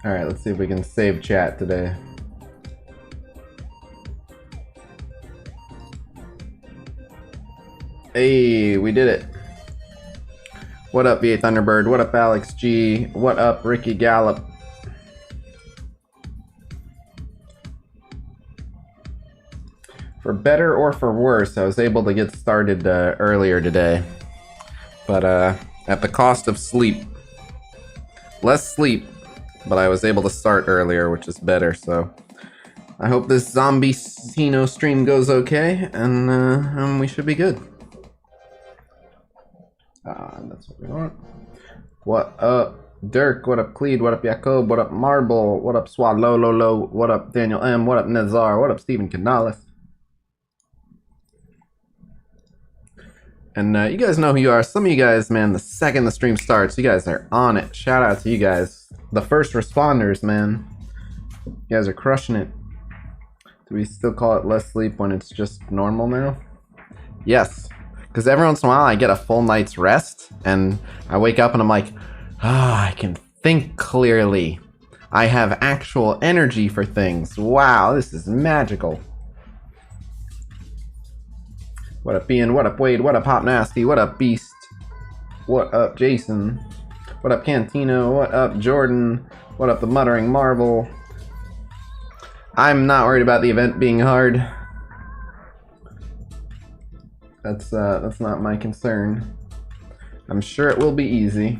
Alright, let's see if we can save chat today. Hey, we did it. What up, VA Thunderbird? What up, Alex G? What up, Ricky Gallup? For better or for worse, I was able to get started earlier today. But at the cost of sleep. Less sleep, but I was able to start earlier, which is better, so... I hope this zombie Khasino stream goes okay, and we should be good. That's what we want. What up, Dirk? What up, Cleed? What up, Jacob? What up, Marble? What up, Swalololo? What up, Daniel M? What up, Nazar? What up, Stephen Canales? And you guys know who you are. Some of you guys, man, the second the stream starts, you guys are on it. Shout out to you guys. The first responders, man. You guys are crushing it. Do we still call it less sleep when it's just normal now? Yes. Because every once in a while I get a full night's rest, and I wake up and I'm like, I can think clearly. I have actual energy for things. Wow, this is magical. What up, Ian? What up, Wade? What up, Hop Nasty? What up, Beast? What up, Jason? What up, Cantino? What up, Jordan? What up, the Muttering Marvel? I'm not worried about the event being hard. That's not my concern. I'm sure it will be easy.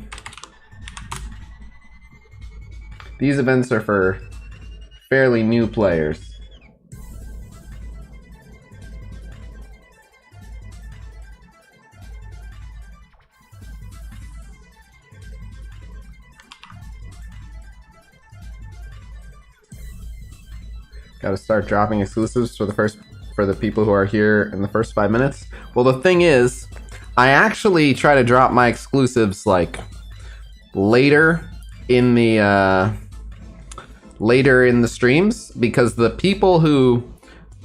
These events are for fairly new players. Got to start dropping exclusives for the people who are here in the first 5 minutes. Well, the thing is, I actually try to drop my exclusives like later in the streams, because the people who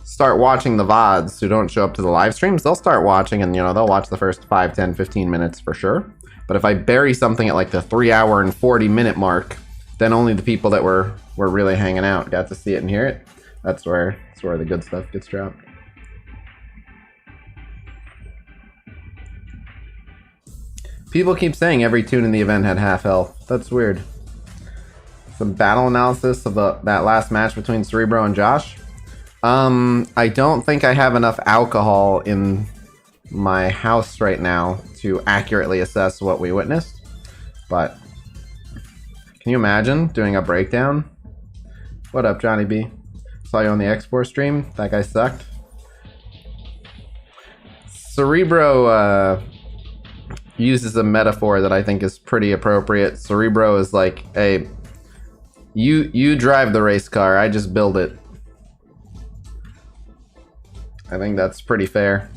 start watching the VODs who don't show up to the live streams, they'll start watching and they'll watch the first 5, 10, 15 minutes for sure. But if I bury something at like the 3 hour and 40 minute mark, then only the people that were really hanging out got to see it and hear it. That's where the good stuff gets dropped. People keep saying every tune in the event had half health. That's weird. Some battle analysis of that last match between Cerebro and Josh. I don't think I have enough alcohol in my house right now to accurately assess what we witnessed. But can you imagine doing a breakdown? What up, Johnny B? Saw you on the X4 stream. That guy sucked. Cerebro uses a metaphor that I think is pretty appropriate. Cerebro is like, hey, you drive the race car, I just build it. I think that's pretty fair.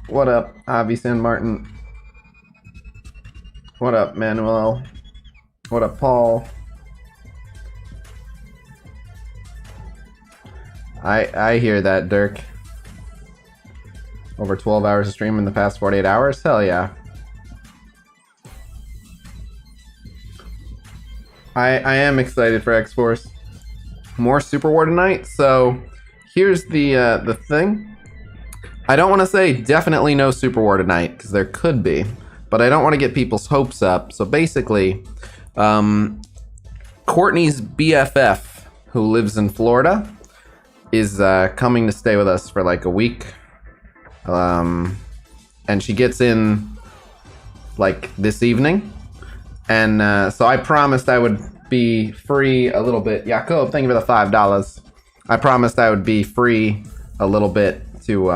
What up, Avi San Martin? What up, Manuel? What up, Paul? I hear that, Dirk. Over 12 hours of stream in the past 48 hours? Hell yeah. I am excited for X-Force. More Super War tonight, so here's the thing. I don't want to say definitely no Super War tonight, because there could be, but I don't want to get people's hopes up. So basically, Courtney's BFF, who lives in Florida, is coming to stay with us for like a week. And she gets in like this evening. And so I promised I would be free a little bit. Jacob, thank you for the $5. I promised I would be free a little bit to,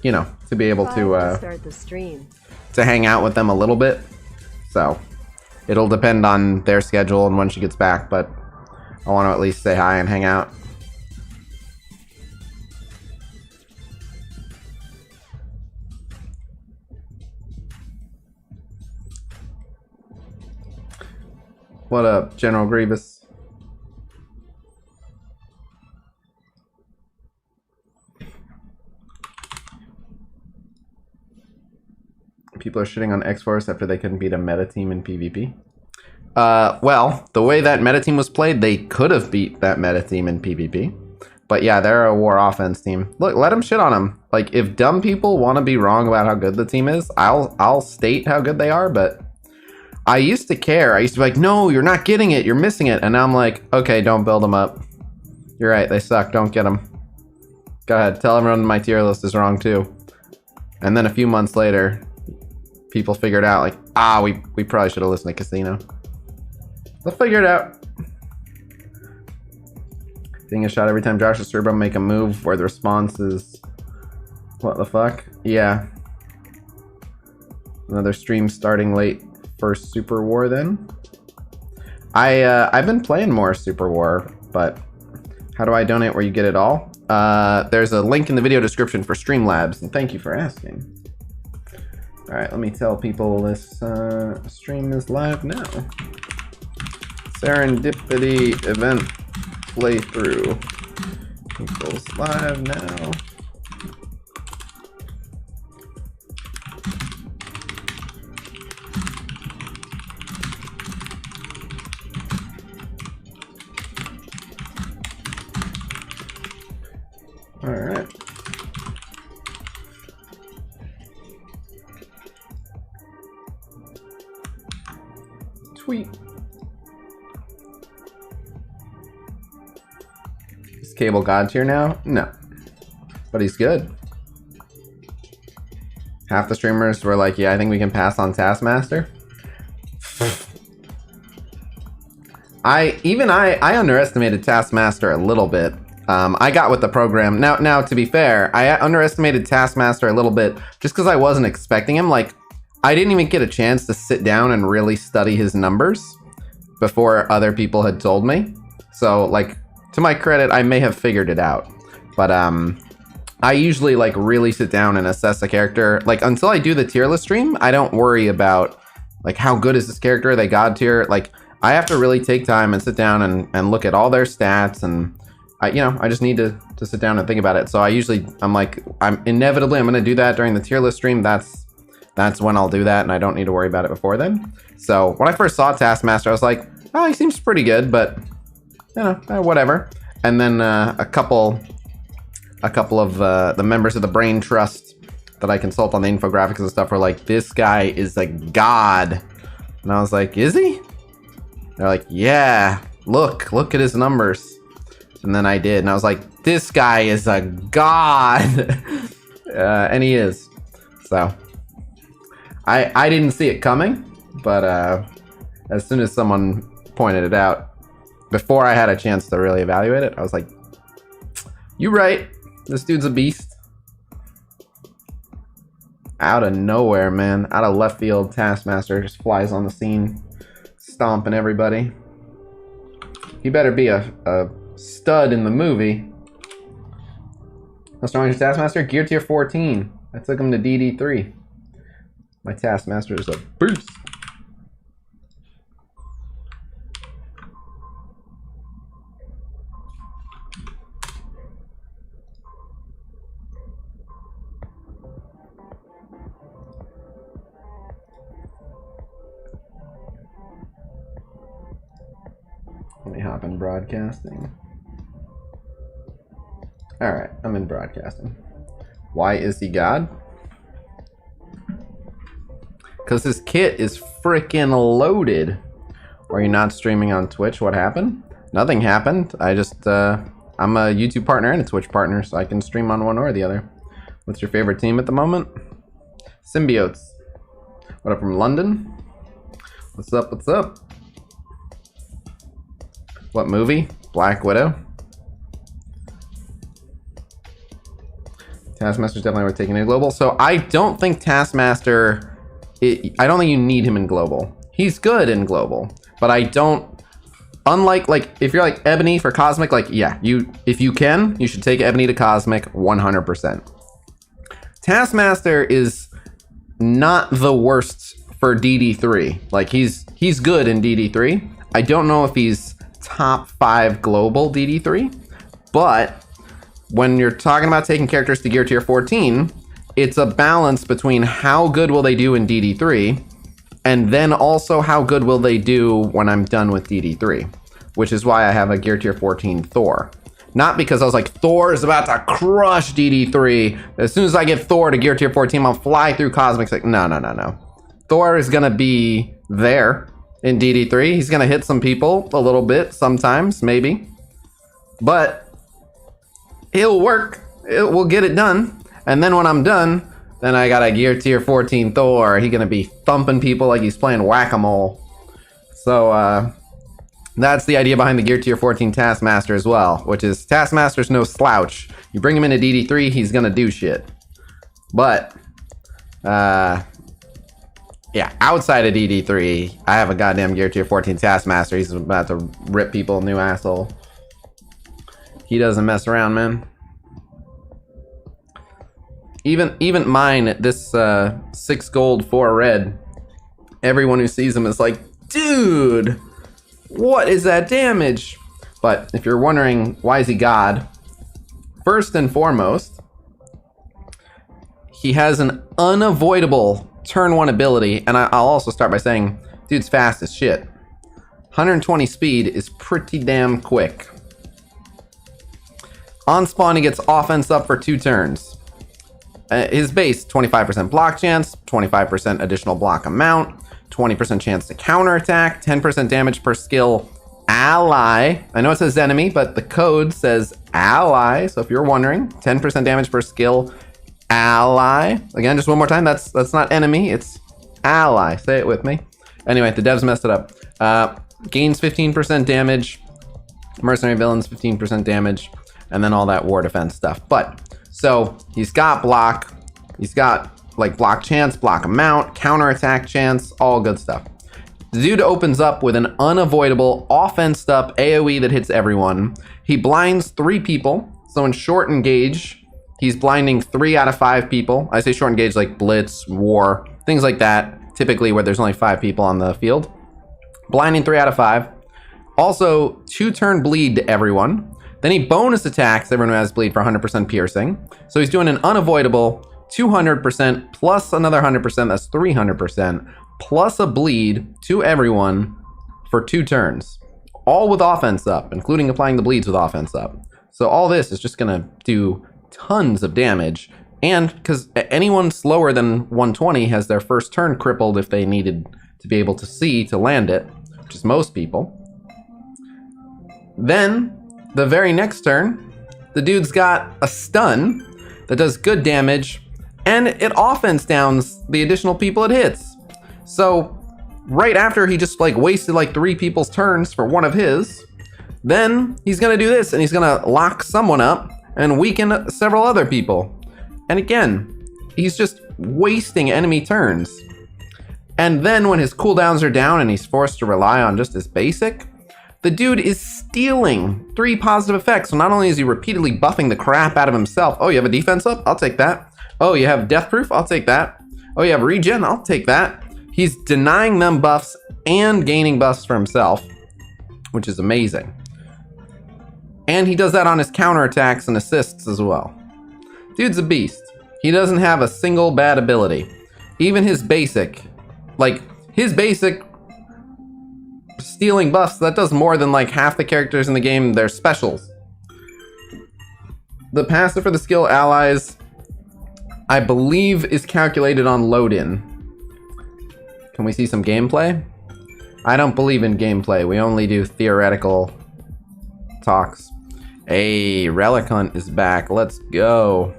to be able to start the stream. To hang out with them a little bit. So it'll depend on their schedule and when she gets back, but I want to at least say hi and hang out. What up, General Grievous? People are shitting on X-Force after they couldn't beat a meta team in PvP. Well, the way that meta team was played, they could have beat that meta team in PvP. But yeah, they're a war offense team. Look, let them shit on them. Like, if dumb people want to be wrong about how good the team is, I'll state how good they are, but I used to care. I used to be like, no, you're not getting it. You're missing it. And now I'm like, okay, don't build them up. You're right. They suck. Don't get them. Go ahead. Tell everyone my tier list is wrong too. And then a few months later, people figured out like, we probably should have listened to Khasino. They'll figure it out. Getting a shot every time Josh or Cerebro make a move where the response is, what the fuck? Yeah. Another stream starting late for Super War then. I've been playing more Super War, but how do I donate where you get it all? There's a link in the video description for Streamlabs, and thank you for asking. All right, let me tell people this stream is live now. Serendipity event playthrough equals live now. All right. Tweet. Is Cable God tier now? No. But he's good. Half the streamers were like, yeah, I think we can pass on Taskmaster. I underestimated Taskmaster a little bit. I got with the program. Now, to be fair, I underestimated Taskmaster a little bit just because I wasn't expecting him. Like, I didn't even get a chance to sit down and really study his numbers before other people had told me. So, like, to my credit, I may have figured it out. But I usually, like, really sit down and assess a character. Like, until I do the tier list stream, I don't worry about, like, how good is this character? Are they God tier? Like, I have to really take time and sit down and look at all their stats, and I just need to sit down and think about it. So I'm inevitably going to do that during the tier list stream. That's when I'll do that, and I don't need to worry about it before then. So when I first saw Taskmaster, I was like, oh, he seems pretty good, but whatever. And then a couple of the members of the Brain Trust that I consult on the infographics and stuff were like, this guy is a god. And I was like, is he? They're like, yeah, look at his numbers. And then I did, and I was like, this guy is a god. And he is. So I didn't see it coming, but as soon as someone pointed it out, before I had a chance to really evaluate it, I was like, you right, this dude's a beast. Out of nowhere, man, out of left field, Taskmaster just flies on the scene, stomping everybody. He better be a stud in the movie. How strong is your Taskmaster? Gear tier 14. I took him to DD3. My Taskmaster is a beast. Let me hop in broadcasting. Alright, I'm in broadcasting. Why is he God? Because his kit is freaking loaded. Are you not streaming on Twitch? What happened? Nothing happened. I just, I'm a YouTube partner and a Twitch partner, so I can stream on one or the other. What's your favorite team at the moment? Symbiotes. What up from London? What's up, what's up? What movie? Black Widow. Taskmaster's definitely worth taking to global. So I don't think Taskmaster, I don't think you need him in global. He's good in global, but I don't, unlike, like, if you're like Ebony for Cosmic, like, yeah, if you can, you should take Ebony to Cosmic 100%. Taskmaster is not the worst for DD3. Like, he's good in DD3. I don't know if he's top 5 global DD3, but when you're talking about taking characters to gear tier 14, it's a balance between how good will they do in DD3 and then also how good will they do when I'm done with DD3, which is why I have a Gear Tier 14 Thor. Not because I was like, Thor is about to crush DD3. As soon as I get Thor to Gear Tier 14, I'll fly through Cosmics. Like, no. Thor is going to be there in DD3. He's going to hit some people a little bit sometimes, maybe. But it'll work. It will get it done. And then when I'm done, then I got a Gear Tier 14 Thor. He's going to be thumping people like he's playing whack-a-mole. So, that's the idea behind the Gear Tier 14 Taskmaster as well, which is Taskmaster's no slouch. You bring him into DD3, he's gonna do shit. But, yeah, outside of DD3, I have a goddamn Gear Tier 14 Taskmaster. He's about to rip people a new asshole. He doesn't mess around, man. Even mine, this 6 gold, 4 red, everyone who sees him is like, dude, what is that damage? But if you're wondering, why is he God? First and foremost, he has an unavoidable turn 1 ability, and I'll also start by saying, dude's fast as shit. 120 speed is pretty damn quick. On spawn, he gets offense up for 2 turns. His base, 25% block chance, 25% additional block amount, 20% chance to counterattack, 10% damage per skill ally. I know it says enemy, but the code says ally. So if you're wondering, 10% damage per skill ally. Again, just one more time. That's not enemy, it's ally. Say it with me. Anyway, the devs messed it up. Gains 15% damage. Mercenary villains, 15% damage. And then all that war defense stuff. But, so he's got block. He's got like block chance, block amount, counterattack chance, all good stuff. The dude opens up with an unavoidable offensed up AoE that hits everyone. He blinds 3 people. So in short engage, he's blinding 3 out of 5 people. I say short engage like Blitz, War, things like that. Typically where there's only 5 people on the field. Blinding 3 out of 5. Also 2 turn bleed to everyone. Then he bonus attacks everyone who has bleed for 100% piercing. So he's doing an unavoidable 200% plus another 100%, that's 300%, plus a bleed to everyone for 2 turns. All with offense up, including applying the bleeds with offense up. So all this is just gonna do tons of damage. And because anyone slower than 120 has their first turn crippled if they needed to be able to see to land it, which is most people. Then, the very next turn, the dude's got a stun that does good damage, and it offense downs the additional people it hits. So right after he just like wasted like 3 people's turns for one of his, then he's gonna do this and he's gonna lock someone up and weaken several other people. And again, he's just wasting enemy turns. And then when his cooldowns are down and he's forced to rely on just his basic, the dude is stealing 3 positive effects. So not only is he repeatedly buffing the crap out of himself. Oh, you have a defense up? I'll take that. Oh, you have death proof? I'll take that. Oh, you have regen? I'll take that. He's denying them buffs and gaining buffs for himself, which is amazing. And he does that on his counterattacks and assists as well. Dude's a beast. He doesn't have a single bad ability. Even his basic, like his basic stealing buffs, that does more than like half the characters in the game, their specials. The passive for the skill allies, I believe, is calculated on load-in. Can we see some gameplay? I don't believe in gameplay. We only do theoretical talks. Hey, Relic Hunt is back. Let's go.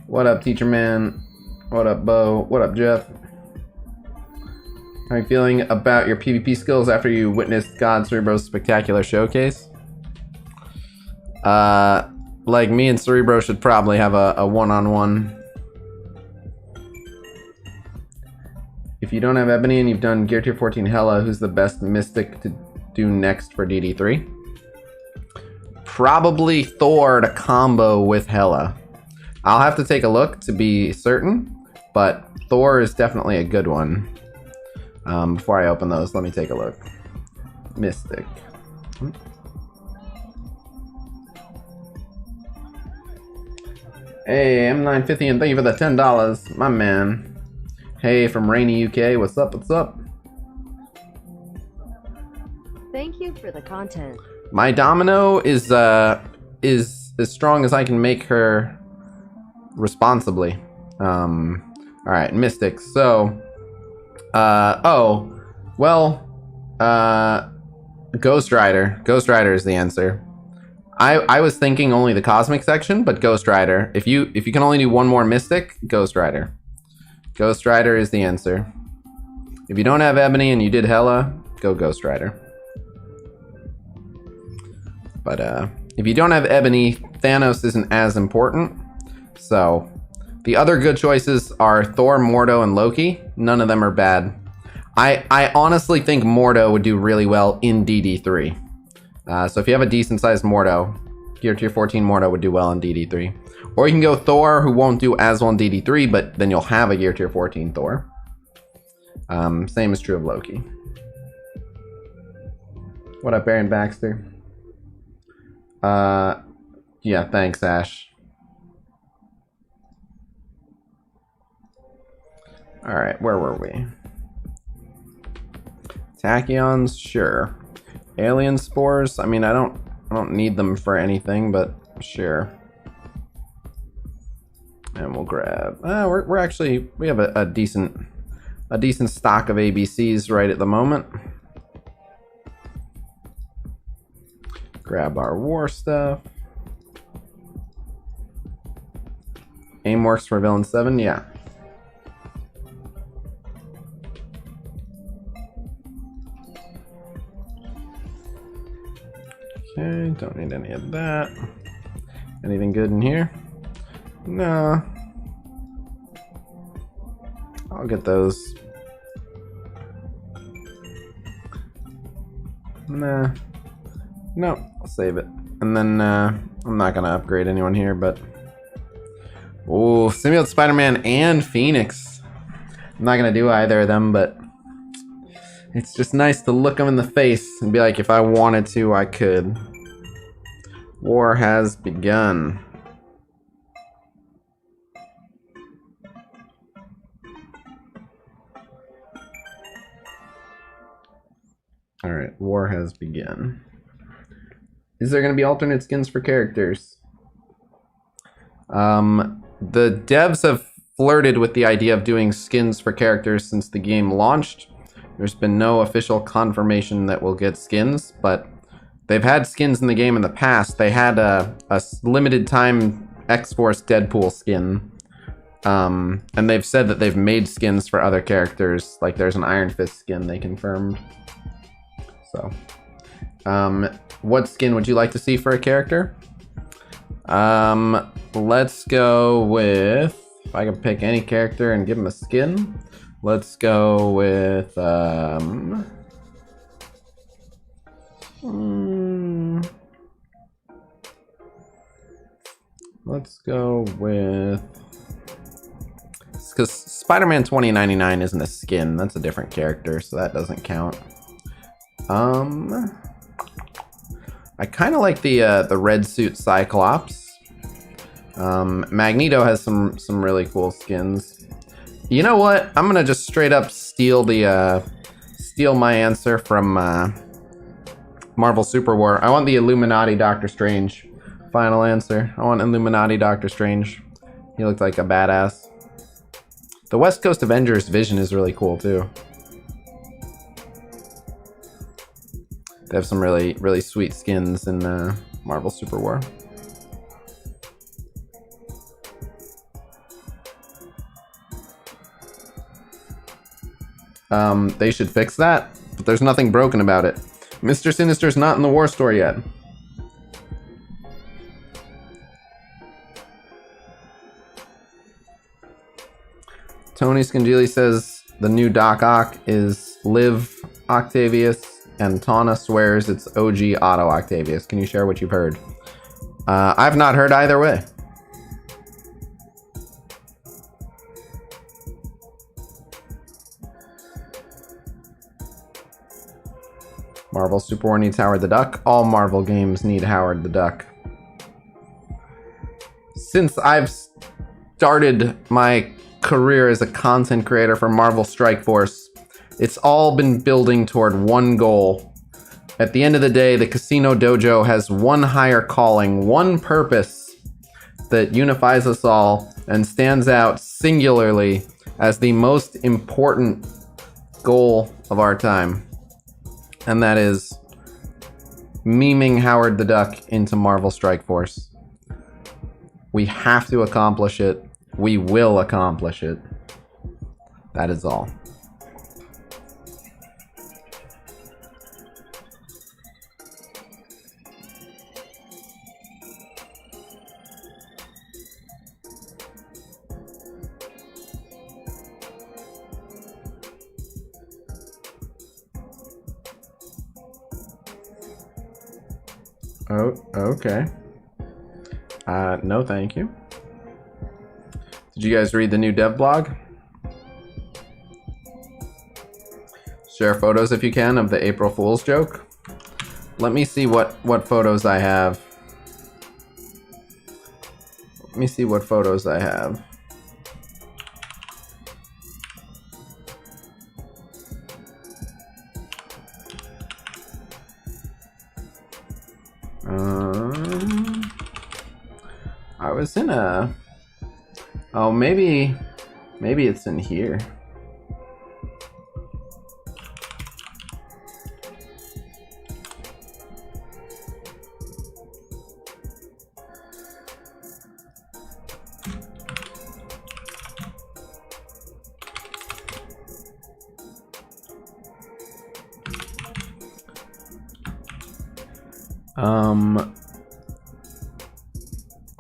What up, Teacher Man? What up, Bo? What up, Jeff? How are you feeling about your PvP skills after you witnessed God Cerebro's spectacular showcase? Like me and Cerebro should probably have a one-on-one. If you don't have Ebony and you've done Gear Tier 14 Hela, who's the best Mystic to do next for DD3? Probably Thor to combo with Hela. I'll have to take a look to be certain, but Thor is definitely a good one. Before I open those, let me take a look. Mystic. Hey, M950, and thank you for the $10, my man. Hey, from rainy UK, what's up? What's up? Thank you for the content. My Domino is as strong as I can make her responsibly. All right, Mystics. So, Ghost Rider. Ghost Rider is the answer. I was thinking only the Cosmic section, but Ghost Rider. If you can only do one more Mystic, Ghost Rider. Ghost Rider is the answer. If you don't have Ebony and you did Hela, go Ghost Rider. But if you don't have Ebony, Thanos isn't as important. So the other good choices are Thor, Mordo, and Loki. None of them are bad. I honestly think Mordo would do really well in DD3. So if you have a decent sized Mordo, Gear Tier 14 Mordo would do well in DD3. Or you can go Thor, who won't do as well in DD3, but then you'll have a Gear Tier 14 Thor. Same is true of Loki. What up, Aaron Baxter? Yeah, thanks, Ash. Alright, where were we? Tachyons, sure. Alien spores, I mean, I don't need them for anything, but sure. And we'll grab. We're actually, we have a decent stock of ABCs right at the moment. Grab our war stuff. Aim works for villain 7, yeah. Okay, don't need any of that. Anything good in here? No. I'll get those. Nah. No, I'll save it. And then I'm not gonna upgrade anyone here, but oh, Symbiote Spider-Man and Phoenix. I'm not gonna do either of them, but it's just nice to look them in the face and be like, if I wanted to, I could. War has begun. Alright, war has begun. Is there going to be alternate skins for characters? The devs have flirted with the idea of doing skins for characters since the game launched. There's been no official confirmation that we'll get skins, but they've had skins in the game in the past. They had a limited time X-Force Deadpool skin. And they've said that they've made skins for other characters. Like there's an Iron Fist skin they confirmed. So, what skin would you like to see for a character? Let's go with, if I can pick any character and give him a skin, let's go with, let's go with, because Spider-Man 2099 isn't a skin, that's a different character, so that doesn't count. I kind of like the red suit Cyclops. Magneto has some really cool skins. You know what? I'm gonna just straight up steal my answer from Marvel Super War. I want the Illuminati Doctor Strange. Final answer. I want Illuminati Doctor Strange. He looked like a badass. The West Coast Avengers Vision is really cool too. They have some really, really sweet skins in Marvel Super War. They should fix that, but there's nothing broken about it. Mr. Sinister's not in the war store yet. Tony Scangili says the new Doc Ock is Liv Octavius. And Tana swears it's OG Otto Octavius. Can you share what you've heard? I've not heard either way. Marvel Super War needs Howard the Duck. All Marvel games need Howard the Duck. Since I've started my career as a content creator for Marvel Strike Force, it's all been building toward one goal. At the end of the day, the Khasino Dojo has one higher calling, one purpose that unifies us all and stands out singularly as the most important goal of our time. And that is memeing Howard the Duck into Marvel Strike Force. We have to accomplish it. We will accomplish it. That is all. Oh, okay. No, thank you. Did you guys read the new dev blog? Share photos if you can of the April Fool's joke. Let me see what photos I have. Let me see what photos I have. I was in a... Oh, maybe it's in here.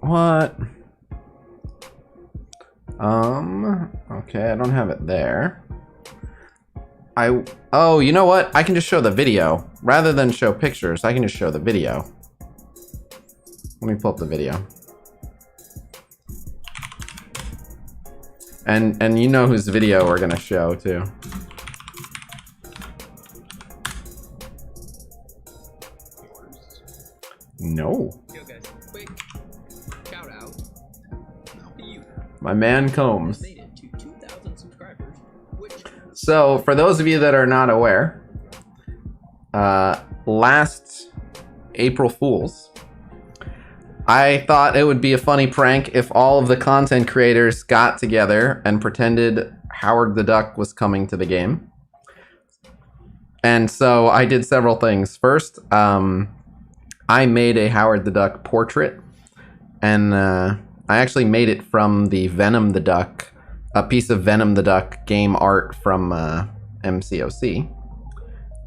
What? Okay, I don't have it there. Oh, you know what? I can just show the video. Rather than show pictures, I can just show the video. Let me pull up the video. And you know whose video we're gonna show, too. No. Yo guys, quick shout out to you. My man Combs. Made it to 2,000 subscribers. So, for those of you that are not aware, last April Fools, I thought it would be a funny prank if all of the content creators got together and pretended Howard the Duck was coming to the game. And so I did several things. First, I made a Howard the Duck portrait, and I actually made it from the Venom the Duck, a piece of Venom the Duck game art from MCOC.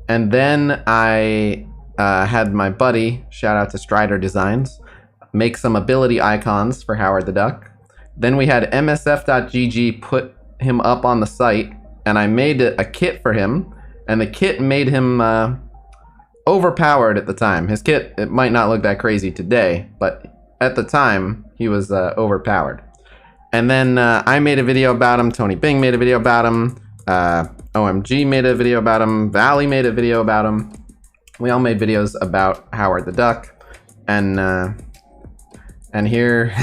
And then I had my buddy, shout out to Strider Designs, make some ability icons for Howard the Duck. Then we had MSF.gg put him up on the site, and I made a kit for him, and the kit made him overpowered at the time. His kit, it might not look that crazy today, but at the time, he was overpowered. And then I made a video about him, Tony Bing made a video about him, OMG made a video about him, Valley made a video about him. We all made videos about Howard the Duck, and here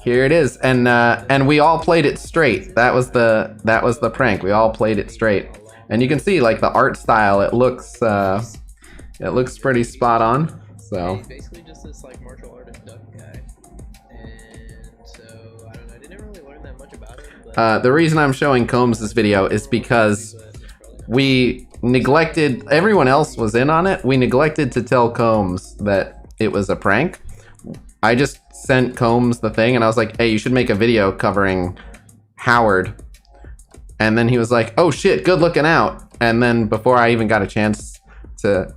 here it is, and we all played it straight. That was the prank. We all played it straight. And you can see, like, the art style, it looks pretty spot on. So He's basically just this like martial artist duck guy, and so I don't know. I didn't really learn that much about it. But the reason I'm showing Combs this video is because we neglected, everyone else was in on it. We neglected to tell Combs that it was a prank. I just sent Combs the thing, and I was like, hey, you should make a video covering Howard. And then he was like, oh shit, good looking out. And then before I even got a chance to,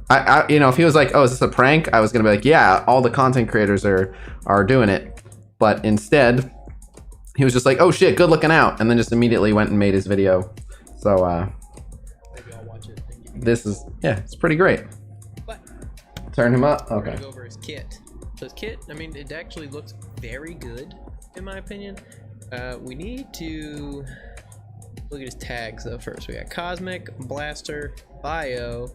you know, if he was like, oh, is this a prank? I was gonna be like, yeah, all the content creators are doing it. But instead, he was just like, oh shit, good looking out. And then just immediately went and made his video. So, maybe I'll watch it. this is, yeah, it's pretty great. But Turn him up, we're okay. gonna go over his kit. So his kit, I mean, it actually looks very good, in my opinion. We need to look at his tags though first. We got Cosmic, Blaster, Bio,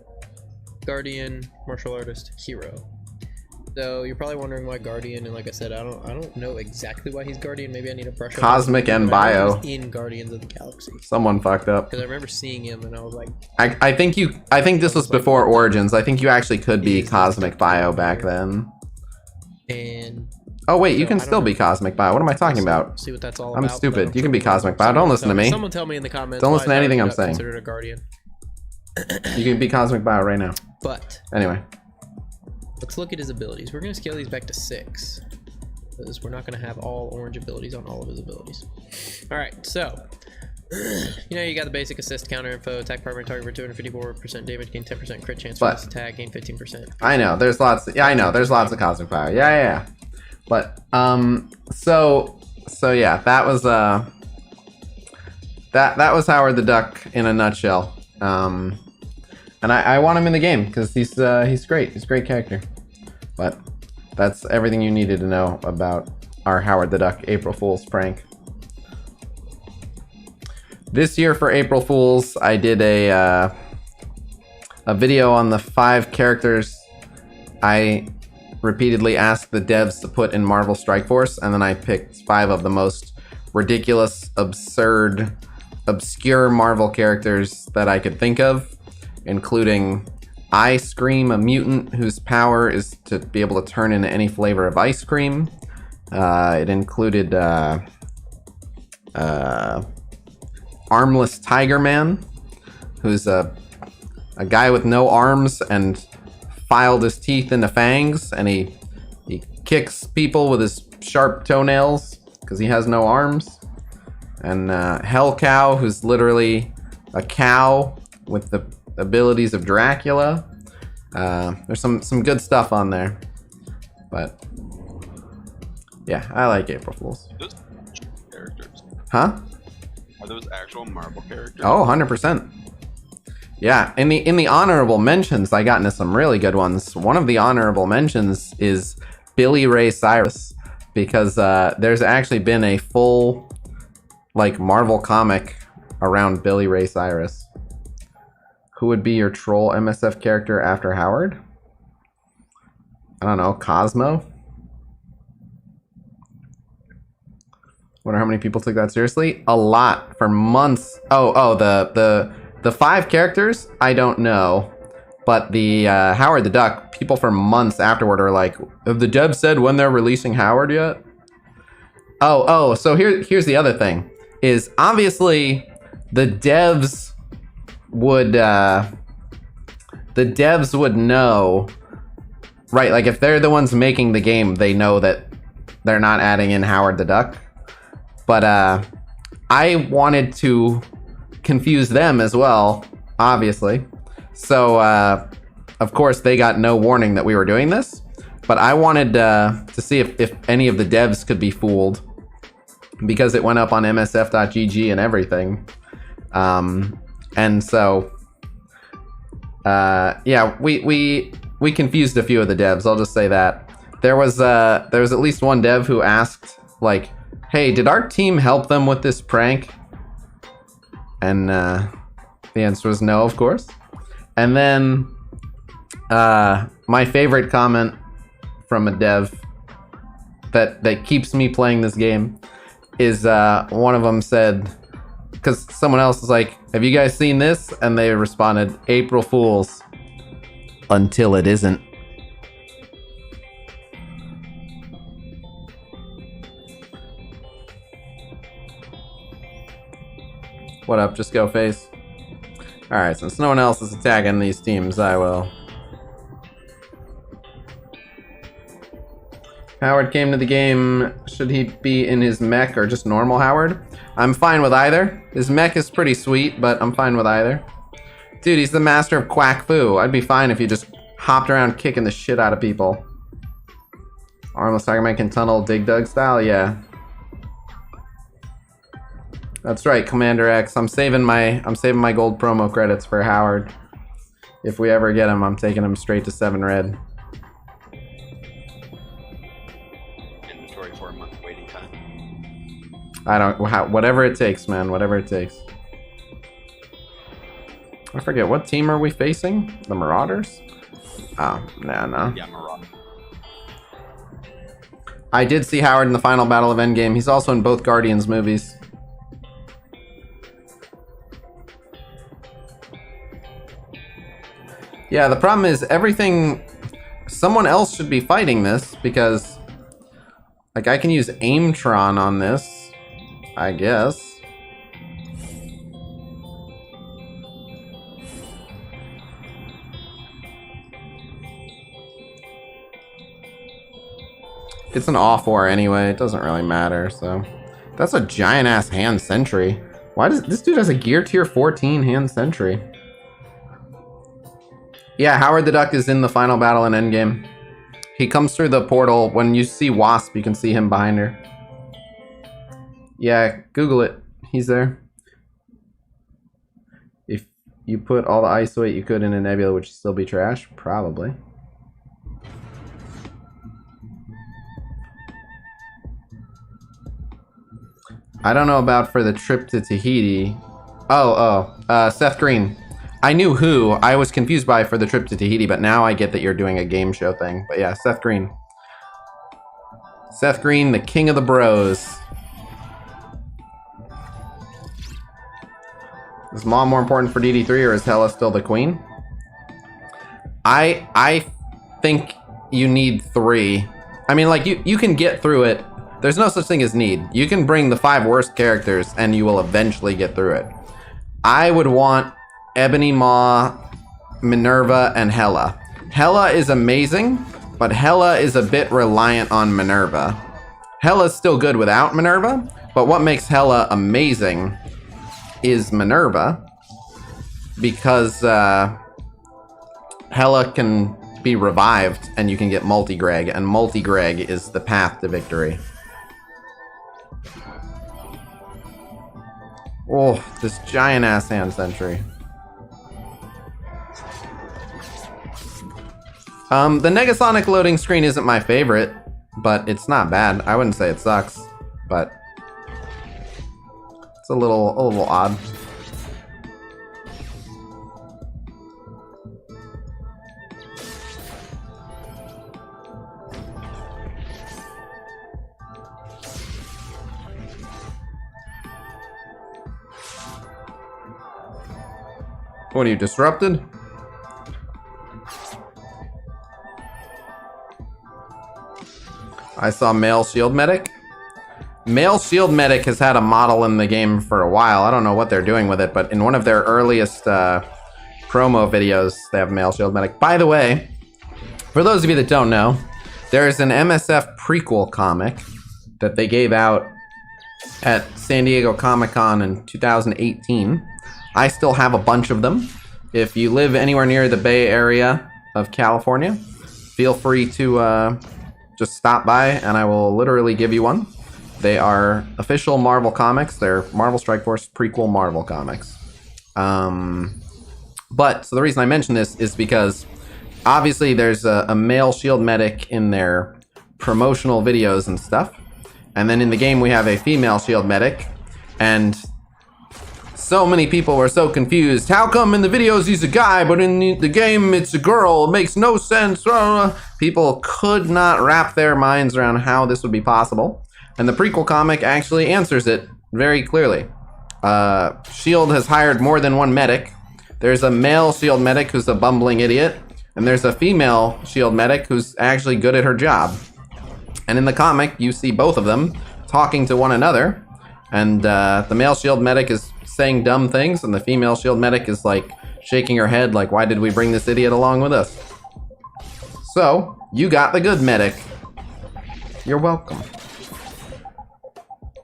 Guardian, Martial Artist, Hero. So you're probably wondering why Guardian, and like I said, I don't know exactly why he's Guardian. Maybe I need a brush up. Cosmic and But I know Bio. he was in Guardians of the Galaxy. Someone fucked up. Because I remember seeing him and I was like, I think this was before Origins. I think you actually could be Cosmic Bio back then. and Oh wait, you So, can I don't still be know. Cosmic Bio. What am I talking about? see what that's all I'm about. stupid. but You can be sure Cosmic Bio. someone Don't listen to me. Someone tell me in the comments. Don't why listen to is anything I'm Ironheart saying. Considered a Guardian. You can be Cosmic Bio right now. But Anyway. let's look at his abilities. We're gonna scale these back to 6. Because we're not gonna have all orange abilities on all of his abilities. Alright, so you know you got the basic assist, counter info, attack primary target for 254% damage, gain 10% crit chance for But- this attack, gain 15%. I know. There's lots. Yeah, I know. There's lots of Cosmic Bio. Yeah. But so yeah, that was that was Howard the Duck in a nutshell. And I want him in the game because he's great. He's a great character. But that's everything you needed to know about our Howard the Duck April Fool's prank. This year for April Fool's, I did a video on the 5 characters I repeatedly asked the devs to put in Marvel Strike Force, and then I picked 5 of the most ridiculous, absurd, obscure Marvel characters that I could think of, including Ice Cream, a mutant whose power is to be able to turn into any flavor of ice cream. It included Armless Tiger Man, who's a guy with no arms and filed his teeth into fangs, and he kicks people with his sharp toenails because he has no arms. And Hell Cow, who's literally a cow with the abilities of Dracula. There's some good stuff on there, but yeah, I like April Fools. Those characters. Huh? Are those actual Marvel characters? Oh, 100%. Yeah, in the honorable mentions, I got into some really good ones. One of the honorable mentions is Billy Ray Cyrus, because there's actually been a full like Marvel comic around Billy Ray Cyrus. Who would be your troll MSF character after Howard? I don't know, Cosmo? Wonder how many people took that seriously? A lot, for months. Oh, the 5 characters, I don't know. But the Howard the Duck, people for months afterward are like, have the devs said when they're releasing Howard yet? Oh, so here's the other thing. Is obviously the devs would know, right? Like if they're the ones making the game, they know that they're not adding in Howard the Duck. But I wanted to confuse them as well, obviously. So of course they got no warning that we were doing this. But I wanted to see if any of the devs could be fooled, because it went up on MSF.gg and everything. And so yeah, we confused a few of the devs. I'll just say that there was at least one dev who asked, like, hey, did our team help them with this prank? And the answer was no, of course. And then my favorite comment from a dev that keeps me playing this game is one of them said, because someone else was like, have you guys seen this? And they responded, April Fools, until it isn't. What up, Just Go Face? Alright, since no one else is attacking these teams, I will. Howard came to the game. Should he be in his mech or just normal Howard? I'm fine with either. His mech is pretty sweet, but I'm fine with either. Dude, he's the master of quack fu. I'd be fine if you just hopped around kicking the shit out of people. Armless Tiger Man can tunnel Dig Dug style? Yeah. That's right, Commander X. I'm saving my gold promo credits for Howard. If we ever get him, I'm taking him straight to 7 red. Inventory for a month waiting time. I don't, whatever it takes, man, whatever it takes. I forget, what team are we facing? The Marauders? Oh, no. Yeah, Marauder. I did see Howard in the final battle of Endgame. He's also in both Guardians movies. Yeah, the problem is everything... Someone else should be fighting this, because... Like, I can use Aimtron on this, I guess. It's an off war anyway, it doesn't really matter, so... That's a giant-ass hand sentry. Why does... This dude has a gear tier 14 hand sentry. Yeah, Howard the Duck is in the final battle in Endgame. He comes through the portal. When you see Wasp, you can see him behind her. Yeah, Google it. He's there. If you put all the ice weight you could in a nebula, would still be trash? Probably. I don't know about for the trip to Tahiti. Seth Green. I knew who. I was confused by for the trip to Tahiti, but now I get that you're doing a game show thing. But yeah, Seth Green. Seth Green, the king of the bros. Is Mom more important for DD3 or is Hela still the queen? I think you need 3. I mean, like, you can get through it. There's no such thing as need. You can bring the 5 worst characters and you will eventually get through it. I would want Ebony Maw, Minerva, and Hela. Hela is amazing, but Hela is a bit reliant on Minerva. Hela's still good without Minerva, but what makes Hela amazing is Minerva, because Hela can be revived and you can get multi-Greg, and multi-Greg is the path to victory. Oh, this giant-ass hand sentry. The Negasonic loading screen isn't my favorite, but it's not bad. I wouldn't say it sucks, but it's a little odd. What are you, disrupted? I saw Male Shield Medic. Male Shield Medic has had a model in the game for a while. I don't know what they're doing with it, but in one of their earliest promo videos, they have Male Shield Medic. By the way, for those of you that don't know, there's an MSF prequel comic that they gave out at San Diego Comic-Con in 2018. I still have a bunch of them. If you live anywhere near the Bay Area of California, feel free to just stop by and I will literally give you one. They are official Marvel comics. They're Marvel Strike Force prequel Marvel comics. But, so the reason I mention this is because obviously there's a male shield medic in their promotional videos and stuff. And then in the game we have a female shield medic. And so many people were so confused. How come in the videos he's a guy, but in the game it's a girl? It makes no sense. People could not wrap their minds around how this would be possible. And the prequel comic actually answers it very clearly. S.H.I.E.L.D. has hired more than one medic. There's a male S.H.I.E.L.D. medic who's a bumbling idiot. And there's a female S.H.I.E.L.D. medic who's actually good at her job. And in the comic, you see both of them talking to one another. And the male S.H.I.E.L.D. medic is saying dumb things, and the female S.H.I.E.L.D. medic is like shaking her head like, why did we bring this idiot along with us? So, you got the good medic. You're welcome.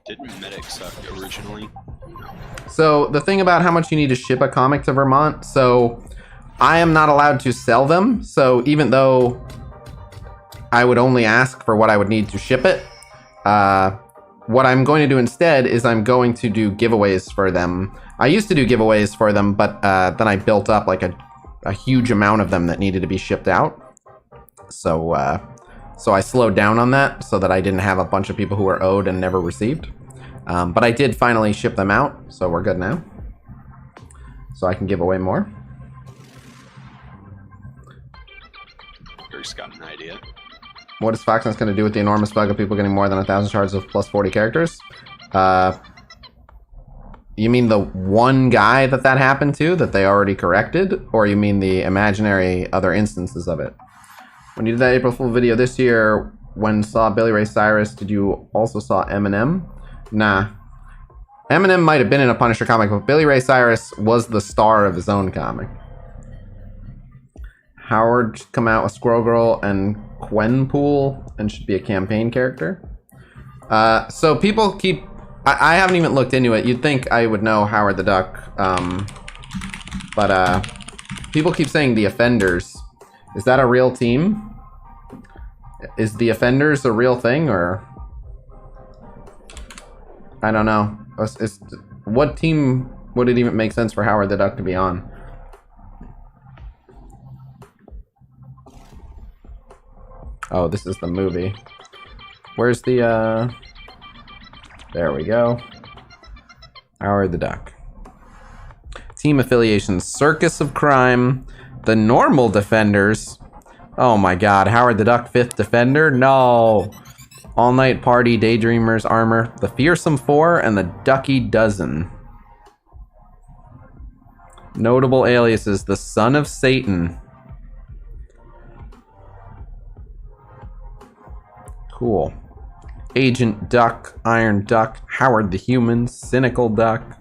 Didn't medic suck originally? So, the thing about how much you need to ship a comic to Vermont, so I am not allowed to sell them, so even though I would only ask for what I would need to ship it, what I'm going to do instead is I'm going to do giveaways for them. I used to do giveaways for them, but then I built up like a huge amount of them that needed to be shipped out. So I slowed down on that so that I didn't have a bunch of people who were owed and never received. But I did finally ship them out, so we're good now. So I can give away more. Eric's got an idea. What is Foxnest going to do with the enormous bug of people getting more than 1,000 shards of plus 40 characters? You mean the one guy that happened to, that they already corrected? Or you mean the imaginary other instances of it? When you did that April Fool video this year, when saw Billy Ray Cyrus, did you also saw Eminem? Nah. Eminem might have been in a Punisher comic, but Billy Ray Cyrus was the star of his own comic. Howard should come out with Squirrel Girl and Quenpool and should be a campaign character. So people keep... I haven't even looked into it. You'd think I would know Howard the Duck. But people keep saying the Offenders. Is that a real team? Is the Offenders a real thing, or... I don't know. What team would it even make sense for Howard the Duck to be on? Oh, this is the movie. Where's the, There we go. Howard the Duck. Team affiliations. Circus of Crime. The Normal Defenders. Oh my god. Howard the Duck, 5th Defender? No. All Night Party, Daydreamers, Armor. The Fearsome Four, and the Ducky Dozen. Notable aliases. The Son of Satan. Cool. Agent Duck, Iron Duck, Howard the Human, Cynical Duck.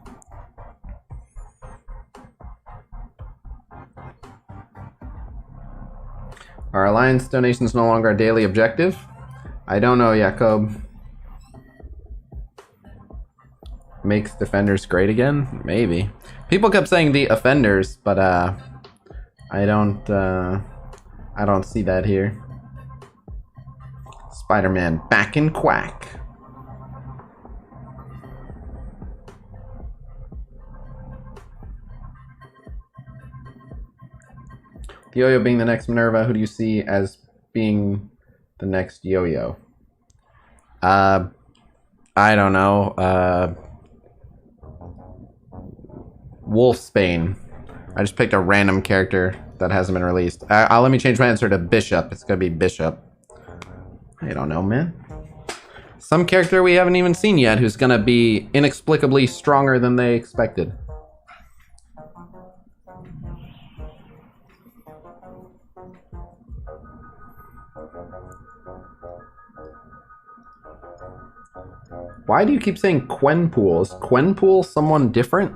Are Alliance donations no longer a daily objective? I don't know, Jacob. Makes Defenders great again? Maybe. People kept saying the Offenders, but I don't see that here. Spider-Man back in Quack. The Yo-Yo being the next Minerva, who do you see as being the next Yo-Yo? I don't know. Wolfsbane. I just picked a random character that hasn't been released. Let me change my answer to Bishop. It's gonna be Bishop. I don't know, man. Some character we haven't even seen yet who's gonna be inexplicably stronger than they expected. Why do you keep saying Quenpool? Is Quenpool someone different?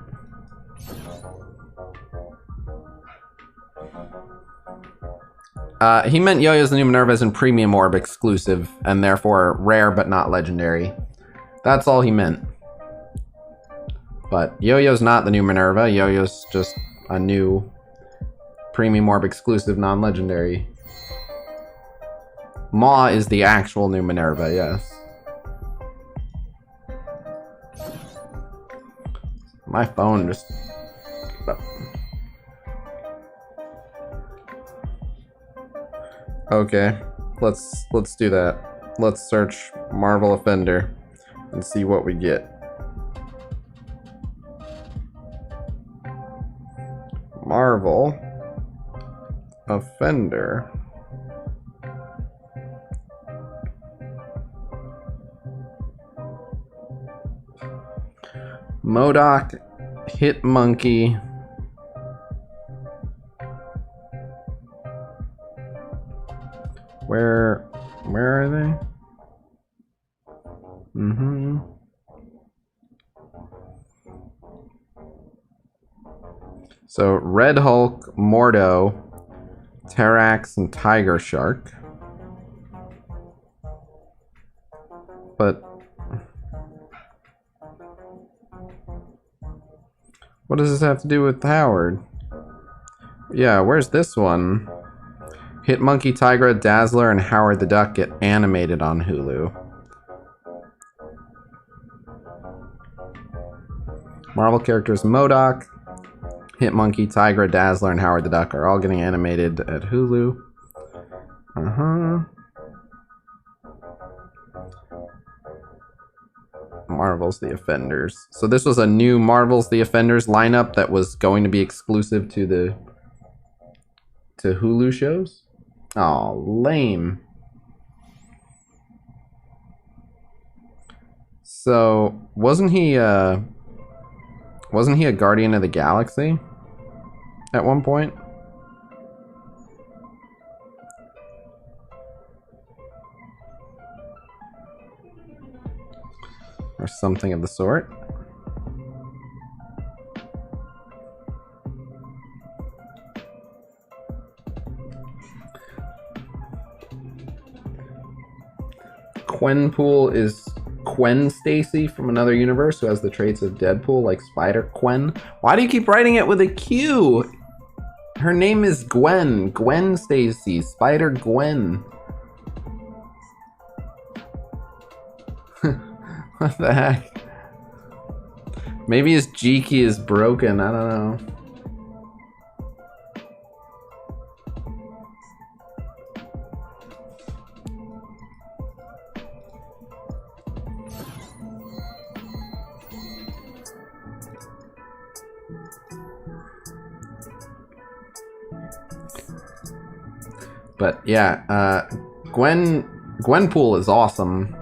He meant Yo-Yo's the new Minerva as in Premium Orb exclusive, and therefore rare but not legendary. That's all he meant. But Yo-Yo's not the new Minerva. Yo-Yo's just a new Premium Orb exclusive non-legendary. Maw is the actual new Minerva, yes. My phone just... Okay, let's do that. Let's search Marvel Offender and see what we get. Marvel Offender. MODOK, Hitmonkey. Where are they? So Red Hulk, Mordo, Terrax, and Tiger Shark. But what does this have to do with Howard? Yeah, where's this one? Hitmonkey, Tigra, Dazzler, and Howard the Duck get animated on Hulu. Marvel characters MODOK, Hitmonkey, Tigra, Dazzler, and Howard the Duck are all getting animated at Hulu. Marvel's The Offenders. So this was a new Marvel's The Offenders lineup that was going to be exclusive to Hulu shows? Oh, lame. So, wasn't he a Guardian of the Galaxy at one point? Or something of the sort. Gwenpool is Gwen Stacy from another universe who has the traits of Deadpool, like Spider-Gwen. Why do you keep writing it with a Q? Her name is Gwen. Gwen Stacy. Spider-Gwen. What the heck? Maybe his G key is broken. I don't know. But yeah, Gwenpool is awesome.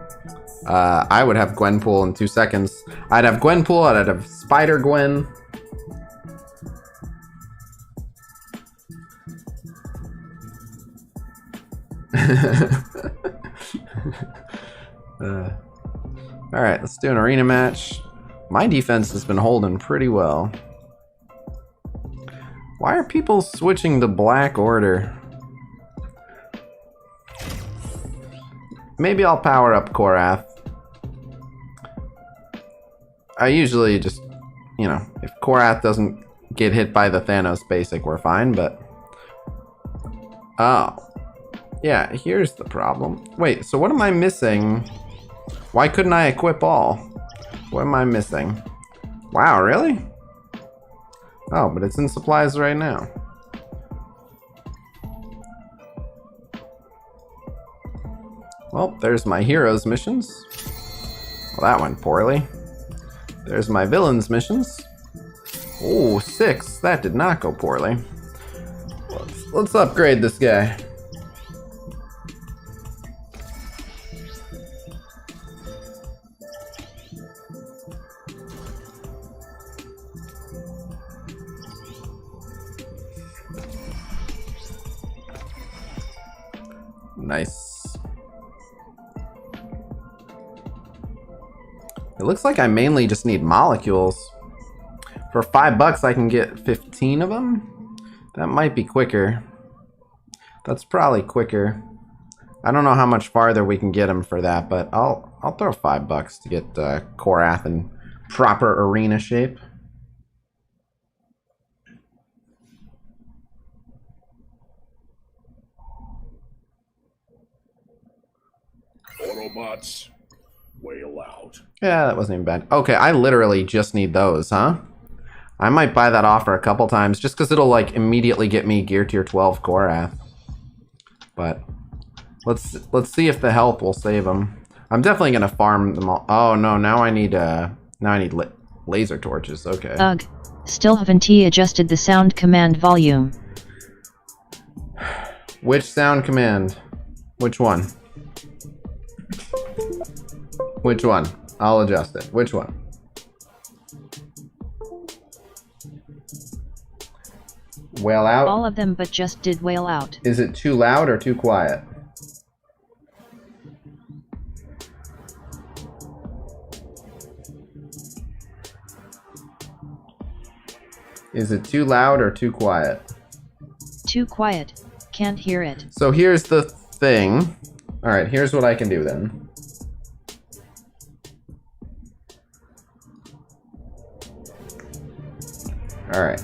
I would have Gwenpool in 2 seconds. I'd have Gwenpool, I'd have Spider-Gwen. Alright, let's do an arena match. My defense has been holding pretty well. Why are people switching to Black Order? Maybe I'll power up Korath. I usually just, you know, if Korath doesn't get hit by the Thanos basic, we're fine, but... Oh. Yeah, here's the problem. Wait, so what am I missing? Why couldn't I equip all? What am I missing? Wow, really? Oh, but it's in supplies right now. Well, there's my heroes missions. Well, that went poorly. There's my villains missions. Oh, 6. That did not go poorly. Let's upgrade this guy. Nice. It looks like I mainly just need molecules. For $5 I can get 15 of them? That might be quicker. That's probably quicker. I don't know how much farther we can get them for that, but I'll throw $5 to get Korath in proper arena shape. Autobots, wail out. Yeah, that wasn't even bad. Okay, I literally just need those, huh? I might buy that offer a couple times just because it'll like immediately get me gear tier 12 Korath. But let's see if the health will save them. I'm definitely gonna farm them all. Oh no, now I need laser torches. Okay. Ugh. Still haven't adjusted the sound command volume. Which sound command? Which one? Which one? I'll adjust it. Which one? Wail out? All of them but just did wail out. Is it too loud or too quiet? Is it too loud or too quiet? Too quiet. Can't hear it. So here's the thing. Alright, here's what I can do then. Alright.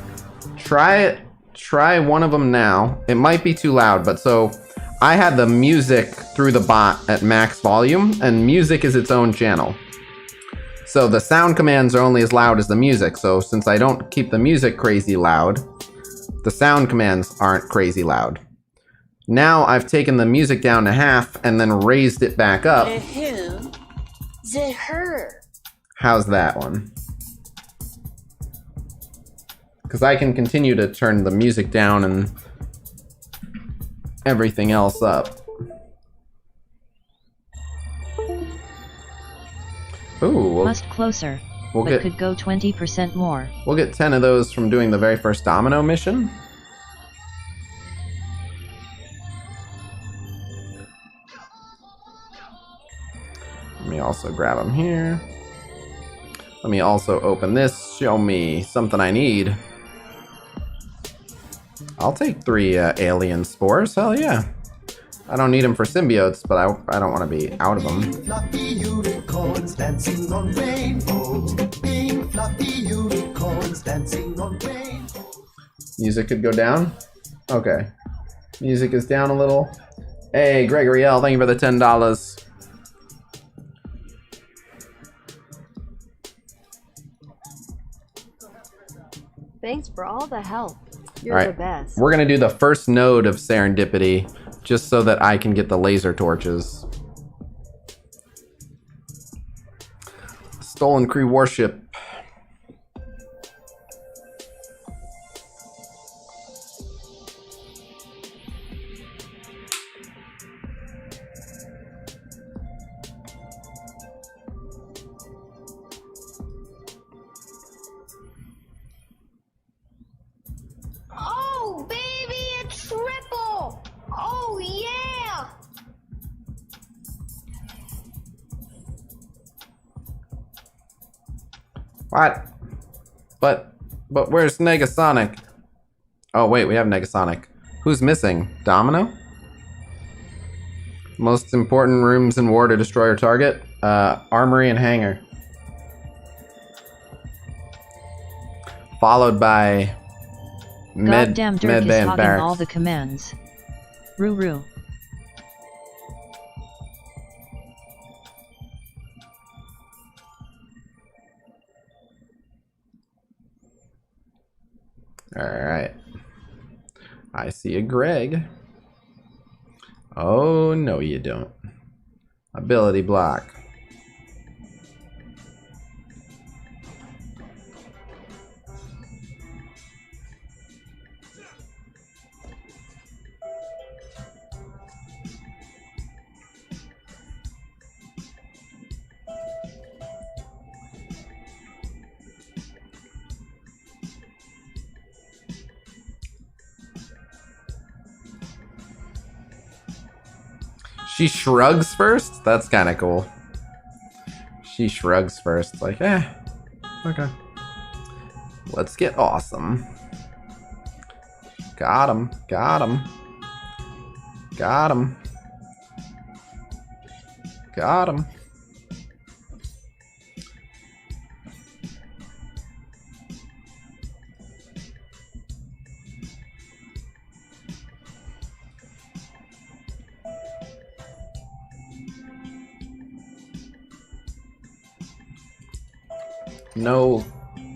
Try one of them now. It might be too loud, but so I had the music through the bot at max volume, and music is its own channel. So the sound commands are only as loud as the music, so since I don't keep the music crazy loud, the sound commands aren't crazy loud. Now I've taken the music down to half and then raised it back up. The him, the her. How's that one? Because I can continue to turn the music down and everything else up. Ooh, Must closer, we'll but get could go 20% more. we'll get 10 of those from doing the very first Domino mission. Let me also grab them here. Let me also open this. Show me something I need. I'll take 3 alien spores. Hell yeah. I don't need them for symbiotes, but I don't want to be out of them. Fluffy unicorns dancing on rainbows. Pink fluffy unicorns dancing on rainbows. Music could go down. Okay. Music is down a little. Hey, Gregory L, thank you for the $10. Thanks for all the help. You're All right. the best. We're going to do the first node of Serendipity just so that I can get the laser torches. Stolen Crew warship. Oh, baby, a triple! Oh, yeah! What? But where's Negasonic? Oh wait, we have Negasonic. Who's missing? Domino? Most important rooms in war to destroy your target? Armory and hangar. Followed by Goddamn Dirk is Medbay and hogging barracks. all the commands. Roo. Alright. I see a Greg. Oh, no you don't. Ability block. She shrugs first? That's kind of cool. She shrugs first. Like, okay. Let's get awesome. Got him. Got him. Got him. Got him.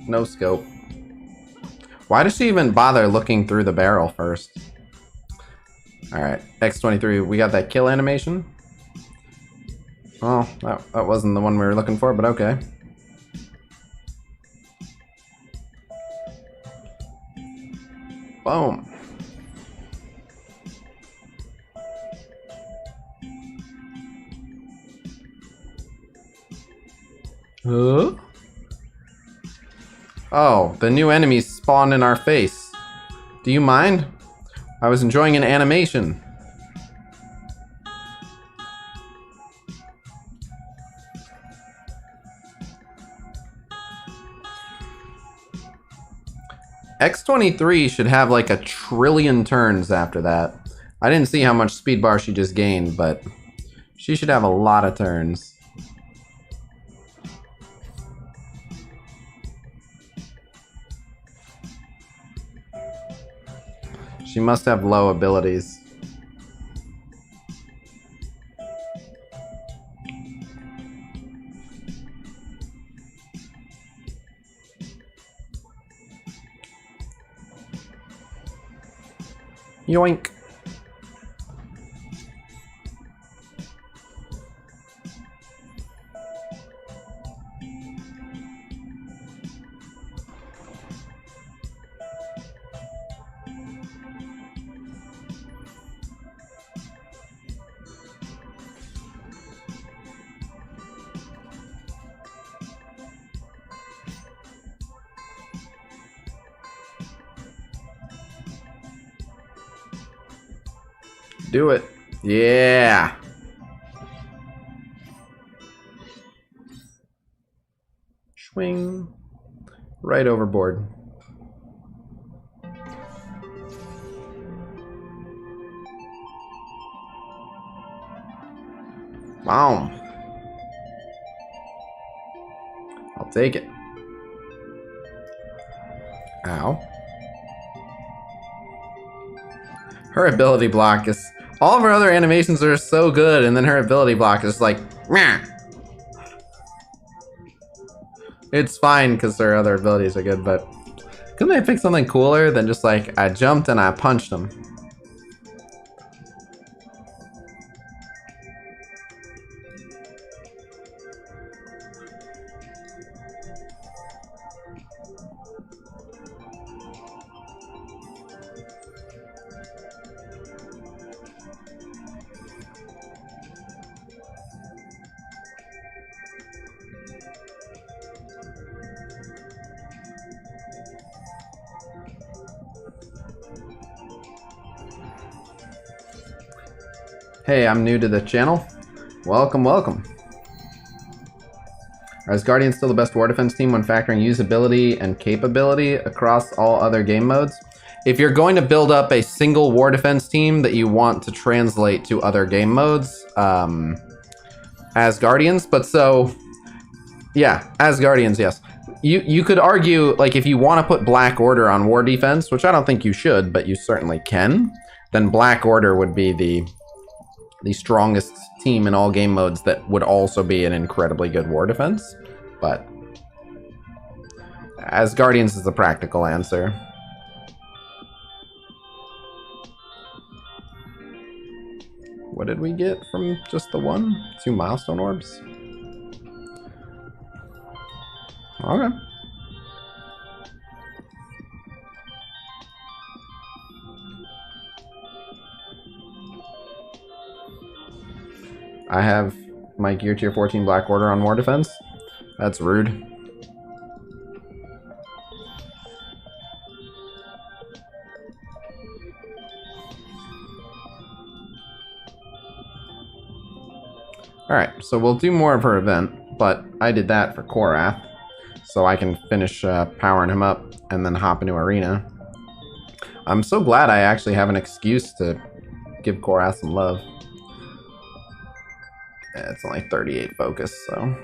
No scope. Why does she even bother looking through the barrel first? Alright, X23, we got that kill animation. Oh, that wasn't the one we were looking for, but okay. Boom. Huh? Oh, the new enemies spawned in our face. Do you mind? I was enjoying an animation. X23 should have like 1 trillion turns after that. I didn't see how much speed bar she just gained, but she should have a lot of turns. She must have low abilities. Yoink. Do it. Yeah. Swing. Right overboard. Wow. I'll take it. Ow. Her ability block is... All of her other animations are so good, and then her ability block is like... Meh. It's fine, because her other abilities are good, but... Couldn't they pick something cooler than just like, I jumped and I punched him? Hey, I'm new to the channel. Welcome, welcome. Are Asgardians still the best war defense team when factoring usability and capability across all other game modes? If you're going to build up a single war defense team that you want to translate to other game modes, Asgardians, but so, yeah, Asgardians, yes. You could argue, like, if you want to put Black Order on war defense, which I don't think you should, but you certainly can, then Black Order would be the strongest team in all game modes that would also be an incredibly good war defense. But Asgardians is the practical answer. What did we get from just the one? 2 milestone orbs? Okay. I have my Gear Tier 14 Black Order on War Defense. That's rude. Alright, so we'll do more of her event, but I did that for Korath, so I can finish powering him up and then hop into Arena. I'm so glad I actually have an excuse to give Korath some love. Yeah, it's only 38 focus, so.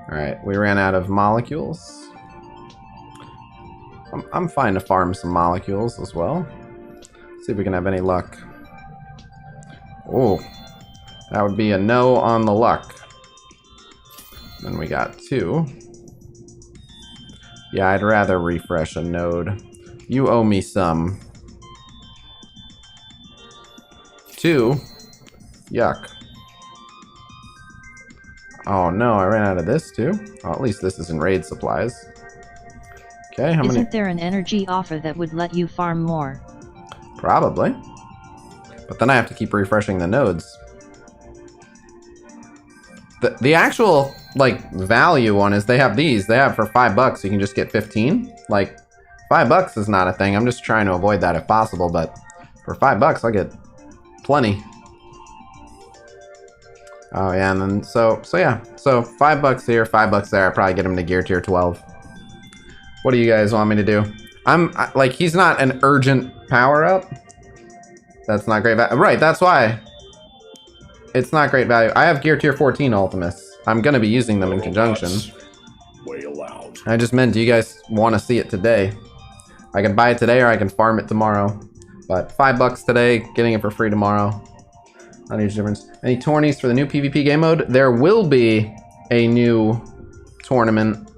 Alright, we ran out of molecules. I'm fine to farm some molecules as well. See if we can have any luck. Oh, that would be a no on the luck. Then we got 2. Yeah, I'd rather refresh a node. You owe me some. 2. Yuck. Oh no, I ran out of this too. Oh, at least this is in raid supplies. Okay, how many? Isn't there an energy offer that would let you farm more? Probably. But then I have to keep refreshing the nodes. The actual, like, value one is they have these. They have for $5 you can just get 15. Like, $5 is not a thing. I'm just trying to avoid that if possible, but for $5 I'll get plenty. Oh yeah, and then so yeah. So $5 here, $5 there. I probably get him to Gear Tier 12. What do you guys want me to do? Like, he's not an urgent power up. That's not great value. Right, that's why. It's not great value. I have Gear Tier 14 Ultimates. I'm gonna be using them in conjunction. Wail out. I just meant, do you guys want to see it today? I can buy it today or I can farm it tomorrow. But $5 today, getting it for free tomorrow. Not a huge difference. Any tourneys for the new PvP game mode? There will be a new tournament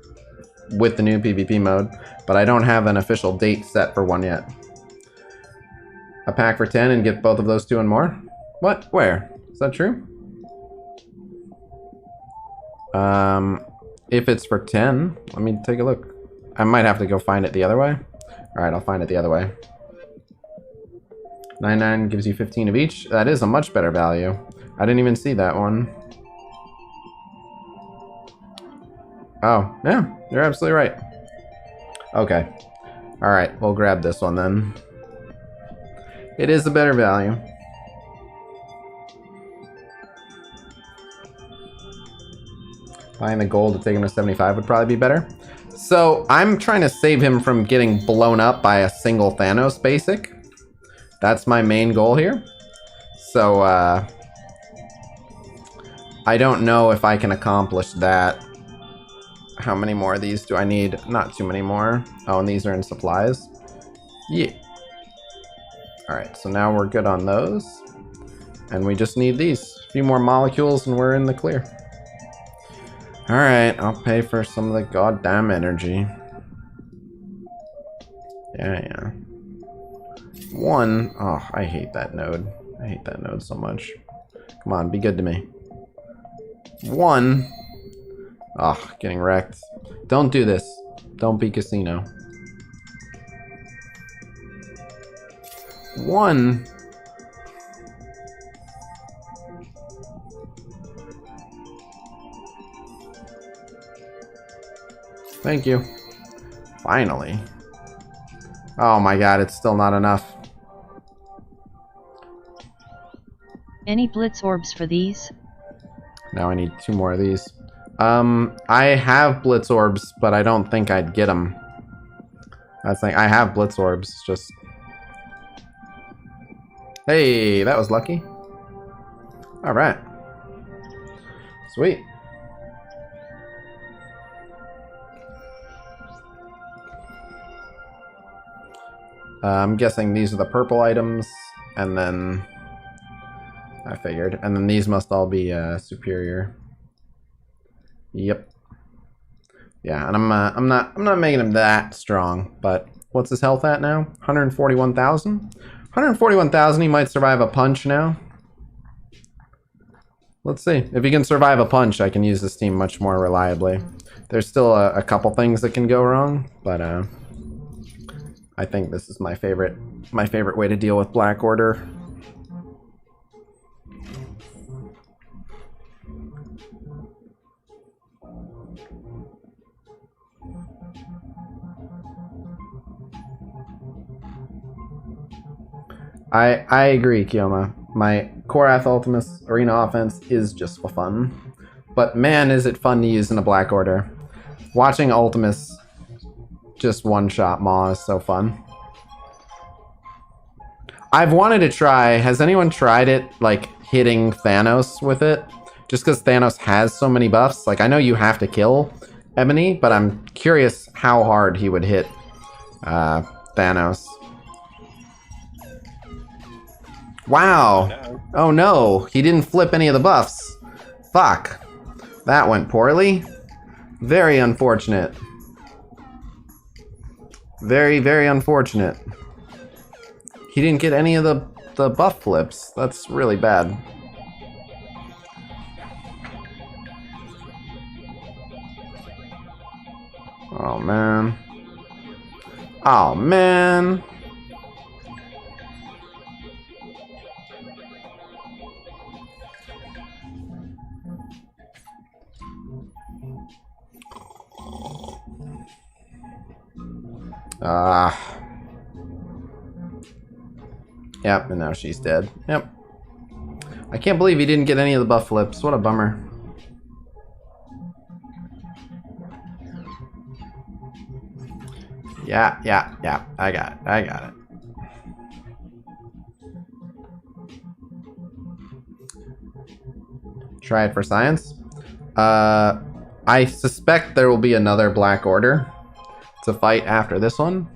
with the new PvP mode, but I don't have an official date set for one yet. A pack for 10 and get both of those 2 and more? What? Where? Is that true? If it's for 10, let me take a look. I might have to go find it the other way. Alright, I'll find it the other way. 99 gives you 15 of each. That is a much better value. I didn't even see that one. Oh, yeah, you're absolutely right. Okay. Alright, we'll grab this one then. It is a better value. Buying the gold to take him to 75 would probably be better. So I'm trying to save him from getting blown up by a single Thanos basic. That's my main goal here. So I don't know if I can accomplish that. How many more of these do I need? Not too many more. Oh, and these are in supplies. Yeah. Alright, so now we're good on those. And we just need these. A few more molecules and we're in the clear. Alright, I'll pay for some of the goddamn energy. Yeah. One. Oh, I hate that node. I hate that node so much. Come on, be good to me. One. Oh, getting wrecked. Don't do this. Don't be Khasino. One. Thank you. Finally. Oh my god, it's still not enough. Any Blitz orbs for these? Now I need 2 more of these. I have Blitz orbs, but I don't think I'd get them. That's like, I have Blitz orbs, just... Hey, that was lucky. Alright. Sweet. I'm guessing these are the purple items, and then... I figured. And then these must all be superior. Yep. Yeah, and I'm not making him that strong, but what's his health at now? 141,000? 141,000, he might survive a punch now. Let's see. If he can survive a punch, I can use this team much more reliably. There's still a couple things that can go wrong, but I think this is my favorite way to deal with Black Order. I agree, Kioma. My Korath Ultimus Arena offense is just for fun. But man, is it fun to use in a Black Order. Watching Ultimus just one-shot Maw is so fun. I've wanted to try... Has anyone tried it, like, hitting Thanos with it? Just because Thanos has so many buffs. Like, I know you have to kill Ebony, but I'm curious how hard he would hit Thanos. Wow. Oh no, he didn't flip any of the buffs. Fuck. That went poorly. Very unfortunate. Very, very unfortunate. He didn't get any of the buff flips. That's really bad. Oh man. Oh man. Yep, and now she's dead. Yep. I can't believe he didn't get any of the buff flips. What a bummer. Yeah. I got it. Try it for science. I suspect there will be another Black Order to fight after this one.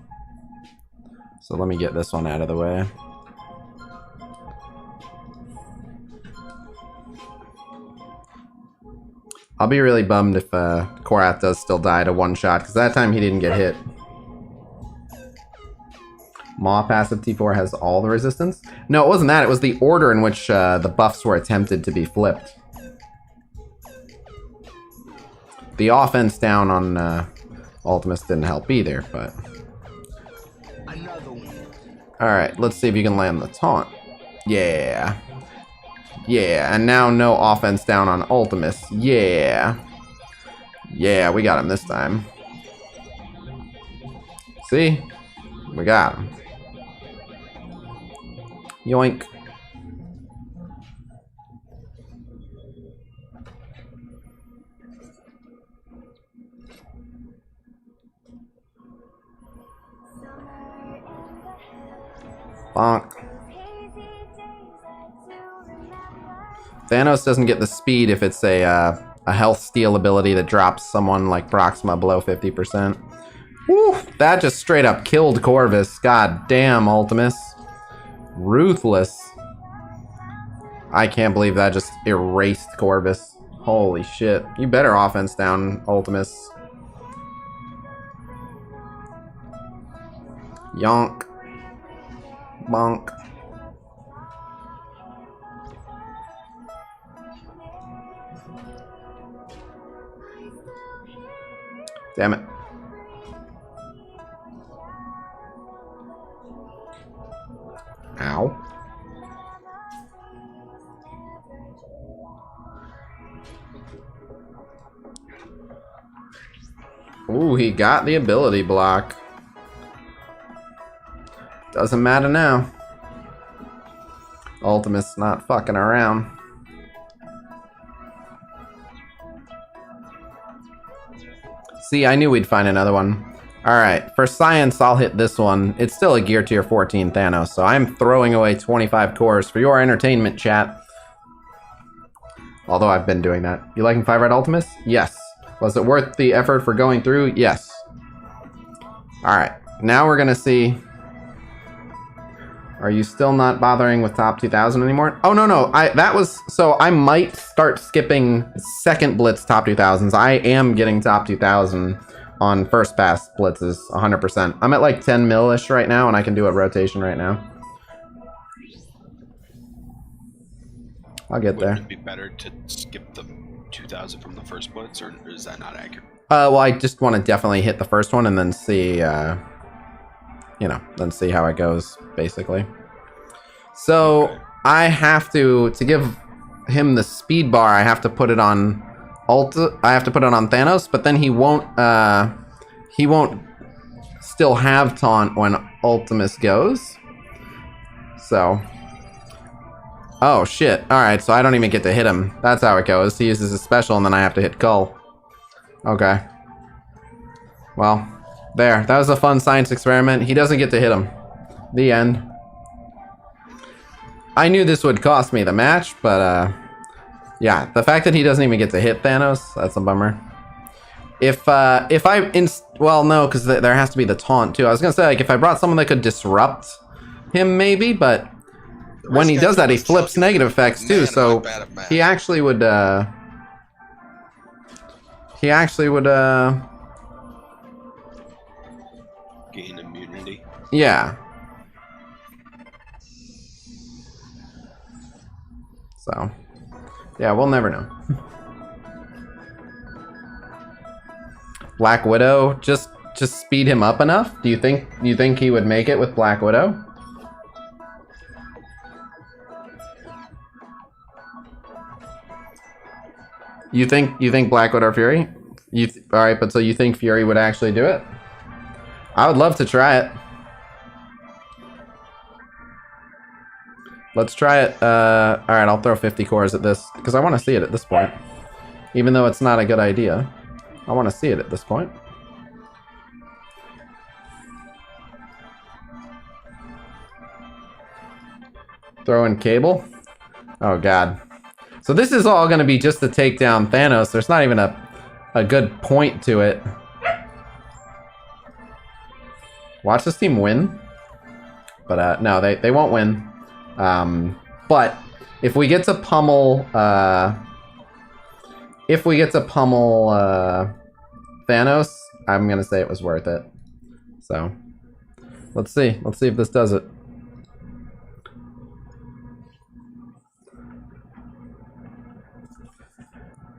So let me get this one out of the way. I'll be really bummed if Korath does still die to one shot, because that time he didn't get hit. Maw passive T4 has all the resistance? No, it wasn't that. It was the order in which the buffs were attempted to be flipped. The offense down on Ultimus didn't help either, but... Alright, let's see if you can land the taunt. Yeah. Yeah, and now no offense down on Ultimus. Yeah. Yeah, we got him this time. See? We got him. Yoink. Bonk. Thanos doesn't get the speed if it's a health steal ability that drops someone like Proxima below 50%. Woo, that just straight up killed Corvus. God damn, Ultimus. Ruthless. I can't believe that just erased Corvus. Holy shit. You better offense down, Ultimus. Yonk. Bonk. Damn it. Ow. Ooh, he got the ability block. Doesn't matter now. Ultimus not fucking around. See, I knew we'd find another one. Alright, for science, I'll hit this one. It's still a gear tier 14 Thanos, so I'm throwing away 25 cores for your entertainment, chat. Although I've been doing that. You liking 5 Red Ultimus? Yes. Was it worth the effort for going through? Yes. Alright, now we're gonna see... Are you still not bothering with top 2000 anymore? Oh, no. That was... So I might start skipping second Blitz top 2000s. I am getting top 2000 on first pass blitzes 100%. I'm at like 10 mil-ish right now, and I can do a rotation right now. I'll get there. Wouldn't it be better to skip the 2000 from the first blitz, or is that not accurate? Well, I just want to definitely hit the first one and then see, you know, then see how it goes, basically. So, Okay. I have to give him the speed bar, I have to put it on I have to put it on Thanos, but then he won't still have taunt when Ultimus goes. So. Oh, shit. Alright, so I don't even get to hit him. That's how it goes. He uses his special, and then I have to hit Cull. Okay. Well, there. That was a fun science experiment. He doesn't get to hit him. The end. I knew this would cost me the match, but, yeah, the fact that he doesn't even get to hit Thanos, that's a bummer. Well, no, because there has to be the taunt, too. I was gonna say, like, if I brought someone that could disrupt him, maybe, but... When he does that, he flips negative effects too, so he actually would, Gain immunity. yeah. So, yeah, we'll never know. Black Widow, just speed him up enough? Do you think he would make it with Black Widow? You think Black Widow or Fury? Alright, but so you think Fury would actually do it? I would love to try it. Let's try it. Alright, I'll throw 50 cores at this, because I want to see it at this point. Even though it's not a good idea. I want to see it at this point. Throw in Cable. Oh god. So this is all going to be just to take down Thanos. There's not even a good point to it. Watch this team win. But no, they won't win. But if we get to pummel Thanos, I'm going to say it was worth it. So let's see. Let's see if this does it.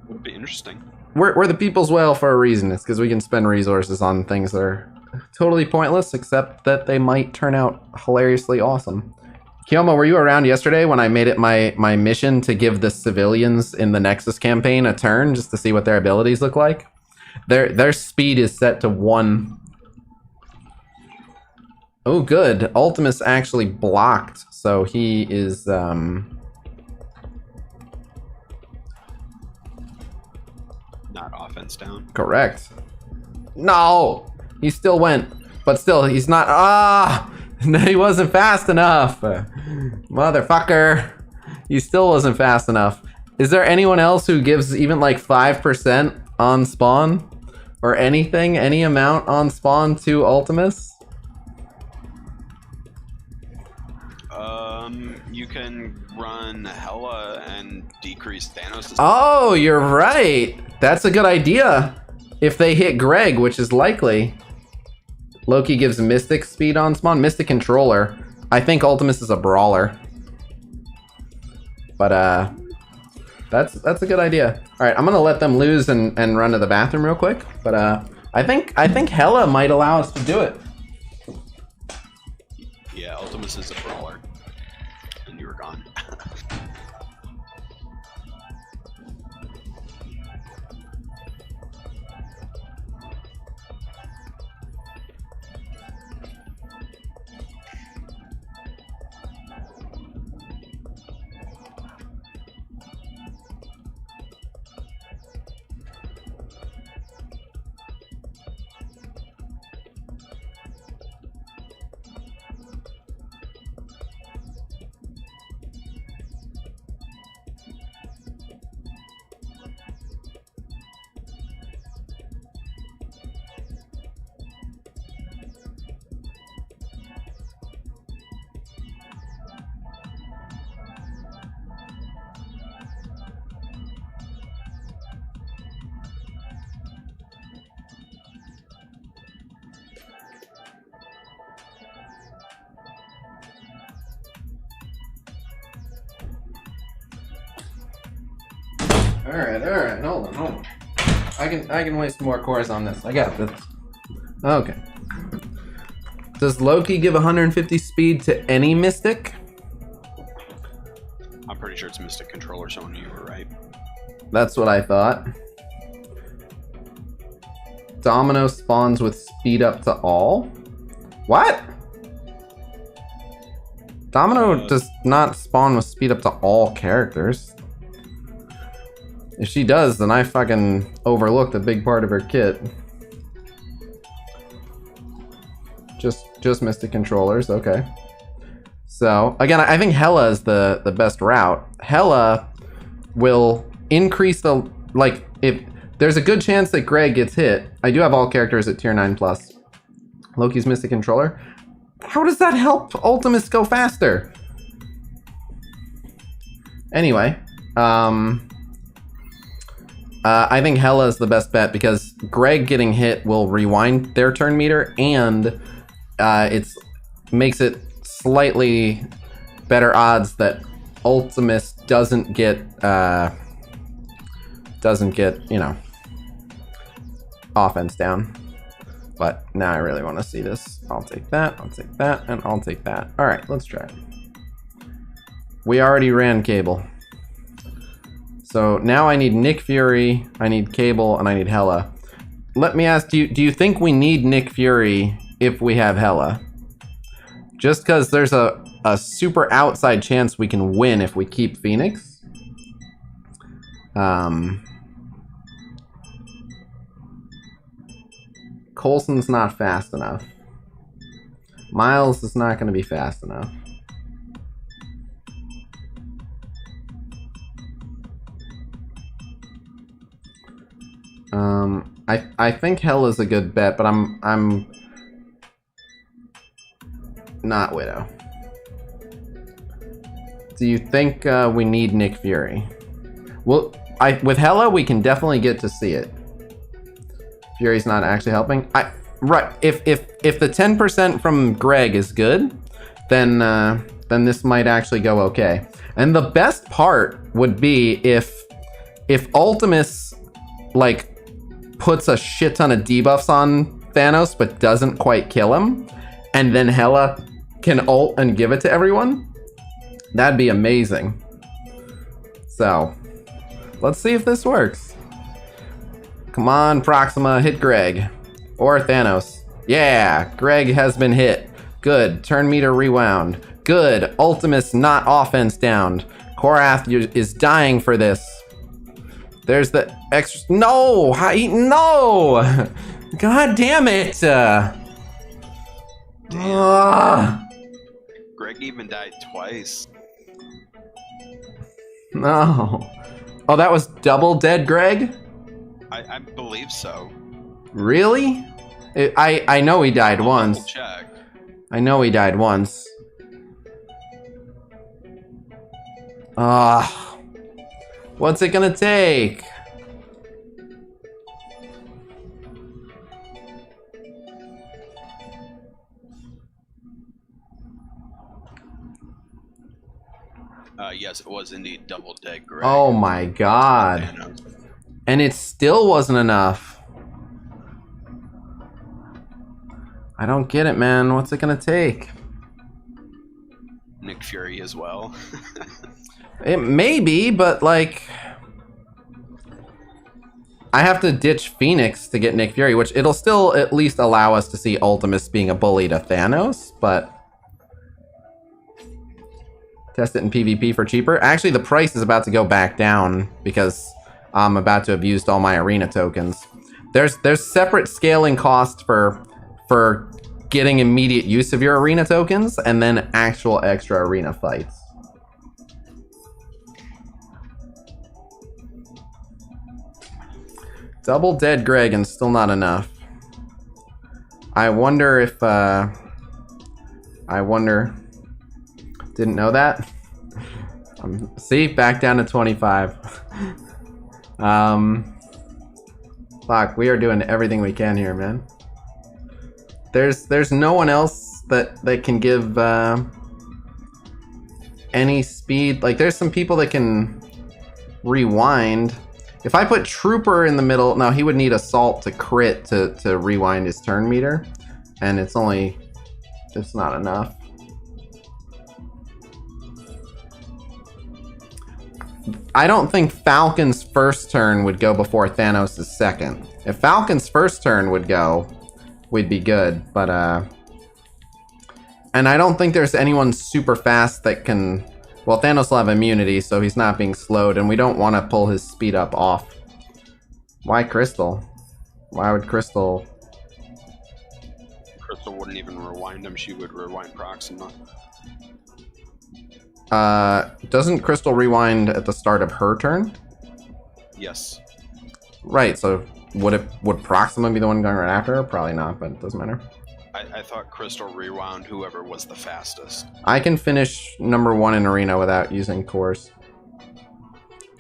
Would be interesting. We're the people's whale for a reason. It's because we can spend resources on things that are totally pointless, except that they might turn out hilariously awesome. Kiyoma, were you around yesterday when I made it my mission to give the civilians in the Nexus campaign a turn just to see what their abilities look like? Their speed is set to 1. Oh, good. Ultimus actually blocked, so he is, Not offense down. correct. No! He still went, but still, he's not. Ah! He wasn't fast enough. Motherfucker. He still wasn't fast enough. Is there anyone else who gives even like 5% on spawn? Or anything, any amount on spawn to Ultimus? You can run Hela and decrease Thanos. Oh, you're right. That's a good idea. If they hit Greg, which is likely. Loki gives Mystic speed on spawn. Mystic controller. I think Ultimus is a brawler. But that's a good idea. All right, I'm gonna let them lose and run to the bathroom real quick. But I think Hela might allow us to do it. Yeah, Ultimus is a brawler. And you were gone. All right, hold on. I can waste more cores on this. I got this. Okay. Does Loki give 150 speed to any Mystic? I'm pretty sure it's Mystic Controller, so you were right. That's what I thought. Domino spawns with speed up to all? What? Domino does not spawn with speed up to all characters. If she does, then I fucking overlooked a big part of her kit. Just Mystic controllers, okay. So, again, I think Hela is the best route. Hela will increase the, like, if there's a good chance that Greg gets hit. I do have all characters at tier 9+. Loki's Mystic controller. How does that help Ultimus go faster? Anyway, I think Hela is the best bet because Greg getting hit will rewind their turn meter, and it makes it slightly better odds that Ultimus doesn't get you know, offense down. But now I really want to see this. I'll take that, and I'll take that. All right, let's try it. We already ran Cable. So now I need Nick Fury, I need Cable, and I need Hela. Let me ask you, do you think we need Nick Fury if we have Hela? Just because there's a super outside chance we can win if we keep Phoenix. Coulson's not fast enough. Miles is not going to be fast enough. I think Hela's a good bet, but I'm not Widow. Do you think we need Nick Fury? Well, with Hela we can definitely get to see it. Fury's not actually helping. Right. If the 10% from Greg is good, then this might actually go okay. And the best part would be if Ultimus like puts a shit ton of debuffs on Thanos but doesn't quite kill him, and then Hela can ult and give it to everyone. That'd be amazing. So let's see if this works. Come on, Proxima, hit Greg. Or Thanos. Yeah, Greg has been hit. Good. Turn meter rewound. Good. Ultimate's not offense downed. Korath is dying for this. There's the extra. No! No! God damn it! Greg even died twice. No. Oh, that was double dead Greg? I believe so. Really? I know he died once. Check. I know he died once. What's it gonna take? Yes, it was indeed double dead Greg. Oh my god. And it still wasn't enough. I don't get it, man. What's it gonna take? Nick Fury as well. It may be, but like... I have to ditch Phoenix to get Nick Fury, which it'll still at least allow us to see Ultimus being a bully to Thanos, but... Test it in PvP for cheaper. Actually, the price is about to go back down because I'm about to have used all my arena tokens. There's separate scaling cost for getting immediate use of your arena tokens and then actual extra arena fights. Double dead Greg and still not enough. I wonder if didn't know that. See, back down to 25. Fuck, we are doing everything we can here, man. There's no one else that can give any speed. Like, there's some people that can rewind. If I put Trooper in the middle, no, he would need Assault to crit to rewind his turn meter, and it's not enough. I don't think Falcon's first turn would go before Thanos' second. If Falcon's first turn would go, we'd be good, but and I don't think there's anyone super fast that can... Well, Thanos will have immunity, so he's not being slowed, and we don't want to pull his speed up off. Why Crystal? Why would Crystal... Crystal wouldn't even rewind him, she would rewind Proxima. Doesn't Crystal rewind at the start of her turn? Yes. Right, so would Proxima be the one going right after her? Probably not, but it doesn't matter. I thought Crystal rewound whoever was the fastest. I can finish number 1 in Arena without using cores.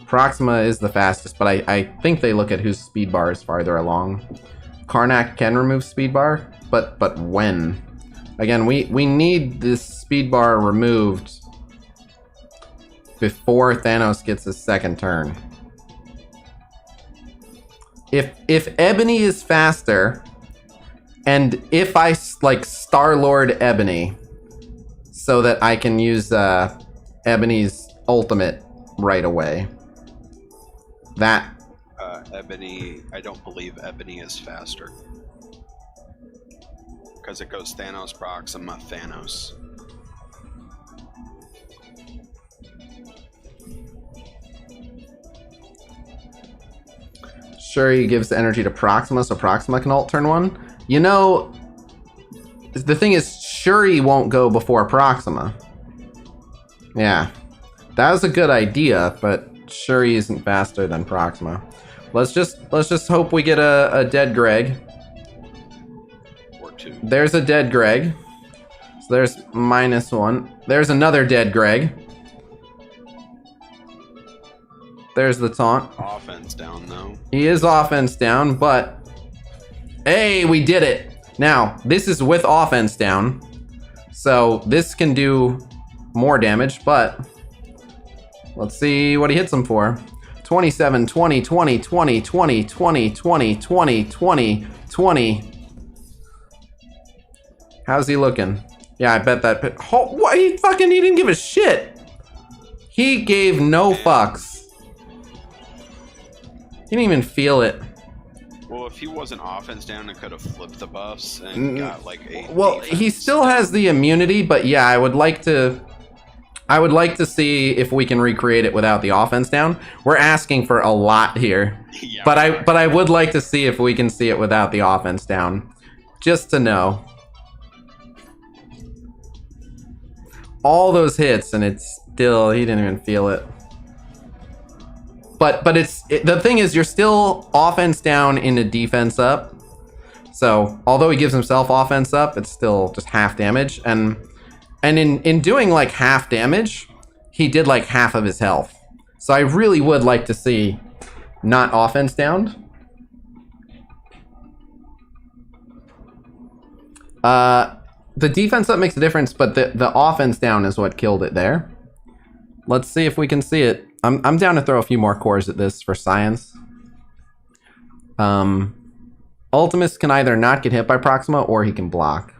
Proxima is the fastest, but I think they look at whose speed bar is farther along. Karnak can remove speed bar, but when? Again, we need this speed bar removed before Thanos gets his second turn. If Ebony is faster, and if I like Star-Lord Ebony, so that I can use Ebony's ultimate right away. That Ebony, I don't believe Ebony is faster. Because it goes Thanos, Proxima, Thanos. Shuri gives the energy to Proxima, so Proxima can ult turn 1. You know, the thing is, Shuri won't go before Proxima. Yeah, that was a good idea, but Shuri isn't faster than Proxima. Let's just hope we get a dead Greg. Or 2. There's a dead Greg. So there's -1. There's another dead Greg. There's the taunt. Offense down though. He is offense down, but hey, we did it. Now, this is with offense down, so this can do more damage, but let's see what he hits him for. 27, 20, 20, 20, 20, 20, 20, 20, 20, 20. How's he looking? Yeah, I bet that... Oh, what? He didn't give a shit. He gave no fucks. He didn't even feel it. Well, if he wasn't offense down and could have flipped the buffs and got like a Well, defense he still has the immunity, but yeah, I would like to see if we can recreate it without the offense down. We're asking for a lot here. Yeah, But I would like to see if we can see it without the offense down. Just to know. All those hits and it's still, he didn't even feel it. But the thing is, you're still offense down into defense up. So although he gives himself offense up, it's still just half damage. And in doing like half damage, he did like half of his health. So I really would like to see not offense down. The defense up makes a difference, but the offense down is what killed it there. Let's see if we can see it. I'm down to throw a few more cores at this for science. Ultimus can either not get hit by Proxima or he can block.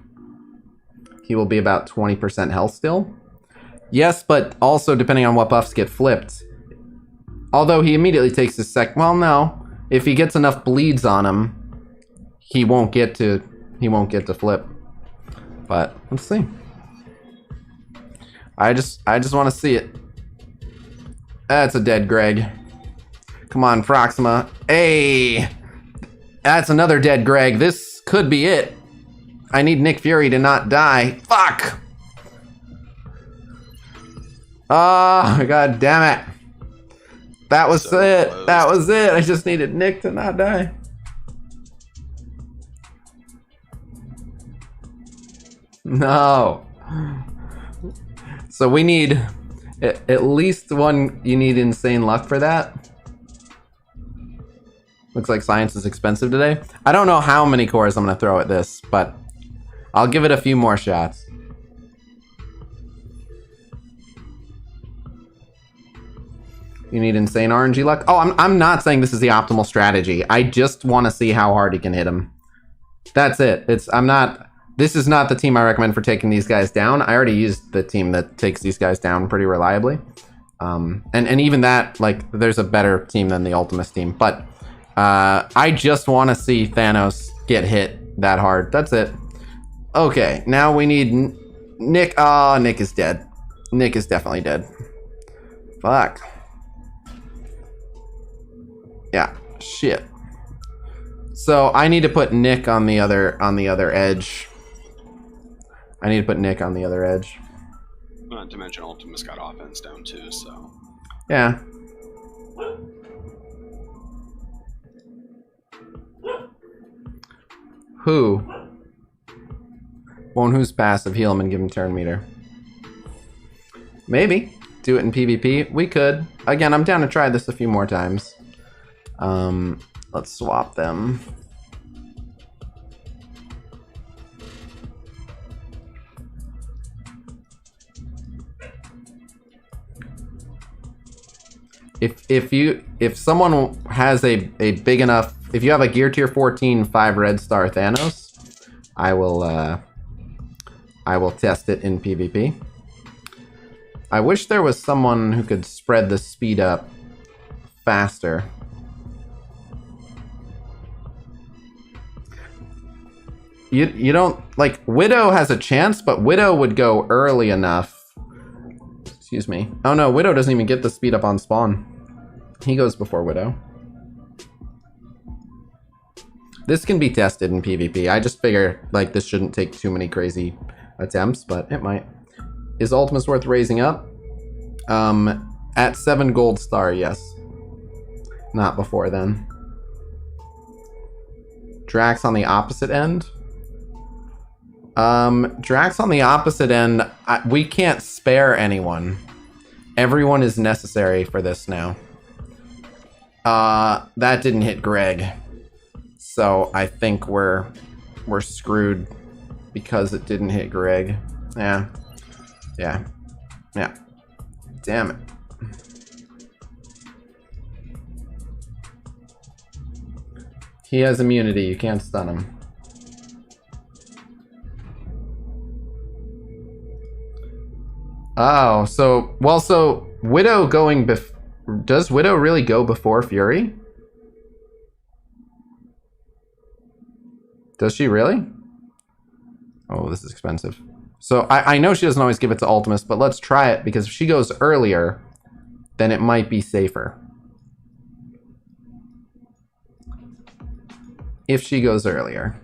He will be about 20% health still. Yes, but also depending on what buffs get flipped. Although he immediately takes his well, no. If he gets enough bleeds on him, he won't get to flip. But let's see. I just want to see it. That's a dead Greg. Come on, Proxima. Hey! That's another dead Greg. This could be it. I need Nick Fury to not die. Fuck! Oh, god damn it. That was So it. close. That was it. I just needed Nick to not die. No. So we need at least one. You need insane luck for that. Looks like science is expensive today. I don't know how many cores I'm gonna throw at this, but I'll give it a few more shots. You need insane RNG luck. Oh, I'm not saying this is the optimal strategy. I just want to see how hard he can hit him. That's it. This is not the team I recommend for taking these guys down. I already used the team that takes these guys down pretty reliably. And even that, like, there's a better team than the Ultimus team. But I just want to see Thanos get hit that hard. That's it. Okay, now we need Nick. Oh, Nick is dead. Nick is definitely dead. Fuck. Yeah, shit. So I need to put Nick on the other edge. I need to put Nick on the other edge. Not to mention Ultimus got offense down too, so. Yeah. Who? Won't who's passive heal him and give him turn meter? Maybe. Do it in PvP. We could. Again, I'm down to try this a few more times. Let's swap them. If someone has a big enough, if you have a gear tier 14 5 red star Thanos, I will test it in PvP. I wish there was someone who could spread the speed up faster. You don't, like, Widow has a chance, but Widow would go early enough. Excuse me. Oh no, Widow doesn't even get the speed up on spawn. He goes before Widow. This can be tested in PvP. I just figure, like, this shouldn't take too many crazy attempts, but it might. Is Ultimus worth raising up? At 7 gold star, yes. Not before then. Drax on the opposite end? Drax on the opposite end, we can't spare anyone. Everyone is necessary for this now. That didn't hit Greg. So I think we're screwed because it didn't hit Greg. Yeah. Yeah. Yeah. Damn it. He has immunity, you can't stun him. Oh, so Widow going does Widow really go before Fury? Does she really? Oh, this is expensive. So I know she doesn't always give it to Ultimus, but let's try it because if she goes earlier, then it might be safer. If she goes earlier.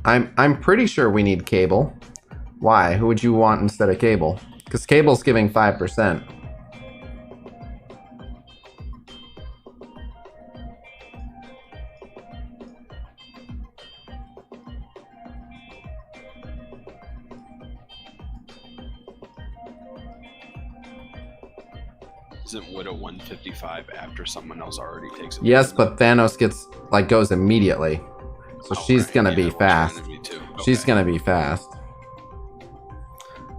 I'm pretty sure we need Cable. Why? Who would you want instead of Cable? Because Cable's giving 5%. Isn't Widow 155 after someone else already takes it? Yes, but Thanos gets, like, goes immediately. So she's right. gonna Yeah, be it was fast. reminded me too. She's Okay. gonna be fast.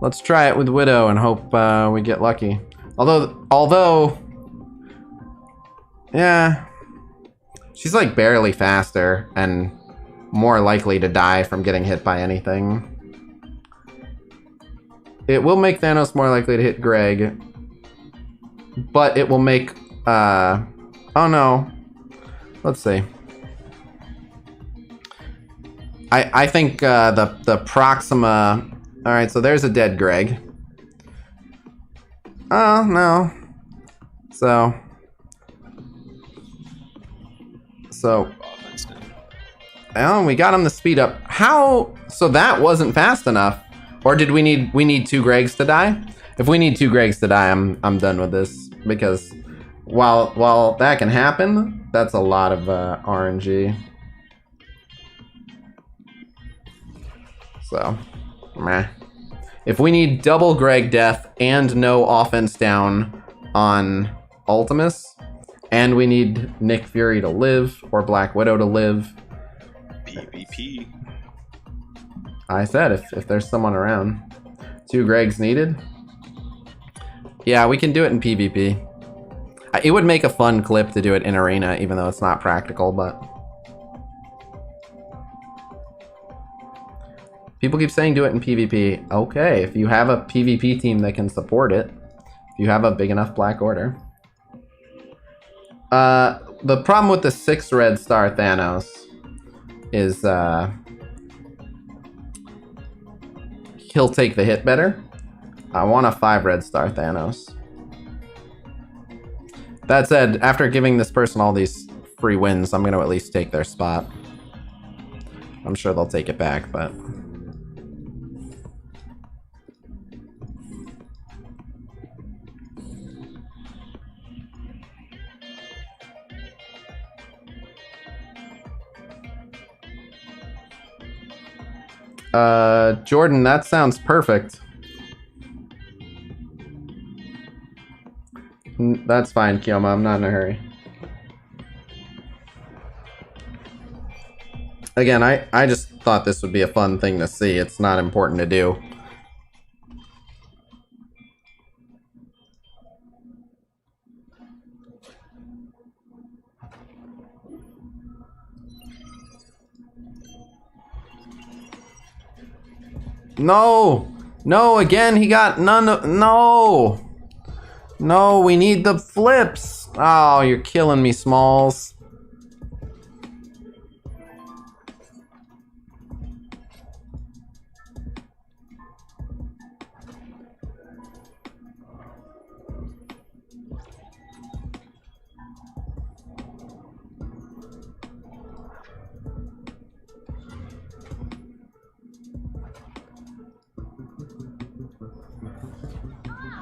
Let's try it with Widow and hope we get lucky. Although, yeah, she's like barely faster and more likely to die from getting hit by anything. It will make Thanos more likely to hit Greg, but it will make, oh no, let's see. I think the Proxima. All right, so there's a dead Greg. Oh no. So. Offense then. Oh, we got him the speed up. How? So that wasn't fast enough, or did we need 2 Gregs to die? If we need 2 Gregs to die, I'm done with this because while that can happen, that's a lot of RNG. So, meh. If we need double Greg death and no offense down on Ultimus, and we need Nick Fury to live or Black Widow to live, PvP. I said if there's someone around. 2 Gregs needed. Yeah, we can do it in PvP. It would make a fun clip to do it in Arena, even though it's not practical, but... People keep saying do it in PvP. Okay, if you have a PvP team that can support it, if you have a big enough Black Order. The problem with the 6 red star Thanos is he'll take the hit better. I want a 5 red star Thanos. That said, after giving this person all these free wins, I'm going to at least take their spot. I'm sure they'll take it back, but... Jordan, that sounds perfect. That's fine, Kiyoma. I'm not in a hurry. Again, I just thought this would be a fun thing to see. It's not important to do. No! No, again, he got none of... No! No, we need the flips! Oh, you're killing me, Smalls.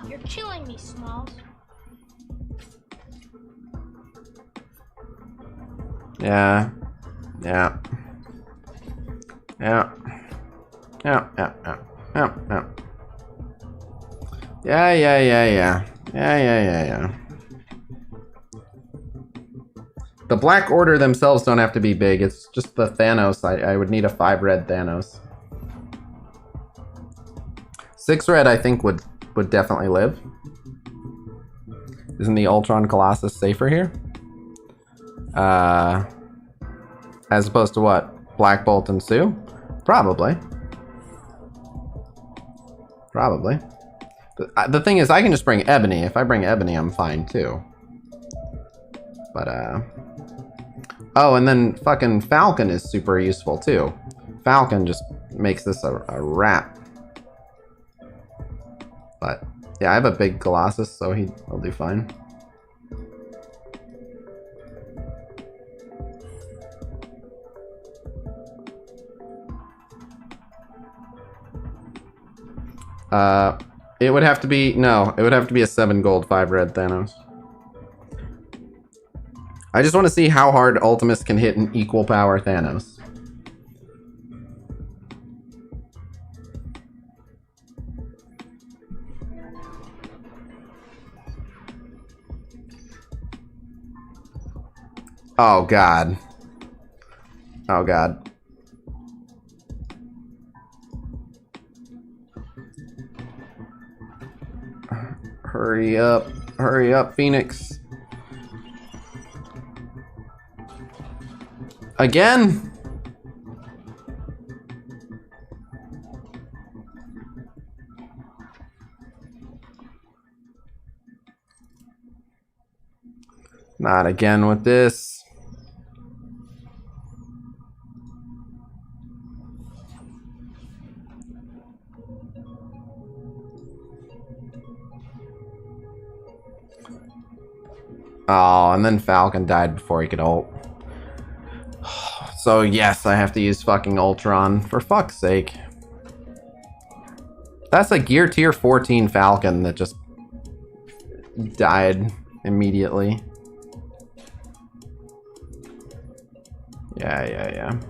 You're killing me, Smalls. Yeah. Yeah. Yeah. Yeah, yeah, yeah. Yeah, yeah. Yeah, yeah, yeah, yeah. Yeah, yeah, yeah, yeah. The Black Order themselves don't have to be big. It's just the Thanos. I would need a 5 red Thanos. 6 red, I think, would definitely live. Isn't the Ultron Colossus safer here? As opposed to what? Black Bolt and Sue? Probably. Probably. The thing is, I can just bring Ebony. If I bring Ebony, I'm fine too. But, oh, and then fucking Falcon is super useful, too. Falcon just makes this a wrap. But, yeah, I have a big Colossus, so he'll do fine. It would have to be, no, it would have to be a 7 gold, 5 red Thanos. I just want to see how hard Ultimus can hit an equal power Thanos. Oh, God. Oh, God. Hurry up, Phoenix. Again? Not again with this. Oh, and then Falcon died before he could ult. So yes, I have to use fucking Ultron. For fuck's sake. That's a gear tier 14 Falcon that just died immediately. Yeah.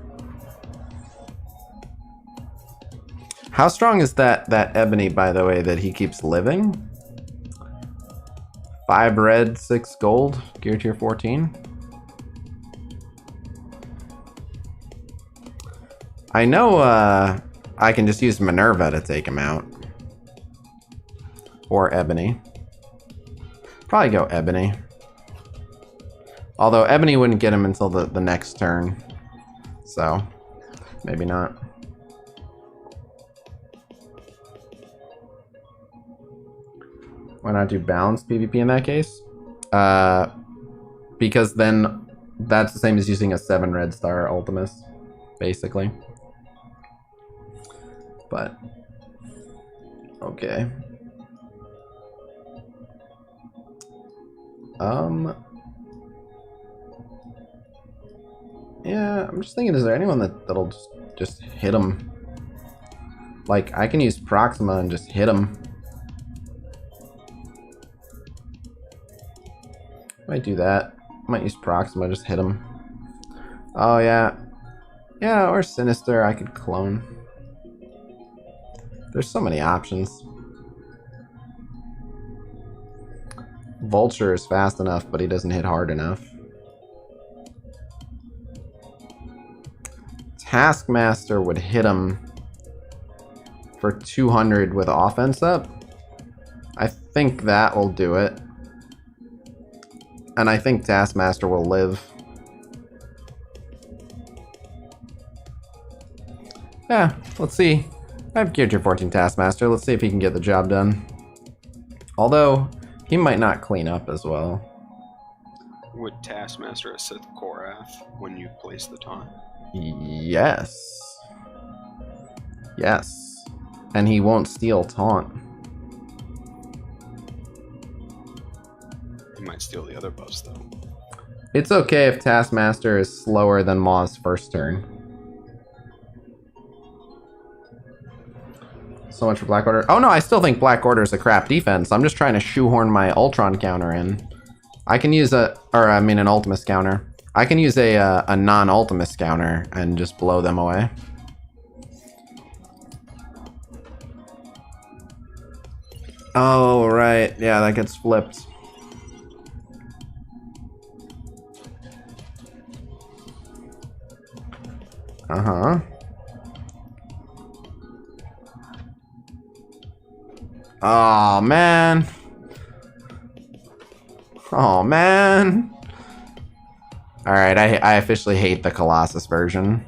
How strong is that Ebony, by the way, that he keeps living? 5 red, 6 gold, gear tier 14. I know I can just use Minerva to take him out. Or Ebony. Probably go Ebony. Although Ebony wouldn't get him until the next turn. So, maybe not. Why not do balanced PvP in that case? Because then that's the same as using a 7 red star Ultimus, basically. But, okay. Yeah, I'm just thinking, is there anyone that'll just hit him? Like, I can use Proxima and just hit him. Might do that. Might use Proxima, just hit him. Oh, yeah. Yeah, or Sinister, I could clone. There's so many options. Vulture is fast enough, but he doesn't hit hard enough. Taskmaster would hit him for 200 with offense up. I think that will do it. And I think Taskmaster will live. Yeah, let's see. I have gear tier 14 Taskmaster. Let's see if he can get the job done. Although, he might not clean up as well. Would Taskmaster assist Korath when you place the taunt? Yes. Yes. And he won't steal taunt. He might steal the other buffs, though. It's okay if Taskmaster is slower than Maw's first turn. So much for Black Order. Oh no, I still think Black Order is a crap defense. I'm just trying to shoehorn my Ultron counter in. I can use an Ultimus counter. I can use a non-Ultimus counter and just blow them away. Oh, right. Yeah, that gets flipped. Uh-huh. Oh, man. Oh, man. Alright, I officially hate the Colossus version.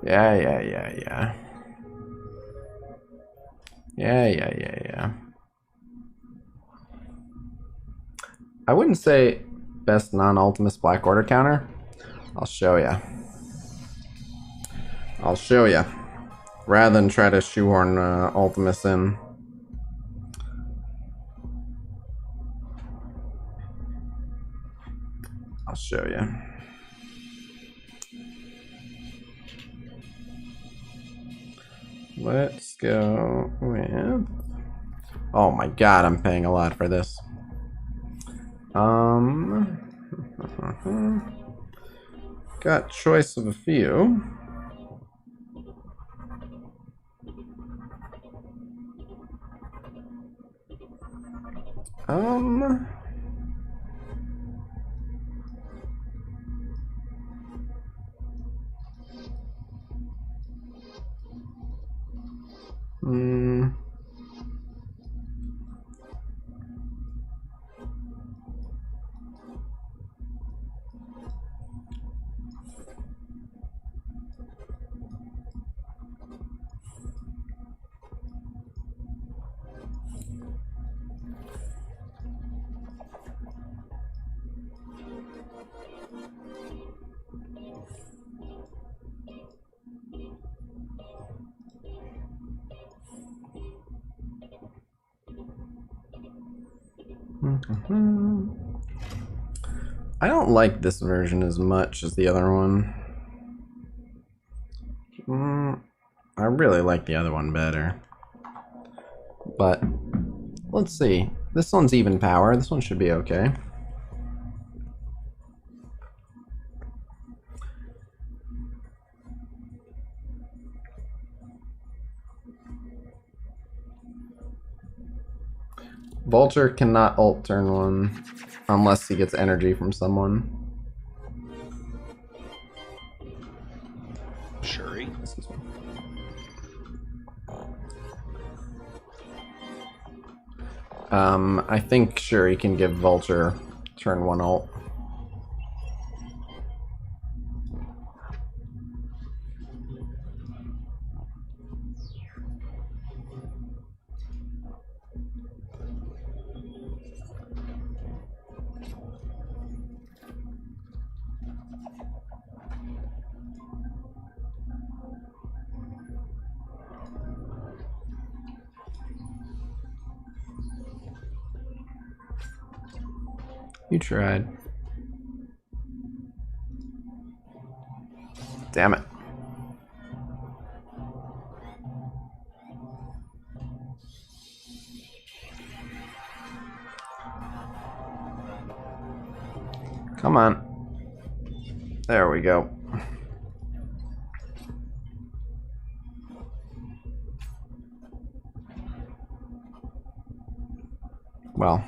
Yeah. Yeah. I wouldn't say best non-Ultimus Black Order counter. I'll show ya. Rather than try to shoehorn Ultimus in. I'll show ya. Let's go with... Oh my god, I'm paying a lot for this. Got choice of a few. I don't like this version as much as the other one. I really like the other one better. But let's see. This one's even power. This one should be okay. Vulture cannot ult turn 1 unless he gets energy from someone. Shuri. I think Shuri can give Vulture turn 1 ult. You tried. Damn it. Come on. There we go. Well.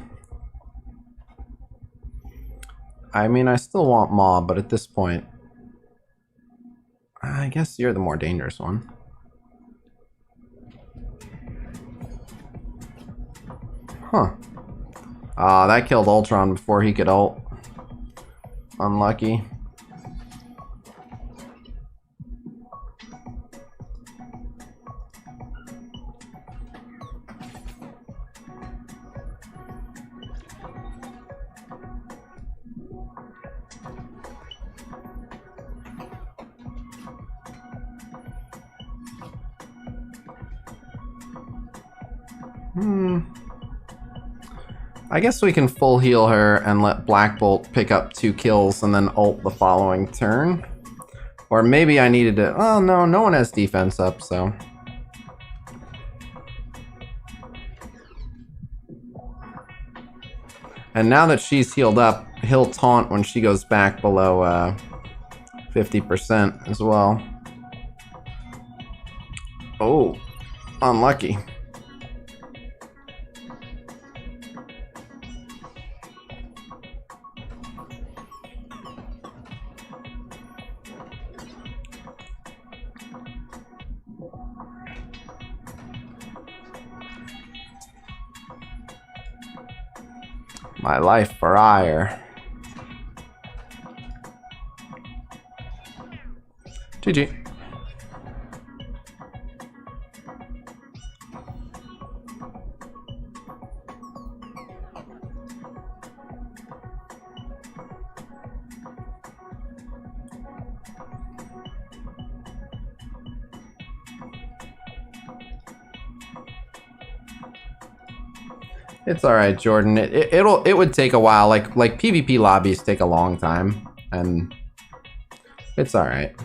I mean, I still want Maw, but at this point, I guess you're the more dangerous one. Huh. Ah, that killed Ultron before he could ult. Unlucky. I guess we can full heal her and let Black Bolt pick up 2 kills and then ult the following turn. Or maybe I needed to... Oh, no one has defense up, so... And now that she's healed up, he'll taunt when she goes back below 50% as well. Oh, unlucky. My life for ire. GG. It's all right, Jordan. It would take a while. Like PvP lobbies take a long time, and it's all right.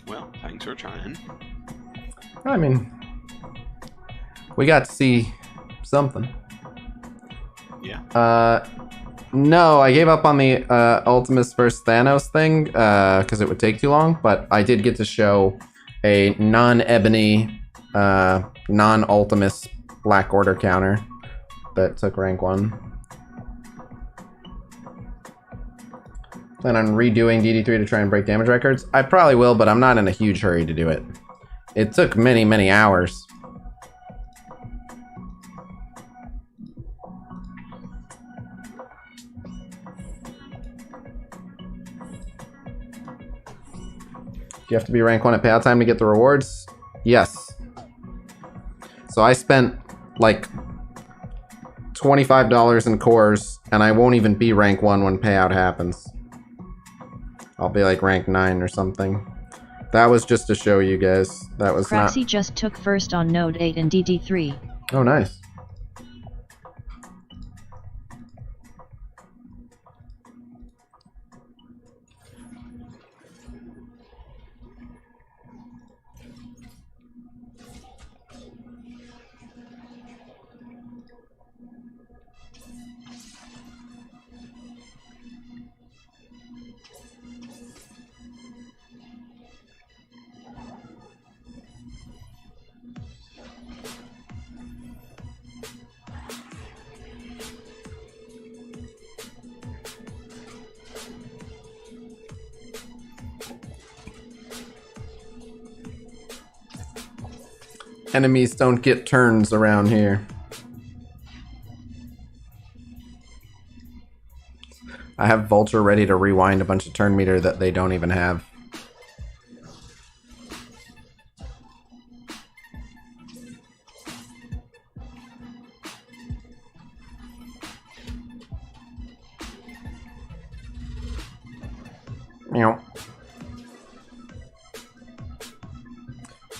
Well, thanks for trying. I mean, we got to see something. Yeah. No, I gave up on the Ultimus versus Thanos thing because it would take too long, but I did get to show a non-ebony, non-Ultimus Black Order counter that took rank 1. Plan on redoing DD3 to try and break damage records? I probably will, but I'm not in a huge hurry to do it. It took many, many hours. Do you have to be rank 1 at payout time to get the rewards? Yes. So I spent like $25 in cores, and I won't even be rank 1 when payout happens. I'll be like rank 9 or something. That was just to show you guys. That was Craxy not... just took first on Node 8 and DD3. Oh, nice. Enemies don't get turns around here. I have Vulture ready to rewind a bunch of turn meter that they don't even have. Meow.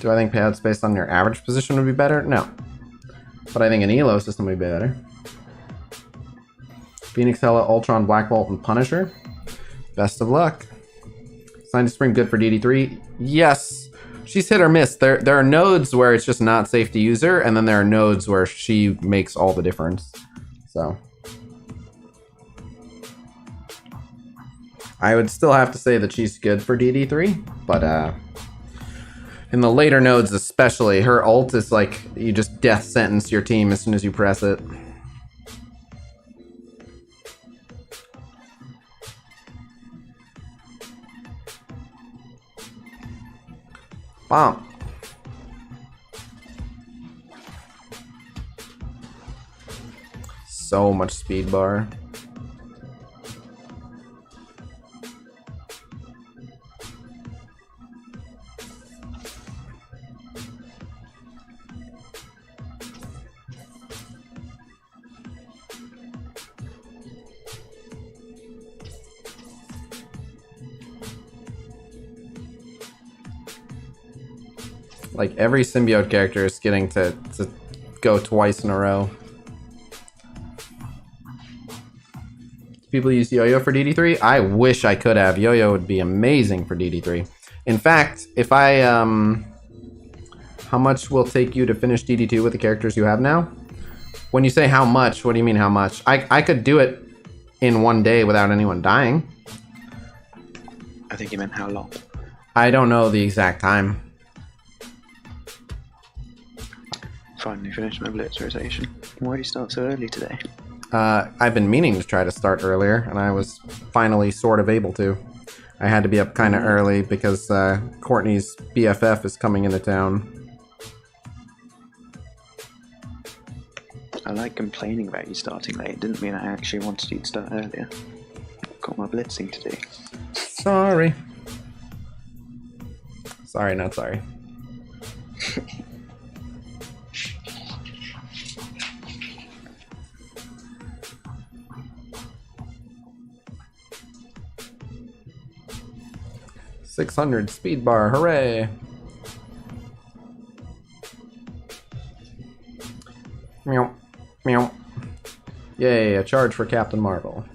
Do I think payouts based on your average position would be better? No. But I think an ELO system would be better. Phoenix, Hela, Ultron, Black Bolt, and Punisher. Best of luck. Sign to Spring good for DD3? Yes. She's hit or miss. There are nodes where it's just not safe to use her, and then there are nodes where she makes all the difference. So I would still have to say that she's good for DD3, but in the later nodes especially, her ult is like, you just death sentence your team as soon as you press it. Bomb. So much speed bar. Like, every symbiote character is getting to go twice in a row. People use Yo-Yo for DD3? I wish I could have. Yo-Yo would be amazing for DD3. In fact, if I, how much will take you to finish DD2 with the characters you have now? When you say how much, what do you mean how much? I could do it in one day without anyone dying. I think you meant how long. I don't know the exact time. Finally finished my Blitz rotation. Why do you start so early today? I've been meaning to try to start earlier, and I was finally sort of able to. I had to be up kind of early because Courtney's BFF is coming into town. I like complaining about you starting late. Didn't mean I actually wanted you to start earlier. Got my blitzing to do. Sorry. Sorry, not sorry. 600 speed bar, hooray! Meow, meow. Yay, a charge for Captain Marvel.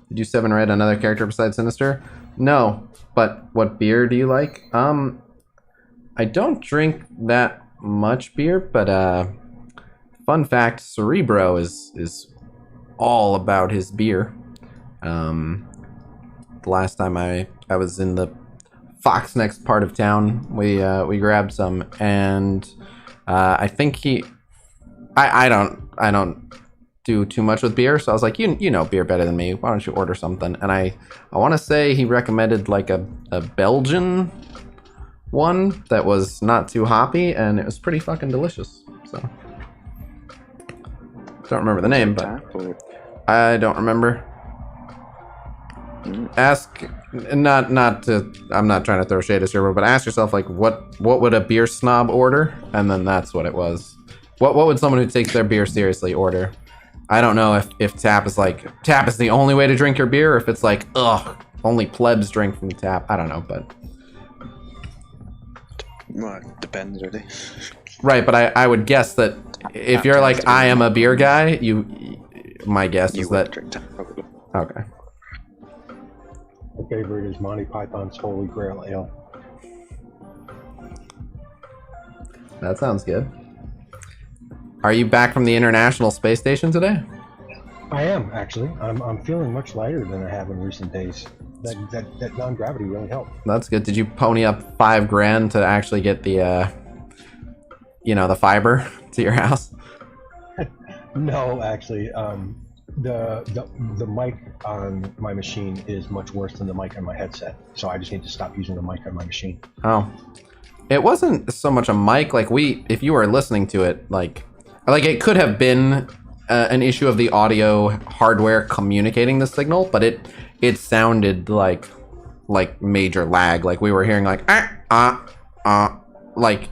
Did you 7 red another character besides Sinister? No, but what beer do you like? I don't drink that much beer, but fun fact, Cerebro is all about his beer. The last time I was in the Fox next part of town, we grabbed some, and I think I don't do too much with beer, so I was like, you know beer better than me, why don't you order something? And I want to say he recommended like a Belgian one that was not too hoppy, and it was pretty fucking delicious. So don't remember the name, but I don't remember. Ask, not to, I'm not trying to throw shade at Servo, but ask yourself like what would a beer snob order, and then that's what it was. What would someone who takes their beer seriously order? I don't know if tap is like, tap is the only way to drink your beer, or if it's like, ugh, only plebs drink from tap. I don't know, but... Well, it depends, really. Right, but I would guess that if you're like, I am a beer guy, my guess is that... drink tap, probably. Okay. My favorite is Monty Python's Holy Grail Ale. That sounds good. Are you back from the International Space Station today? I am, actually. I'm feeling much lighter than I have in recent days. That non-gravity really helped. That's good. Did you pony up $5,000 to actually get the, the fiber to your house? No, actually. The mic on my machine is much worse than the mic on my headset, so I just need to stop using the mic on my machine. Oh. It wasn't so much a mic, like if you were listening to it, like it could have been an issue of the audio hardware communicating the signal, but it sounded like major lag, like we were hearing like like,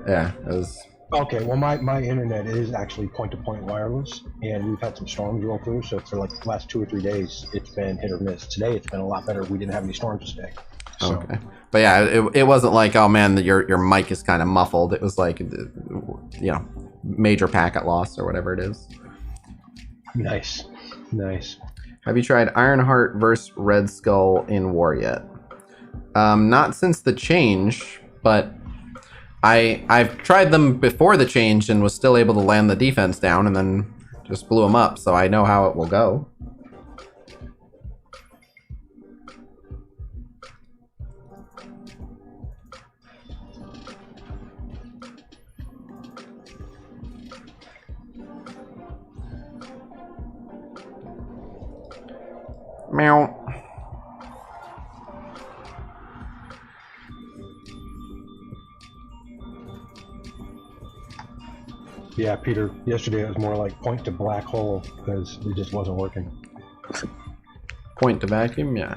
yeah, it was... Okay, well my internet is actually point-to-point wireless, and we've had some storms roll through, so for like the last 2 or 3 days it's been hit or miss. Today it's been a lot better. We didn't have any storms today. So. Okay. But yeah, it wasn't like, oh man, your mic is kind of muffled. It was like, major packet loss or whatever it is. Nice. Have you tried Ironheart versus Red Skull in War yet? Not since the change, but I've tried them before the change and was still able to land the defense down and then just blew them up, so I know how it will go. Meow. Yeah, Peter, yesterday it was more like point to black hole because it just wasn't working. Point to vacuum, yeah.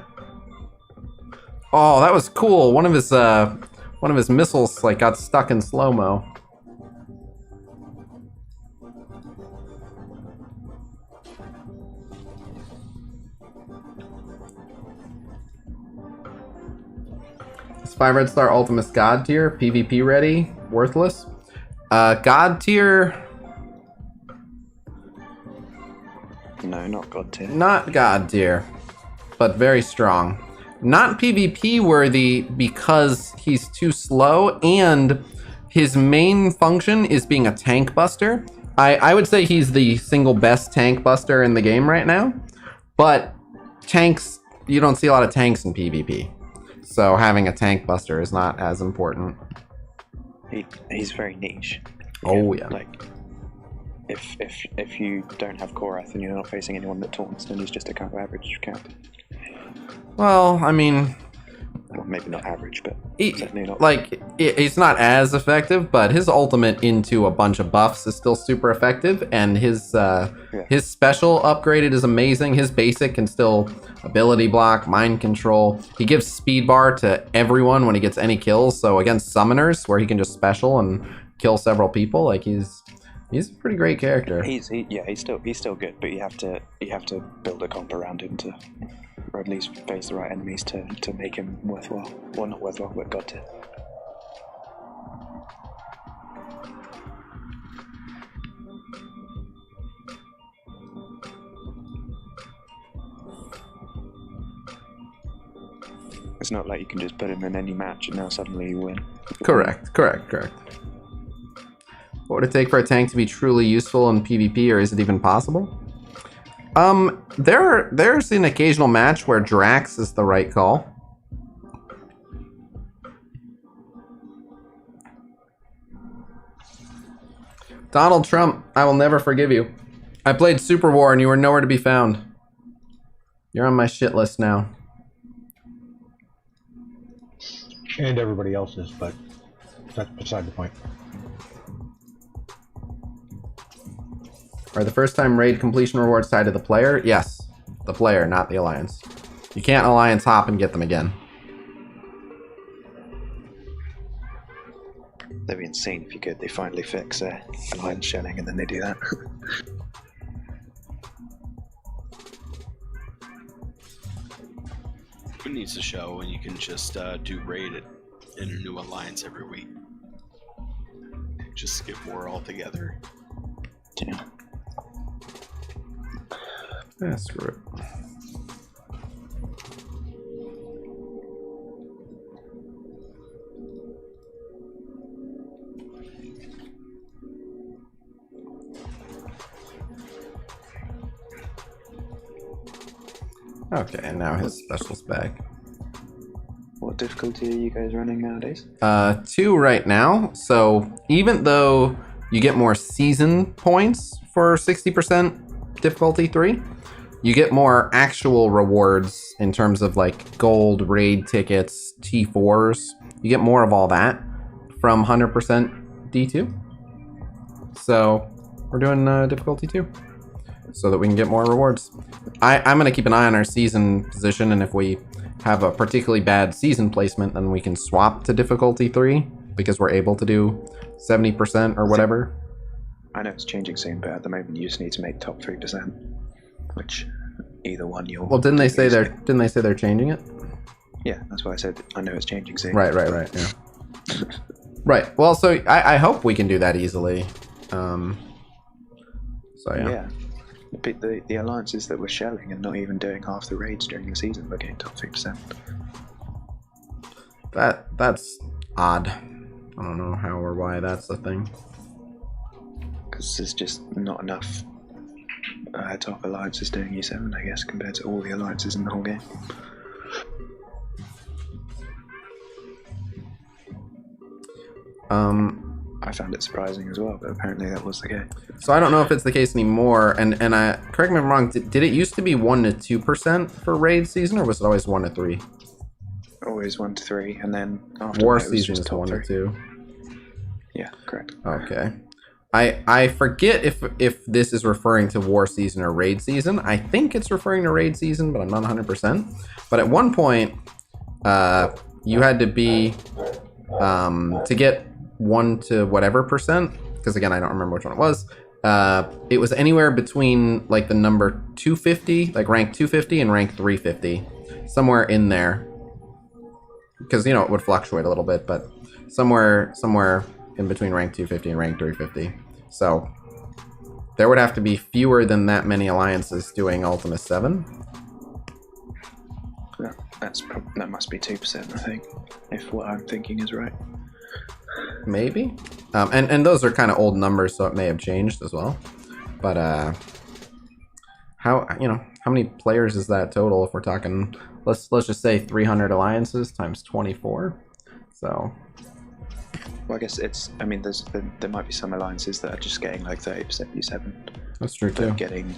Oh, that was cool. One of his missiles like got stuck in slow-mo. Is 5 red star Ultimus God tier, PvP ready, worthless? God tier. No, not God tier. Not God tier, but very strong. Not PvP worthy because he's too slow, and his main function is being a tank buster. I would say he's the single best tank buster in the game right now, but tanks, you don't see a lot of tanks in PvP. So having a tank buster is not as important. He's very niche. Oh yeah. Like, if you don't have Korath and you're not facing anyone that taunts, then he's just a kind of average character. Well, I mean, maybe not average, but certainly not. Like, it's not as effective, but his ultimate into a bunch of buffs is still super effective, and his special upgraded is amazing. His basic can still ability block, mind control. He gives speed bar to everyone when he gets any kills, so against summoners, where he can just special and kill several people, like he's a pretty great character. He's still good, but you have to build a comp around him to, or at least face the right enemies to make him worthwhile. Well, not worthwhile, but god tier. It's not like you can just put him in any match and now suddenly you win. Correct. What would it take for a tank to be truly useful in PvP, or is it even possible? There's an occasional match where Drax is the right call. Donald Trump, I will never forgive you. I played Super War and you were nowhere to be found. You're on my shit list now. And everybody else's, but that's beside the point. Are the first time raid completion rewards tied to the player? Yes, the player, not the alliance. You can't alliance hop and get them again. That'd be insane if you could. They finally fix alliance shelling and then they do that. It needs to show when you can just do raid in a new alliance every week. Just skip war altogether. Yeah. Yeah, screw it. Okay, and now his special's back. What difficulty are you guys running nowadays? 2 right now. So even though you get more season points for 60% difficulty 3, you get more actual rewards in terms of like gold, raid tickets, T4s. You get more of all that from 100% D2. So we're doing difficulty 2 so that we can get more rewards. I'm going to keep an eye on our season position, and if we have a particularly bad season placement, then we can swap to difficulty 3 because we're able to do 70% or whatever. I know it's changing soon, but at the moment you just need to make top 3%, which either one you'll... Well, didn't they say they're changing it? Yeah, that's why I said I know it's changing soon. Right, yeah. Right. Well, so I hope we can do that easily. So yeah. The alliances that were shelling and not even doing half the raids during the season were getting top 3%. That's odd. I don't know how or why that's the thing. Because there's just not enough top alliances doing E7, I guess, compared to all the alliances in the whole game. I found it surprising as well, but apparently that was the case. So I don't know if it's the case anymore, and correct me if I'm wrong, did it used to be 1 to 2% for raid season, or was it always 1 to 3? Always 1 to 3, and then after War that, it was season just is top 1 3. to 2. Yeah, correct. Okay. I forget if this is referring to war season or raid season. I think it's referring to raid season, but I'm not 100%. But at one point, you had to be to get 1 to whatever percent, because again I don't remember which one it was anywhere between like the number 250, like rank 250 and rank 350, somewhere in there, because you know it would fluctuate a little bit, but somewhere in between rank 250 and rank 350. So there would have to be fewer than that many alliances doing Ultima 7. Yeah, that must be 2%, I think, if what I'm thinking is right. Maybe. And those are kind of old numbers, so it may have changed as well. But how many players is that total? If we're talking, let's just say 300 alliances times 24. So. Well, I guess there might be some alliances that are just getting like 30% U7. That's true too. Getting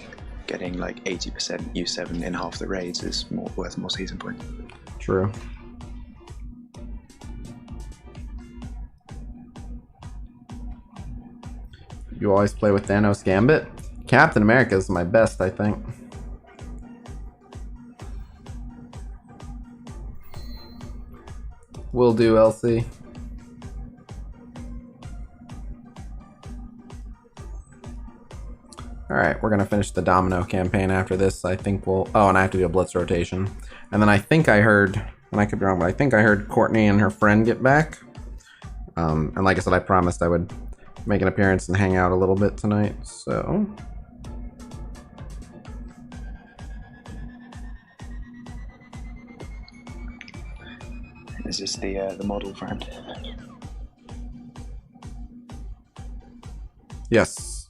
like 80% U7 in half the raids is worth more season points. True. You always play with Thanos Gambit? Captain America is my best, I think. Will do, LC. Alright, we're gonna finish the Domino campaign after this. I think we'll... Oh, and I have to do a Blitz rotation. And then I think I heard... And I could be wrong, but I think I heard Courtney and her friend get back. And like I said, I promised I would make an appearance and hang out a little bit tonight, so... Is this the model friend? Yes.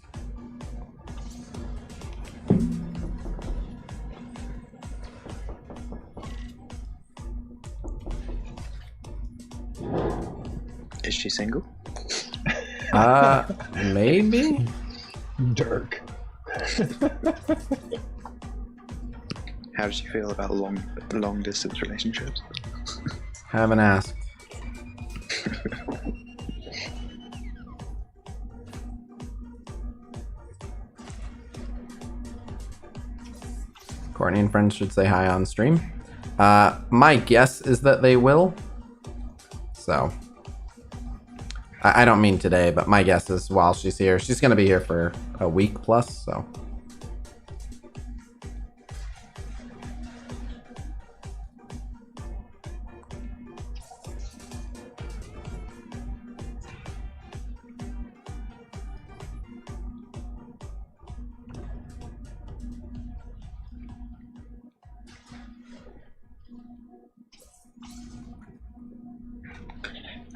Is she single? Maybe? Dirk. How does she feel about long distance relationships? Haven't asked. Courtney and friends should say hi on stream. My guess is that they will. So, I don't mean today, but my guess is while she's here, she's going to be here for a week plus, so.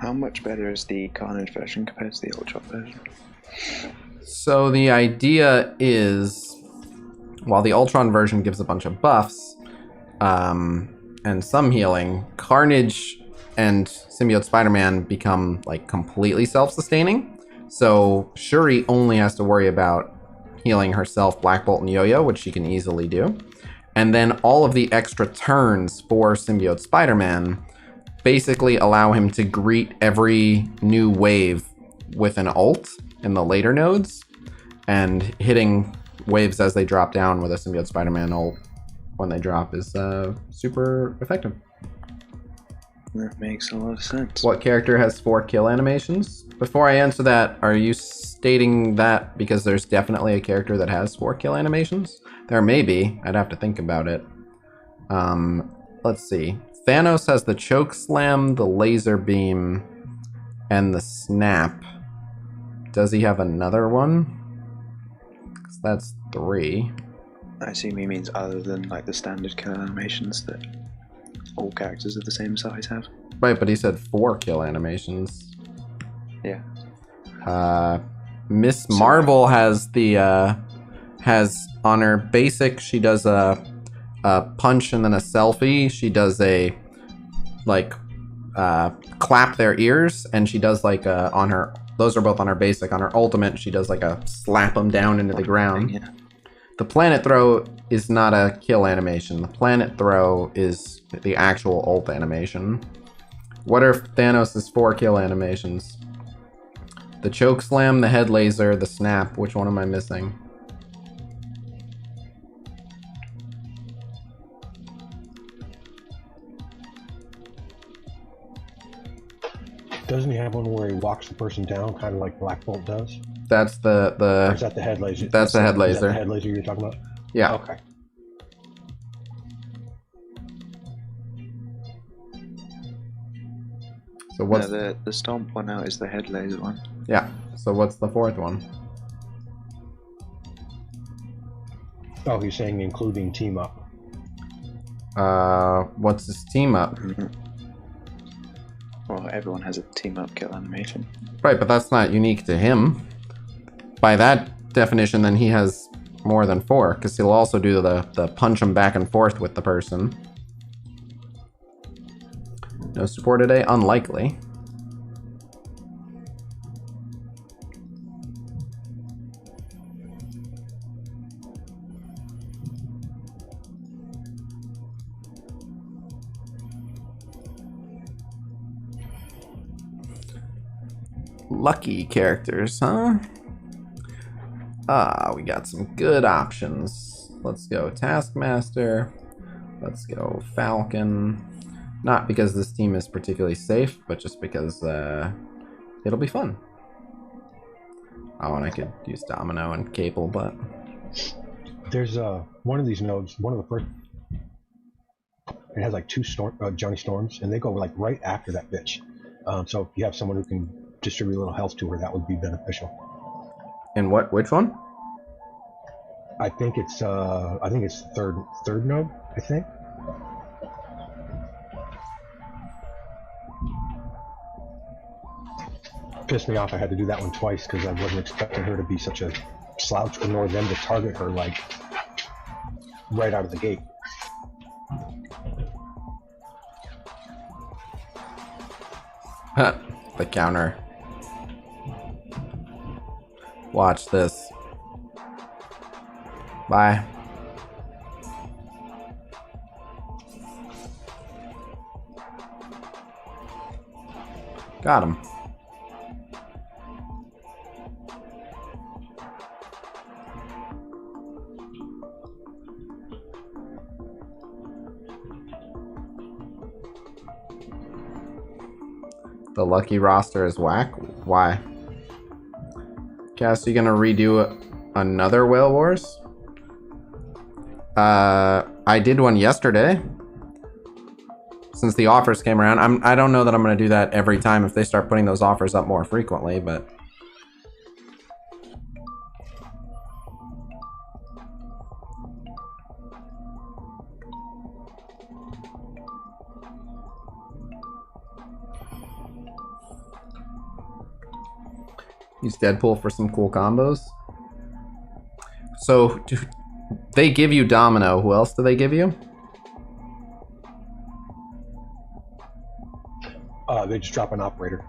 How much better is the Carnage version compared to the Ultron version? So the idea is, while the Ultron version gives a bunch of buffs and some healing, Carnage and Symbiote Spider-Man become like completely self-sustaining. So Shuri only has to worry about healing herself, Black Bolt, and Yo-Yo, which she can easily do. And then all of the extra turns for Symbiote Spider-Man basically allow him to greet every new wave with an ult in the later nodes, and hitting waves as they drop down with a Symbiote Spider-Man ult when they drop is super effective. That makes a lot of sense. What character has 4 kill animations? Before I answer that, are you stating that because there's definitely a character that has 4 kill animations? There may be. I'd have to think about it. Let's see. Thanos has the choke slam, the laser beam, and the snap. Does he have another one? 'Cause that's 3. I assume he means other than like the standard kill animations that all characters of the same size have. Right, but he said 4 kill animations. Yeah. Miss Marvel has the has on her basic, she does a punch and then a selfie. She does a like clap their ears, and she does like on her, those are both on her basic. On her ultimate, she does like a slap them down into the ground. Yeah. The planet throw is not a kill animation. The planet throw is the actual ult animation. What are Thanos' 4 kill animations? The choke slam, the head laser, the snap. Which one am I missing? Doesn't he have one where he walks the person down, kind of like Black Bolt does? That's Or is that the head laser? That's the head Is laser. that the head laser you're talking about? Yeah. Okay. So what's No, the stomp one out is the head laser one. yeah? So what's the 4th one? Oh, he's saying including team up. What's his team up? Mm-hmm. Well, everyone has a team up kill animation. Right, but that's not unique to him. By that definition, then he has more than 4, because he'll also do the punch him back and forth with the person. No support today? Unlikely. Lucky characters, huh? We got some good options. Let's go Taskmaster. Let's go Falcon. Not because this team is particularly safe, but just because it'll be fun. Oh, and I could use Domino and Cable, but... There's one of these nodes, one of the first... It has like 2 Johnny Storms, and they go like right after that bitch. So if you have someone who can distribute a little health to her, that would be beneficial. And which one? I think it's third node, I think. Pissed me off. I had to do that one twice because I wasn't expecting her to be such a slouch, nor them to target her like right out of the gate. The counter. Watch this. Bye. Got him. The lucky roster is whack? Why? Cass, you gonna redo another Whale Wars? I did one yesterday. Since the offers came around. I don't know that I'm gonna do that every time if they start putting those offers up more frequently, but... Use Deadpool for some cool combos. So, they give you Domino. Who else do they give you? They just drop an operator.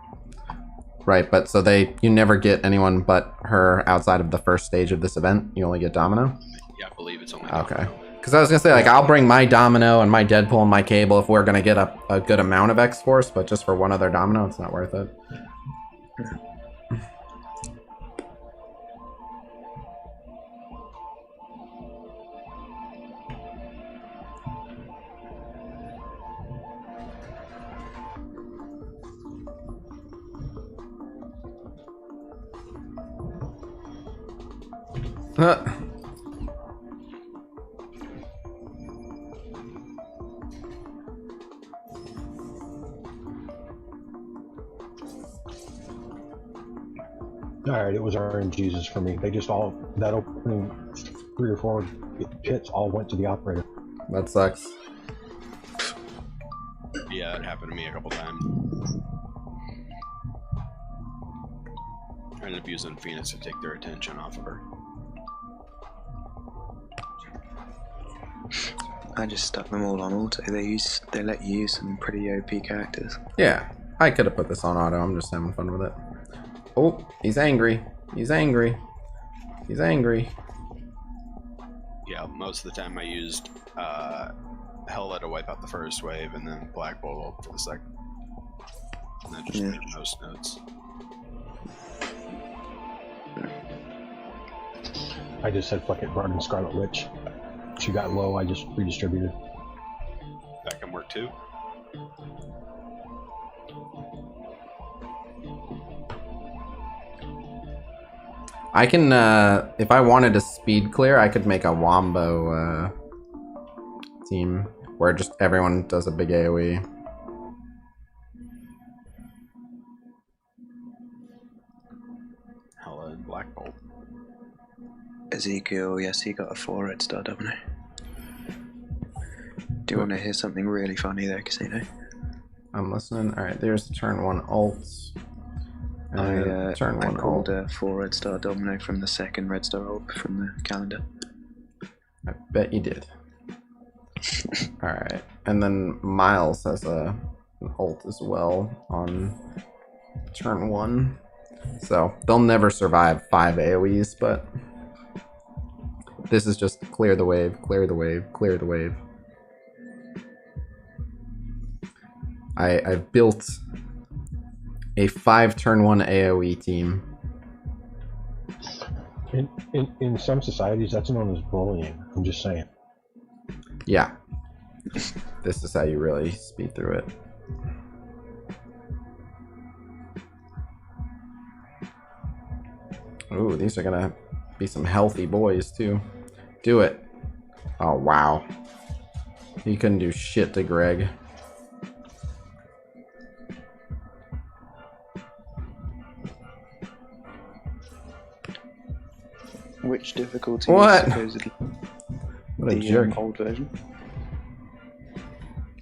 Right, but so you never get anyone but her outside of the first stage of this event. You only get Domino? Yeah, I believe it's only Okay. Because I was going to say, like, I'll bring my Domino and my Deadpool and my Cable if we're going to get a good amount of X-Force, but just for one other Domino, it's not worth it. Alright, it was RNGesus for me. They just all, that opening 3 or 4 pits all went to the operator. That sucks. Yeah, it happened to me a couple times. I ended up using Phoenix to take their attention off of her. I just stuck them all on auto. They let you use some pretty OP characters. Yeah, I could have put this on auto. I'm just having fun with it. Oh, he's angry. He's angry. He's angry. Yeah, most of the time I used Hella to wipe out the first wave, and then Black Bolt for the second. And then just made most notes. I just said fuck it, brought in Scarlet Witch. She got low, I just redistributed. That can work too. I can, if I wanted to speed clear, I could make a Wombo team where just everyone does a big AoE. Hella and Black Bolt. Ezekiel, yes, he got a 4 red star Domino. Do you want to hear something really funny there, Khasino? I'm listening. Alright, there's the turn 1 ults. I ult. pulled a 4 red star Domino from the second red star ult from the calendar. I bet you did. Alright, and then Miles has an ult as well on turn 1. So they'll never survive 5 AoEs, but this is just clear the wave, clear the wave, clear the wave. I've built a 5 turn 1 AoE team. In some societies, that's known as bullying. I'm just saying. Yeah. This is how you really speed through it. Ooh, these are gonna be some healthy boys too. Do it. Oh wow. He couldn't do shit to Greg. Which difficulty What? is supposedly What a the jerk. old version?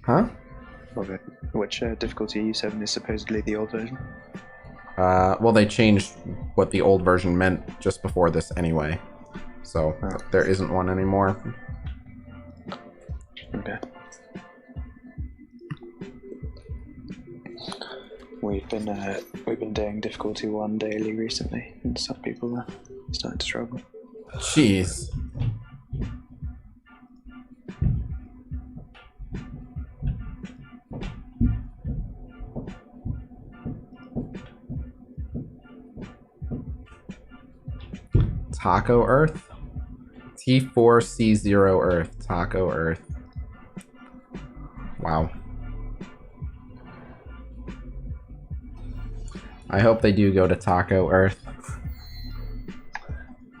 Huh? Okay. Which difficulty you 7 is supposedly the old version? Well, they changed what the old version meant just before this anyway. So, there isn't one anymore. Okay. We've been doing difficulty 1 daily recently, and some people are starting to struggle. Jeez. Taco Earth? T4C0 Earth. Taco Earth. Wow. I hope they do go to Taco Earth.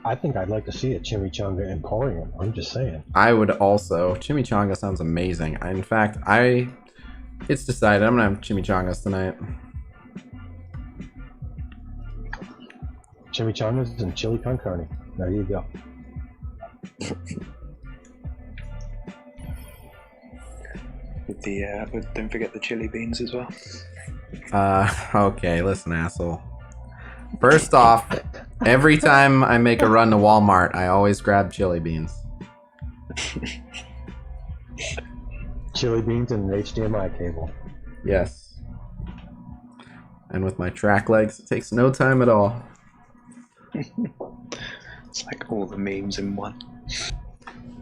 I think I'd like to see a chimichanga emporium. I'm just saying. I would also. Chimichanga sounds amazing. In fact, it's decided I'm gonna have chimichangas tonight. Chimichangas and chili con carne. There you go. Don't forget the chili beans as well. Okay, listen, asshole. First off, every time I make a run to Walmart, I always grab chili beans. Chili beans and an HDMI cable. Yes. And with my track legs, it takes no time at all. It's like all the memes in one.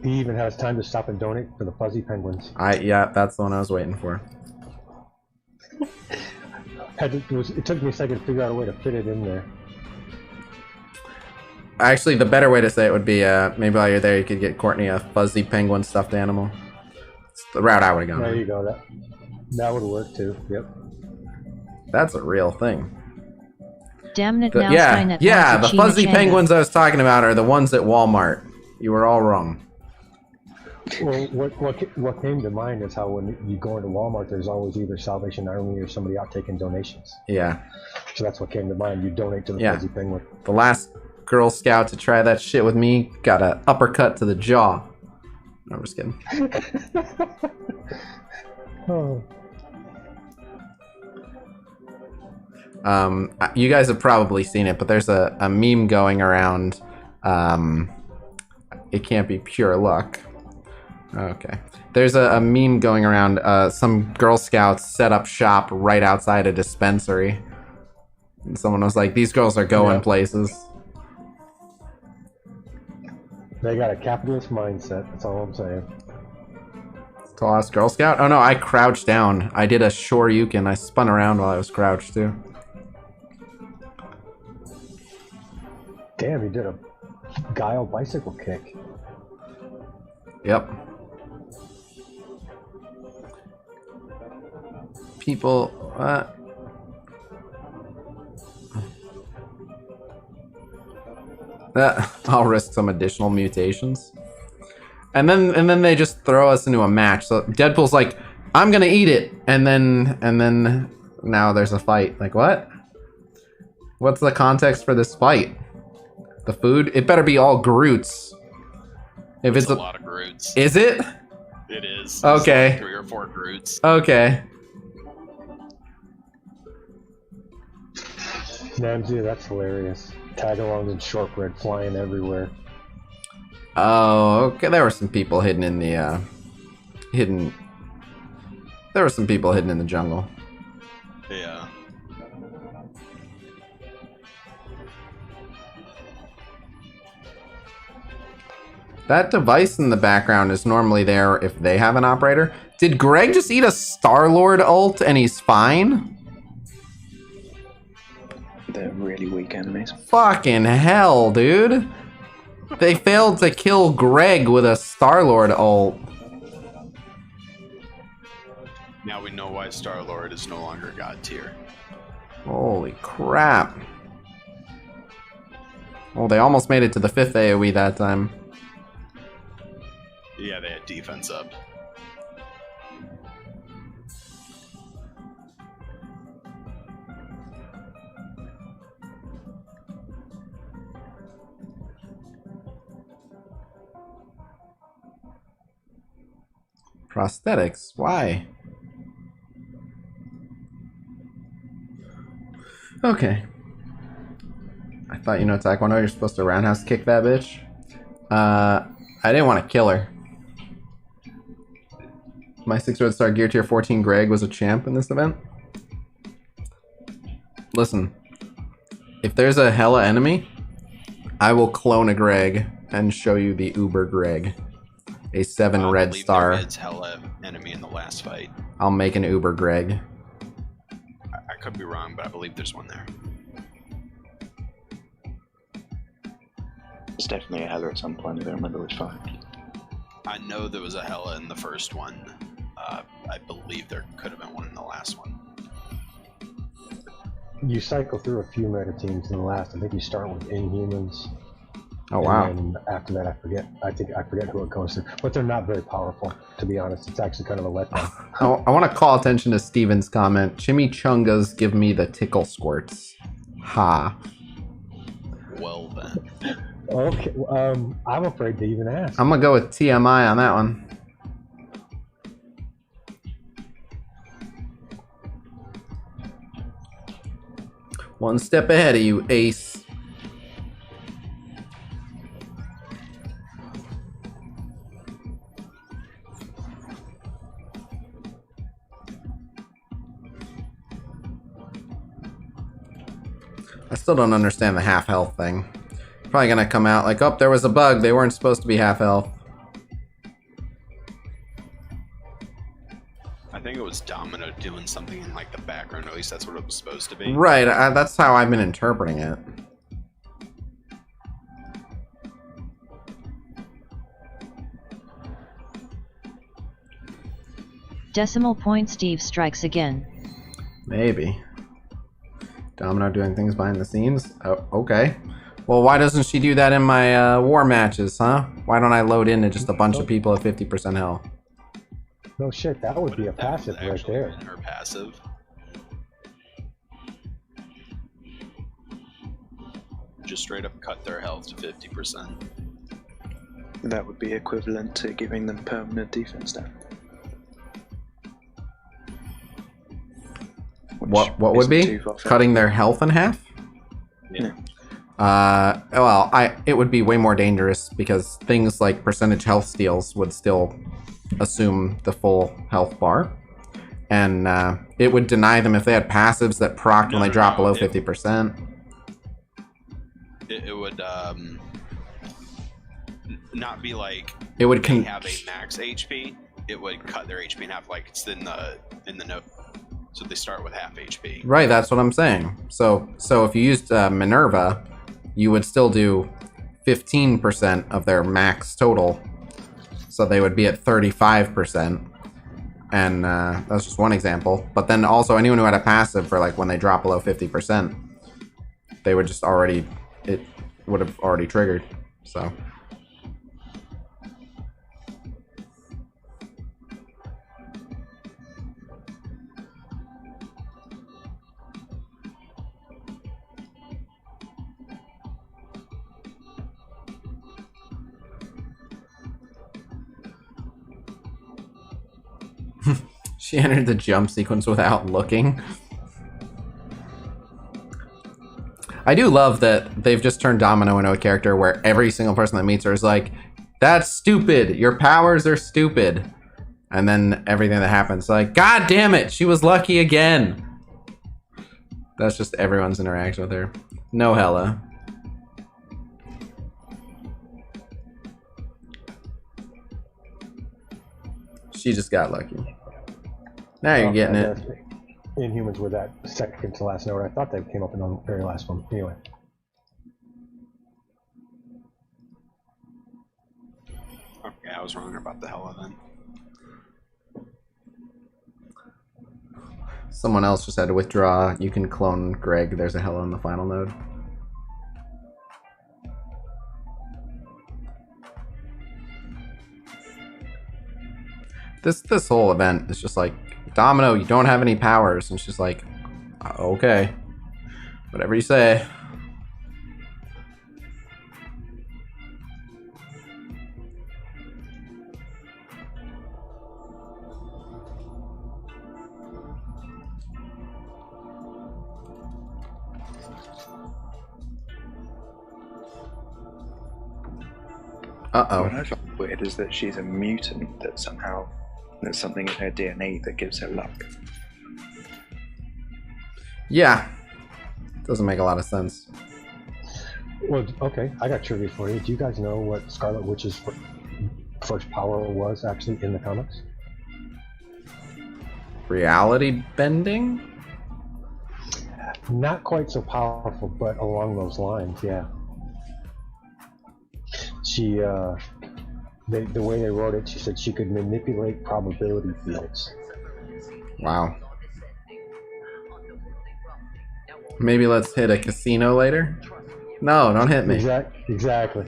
He even has time to stop and donate for the fuzzy penguins. Yeah, that's the one I was waiting for. It took me a second to figure out a way to fit it in there. Actually, the better way to say it would be, maybe while you're there, you could get Courtney a fuzzy penguin stuffed animal. It's the route I would have gone. There you go. That would work too. Yep. That's a real thing. Damn it, Yeah, the fuzzy penguins I was talking about are the ones at Walmart. You were all wrong. Well, what came to mind is how when you go into Walmart, there's always either Salvation Army or somebody out taking donations. Yeah. So that's what came to mind. You donate to the fuzzy penguin. The last Girl Scout to try that shit with me got an uppercut to the jaw. No, I'm just kidding. Oh. You guys have probably seen it, but there's a meme going around. It can't be pure luck. Okay. There's a meme going around. Some Girl Scouts set up shop right outside a dispensary. And someone was like, these girls are going places. They got a capitalist mindset. That's all I'm saying. Tallest Girl Scout? Oh no, I crouched down. I did a shoryuken. I spun around while I was crouched too. Damn, he did a guile bicycle kick. Yep. People, I'll risk some additional mutations. And then they just throw us into a match. So Deadpool's like, I'm gonna eat it, and then now there's a fight. Like what? What's the context for this fight? The food? It better be all Groots. If it's a lot of Groots. Is it? It is. Okay. Like 3 or 4 Groots. Okay. Namzu, that's hilarious. Tagalongs and shortbread flying everywhere. Oh, okay. There were some people hidden in the There were some people hidden in the jungle. Yeah. That device in the background is normally there if they have an operator. Did Greg just eat a Star-Lord ult and he's fine? They're really weak enemies. Fucking hell, dude. They failed to kill Greg with a Star-Lord ult. Now we know why Star-Lord is no longer God tier. Holy crap. Well, they almost made it to the 5th AoE that time. Yeah, they had defense up. Prosthetics? Why? Okay. I thought, Taekwondo, you're supposed to roundhouse kick that bitch. I didn't want to kill her. My 6-year-old star gear tier 14 Greg was a champ in this event. Listen, if there's a hella enemy, I will clone a Greg and show you the Uber Greg. A 7 red star. It's hella enemy in the last fight. I'll make an Uber Greg. I could be wrong, but I believe there's one there. It's definitely a Hela at some point. I don't remember which fight. I know there was a Hela in the first one. I believe there could have been one in the last one. You cycle through a few meta teams in the last. I think you start with Inhumans. Oh wow! And after that, I forget who it goes to. But they're not very powerful, to be honest. It's actually kind of a letdown. I want to call attention to Steven's comment. Chimichangas give me the tickle squirts. Ha. Well then. Okay. I'm afraid to even ask. I'm gonna go with TMI on that one. One step ahead of you, Ace. I still don't understand the half health thing. Probably gonna come out like, oh, there was a bug. They weren't supposed to be half health. I think it was Domino doing something in like the background, or at least that's what it was supposed to be. Right, that's how I've been interpreting it. Decimal point Steve strikes again. Maybe. Domino doing things behind the scenes? Oh, okay. Well, why doesn't she do that in my war matches, huh? Why don't I load into just a bunch of people at 50% health? No shit, that would be a passive right there. Her passive. Just straight up cut their health to 50%. That would be equivalent to giving them permanent defense down. What would be? Cutting their health in half? Yeah. Well, it would be way more dangerous because things like percentage health steals would still assume the full health bar. And it would deny them if they had passives that proc when they drop below 50%. It would not be like it would they have a max HP. It would cut their HP in half, like it's in the note. So they start with half HP. Right, that's what I'm saying. So if you used Minerva, you would still do 15% of their max total. So they would be at 35%. And that's just one example. But then also anyone who had a passive for like when they drop below 50%, they would just already, it would have already triggered. So. She entered the jump sequence without looking. I do love that they've just turned Domino into a character where every single person that meets her is like, that's stupid, your powers are stupid. And then everything that happens, like, god damn it, she was lucky again. That's just everyone's interaction with her. No Hela. She just got lucky. Now you're getting it. Inhumans were that second to last node. I thought that came up in the very last one. Anyway. Okay, I was wrong about the Hella then. Someone else just had to withdraw. You can clone Greg. There's a Hella in the final node. This whole event is just like, Domino, you don't have any powers. And it's just like, okay. Whatever you say. Uh-oh. What I find weird is that she's a mutant, that somehow there's something in her DNA that gives her luck. Yeah. Doesn't make a lot of sense. Well, okay, I got trivia for you. Do you guys know what Scarlet Witch's first power was actually in the comics? Reality bending? Not quite so powerful, but along those lines, yeah. She, the way they wrote it, she said she could manipulate probability fields. Wow. Maybe let's hit a casino later? No, don't hit me. Exactly.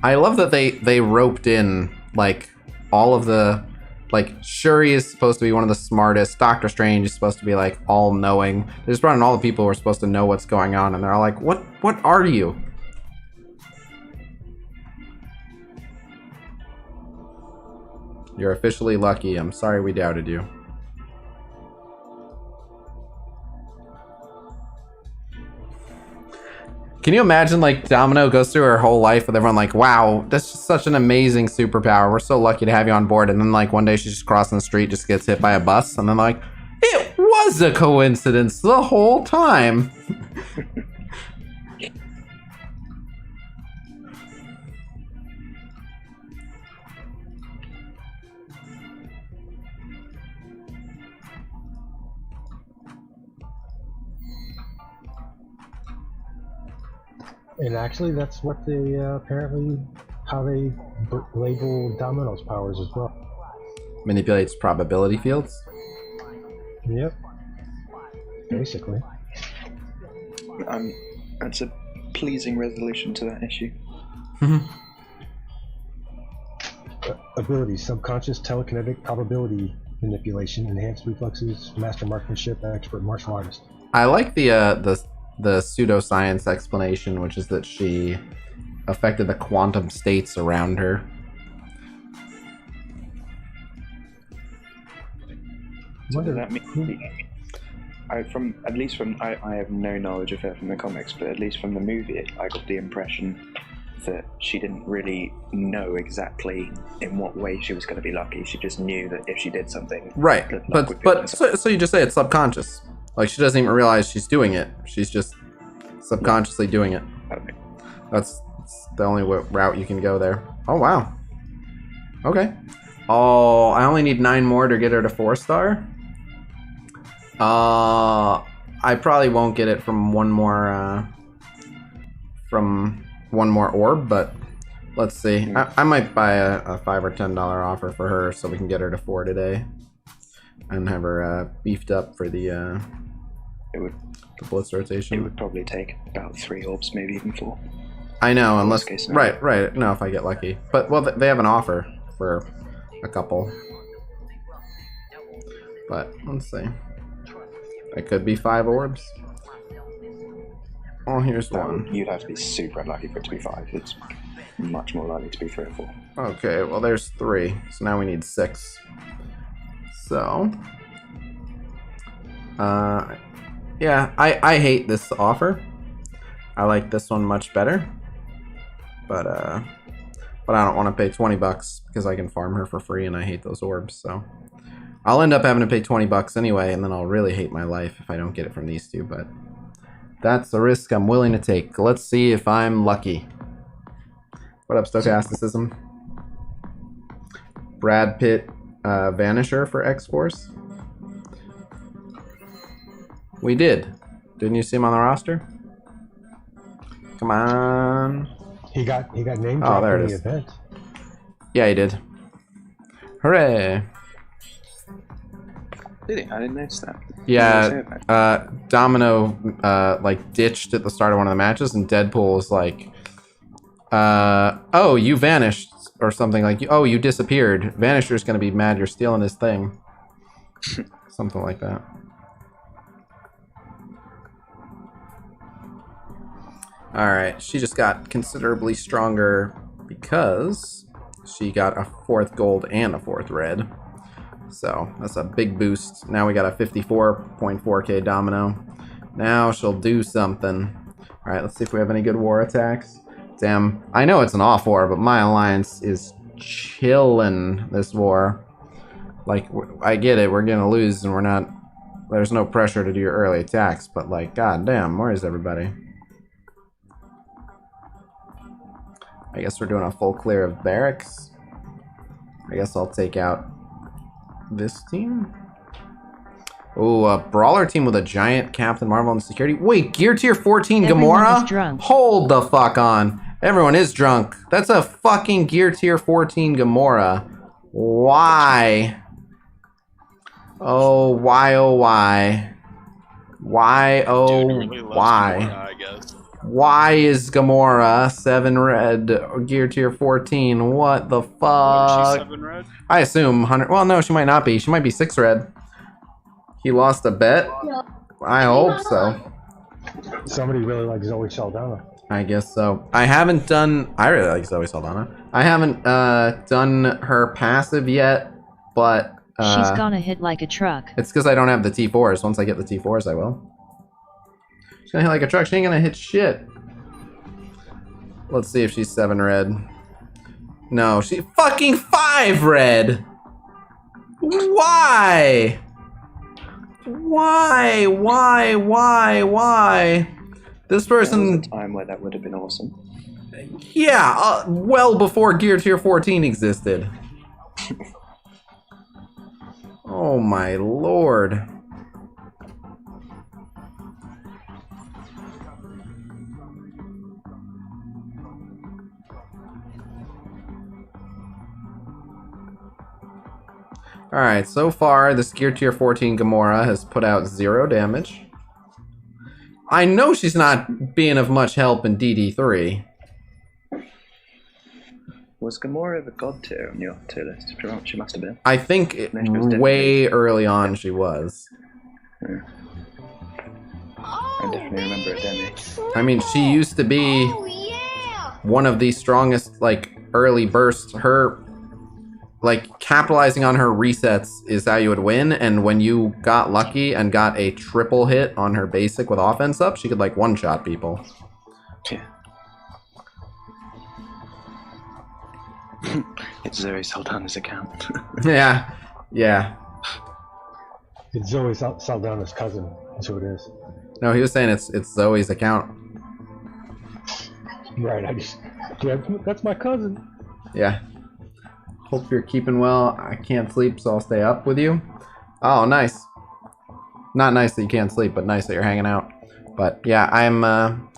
I love that they roped in, like, all of the... Like, Shuri is supposed to be one of the smartest. Doctor Strange is supposed to be, like, all-knowing. They just brought in all the people who are supposed to know what's going on, and they're all like, what are you? You're officially lucky. I'm sorry we doubted you. Can you imagine, like, Domino goes through her whole life with everyone like, wow, that's just such an amazing superpower. We're so lucky to have you on board. And then, like, one day she's just crossing the street, just gets hit by a bus. And then, like, it was a coincidence the whole time. And actually, that's what they apparently how they label Domino's powers as well. Manipulates probability fields? Yep. Basically. That's a pleasing resolution to that issue. Abilities: subconscious, telekinetic, probability manipulation, enhanced reflexes, master marksmanship, expert martial artist. I like the pseudoscience explanation, which is that she affected the quantum states around her. So does that mean, I have no knowledge of her from the comics, but at least from the movie, I got the impression that she didn't really know exactly in what way she was going to be lucky. She just knew that if she did something, right? But so you just say it's subconscious. Like, she doesn't even realize she's doing it. She's just subconsciously doing it. Okay. That's the only route you can go there. Oh, wow. Okay. Oh, I only need 9 more to get her to 4-star. I probably won't get it from one more orb, but let's see. I might buy a $5 or $10 offer for her so we can get her to 4 today. And have her beefed up for the Blitz rotation. It would probably take about 3 orbs, maybe even 4. I know, unless... Right. No, if I get lucky. But, well, they have an offer for a couple. But, let's see. It could be 5 orbs. Oh, here's one. You'd have to be super unlucky for it to be 5. It's much more likely to be 3 or 4. Okay, well, there's 3. So now we need 6. So... yeah, I hate this offer. I like this one much better. But I don't want to pay $20 because I can farm her for free and I hate those orbs, so I'll end up having to pay $20 anyway, and then I'll really hate my life if I don't get it from these two, but that's a risk I'm willing to take. Let's see if I'm lucky. What up, Stochasticism? Brad Pitt Vanisher for X-Force? We did. Didn't you see him on the roster? Come on. He got named. Oh, there it in the is. event. Yeah, he did. Hooray! Did he? I didn't notice that. Yeah, Domino like ditched at the start of one of the matches, and Deadpool was like, "Oh, you vanished," or something like, "Oh, you disappeared." Vanisher's gonna be mad you're stealing his thing. Something like that. Alright, she just got considerably stronger because she got a 4th gold and a 4th red. So that's a big boost. Now we got a 54.4k Domino. Now she'll do something. Alright, let's see if we have any good war attacks. Damn, I know it's an off war, but my alliance is chillin' this war. Like, I get it, we're gonna lose and we're not... There's no pressure to do your early attacks, but like, goddamn, where is everybody? I guess we're doing a full clear of barracks. I guess I'll take out this team. Oh, a brawler team with a giant Captain Marvel and security. Wait, gear tier 14 Everyone Gamora? is drunk. Hold the fuck on. Everyone is drunk. That's a fucking gear tier 14 Gamora. Why? Oh, why, oh, why? Why, oh, Dude really loves why? Gamora, I guess. Why is Gamora 7 red, gear tier 14? What the She's fuck? 7 red? I assume 100. Well, no, she might not be. She might be 6 red. He lost a bet? I hope so. Somebody really likes Zoe Saldana. I guess so. I haven't done... I really like Zoe Saldana. I haven't done her passive yet, but... She's gonna hit like a truck. It's because I don't have the T4s. Once I get the T4s, I will. She's gonna hit like a truck. She ain't gonna hit shit. Let's see if she's 7 red. No, she fucking 5 red! Why? Why? This There was person... a time where that would have been awesome. Yeah, well before Gear Tier 14 existed. Oh my lord. Alright, so far this Gear Tier 14 Gamora has put out 0 damage. I know she's not being of much help in DD3. Was Gamora the god tier on your tier list? She must have been. I think way early on she was. Yeah. I definitely remember a demi. I mean, she used to be one of the strongest, like, early bursts. Her, like, capitalizing on her resets is how you would win, and when you got lucky and got a triple hit on her basic with offense up, she could, like, one-shot people. Yeah. It's Zoe Saldana's account. Yeah. It's Zoe Saldana's cousin. That's who it is. No, he was saying it's Zoe's account. Right, yeah, that's my cousin. Yeah. Hope you're keeping well. I can't sleep, so I'll stay up with you. Oh, nice. Not nice that you can't sleep, but nice that you're hanging out. But yeah, I'm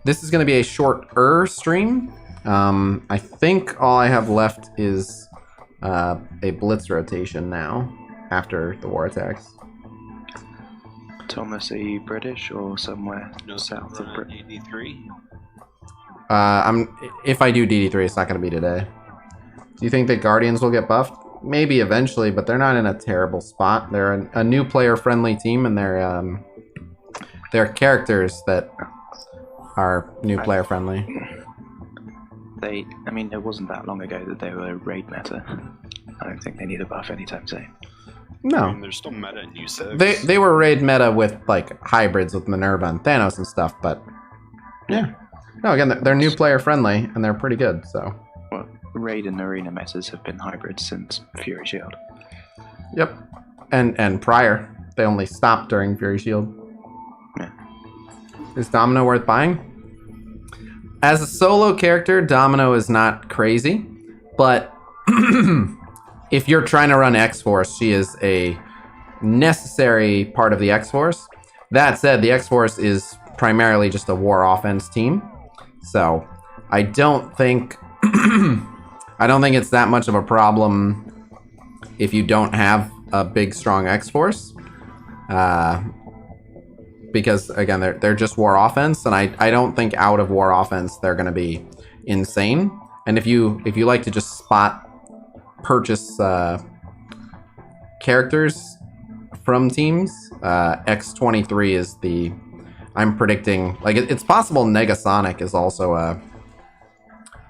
this is gonna be a shorter stream. I think all I have left is a Blitz rotation now, after the war attacks. Thomas, are you British or somewhere south of Britain? 83. If I do DD3, it's not gonna be today. Do you think that Guardians will get buffed? Maybe eventually, but they're not in a terrible spot. They're a new player-friendly team, and they're characters that are new player-friendly. I mean, it wasn't that long ago that they were raid meta. I don't think they need a buff anytime soon. No. I mean, they're still meta in U6. They were raid meta with, like, hybrids with Minerva and Thanos and stuff, but... Yeah. No, again, they're new player-friendly, and they're pretty good, so... Well, raid and arena metas have been hybrids since Fury Shield. Yep. And prior. They only stopped during Fury Shield. Yeah. Is Domino worth buying? As a solo character, Domino is not crazy, but if you're trying to run X-Force, she is a necessary part of the X-Force. That said, the X-Force is primarily just a war offense team. So I don't think it's that much of a problem if you don't have a big, strong X-Force. Because again, they're just war offense, and I don't think out of war offense they're gonna be insane. And if you like to just spot purchase characters from teams, X23 is the, I'm predicting, like it's possible Negasonic is also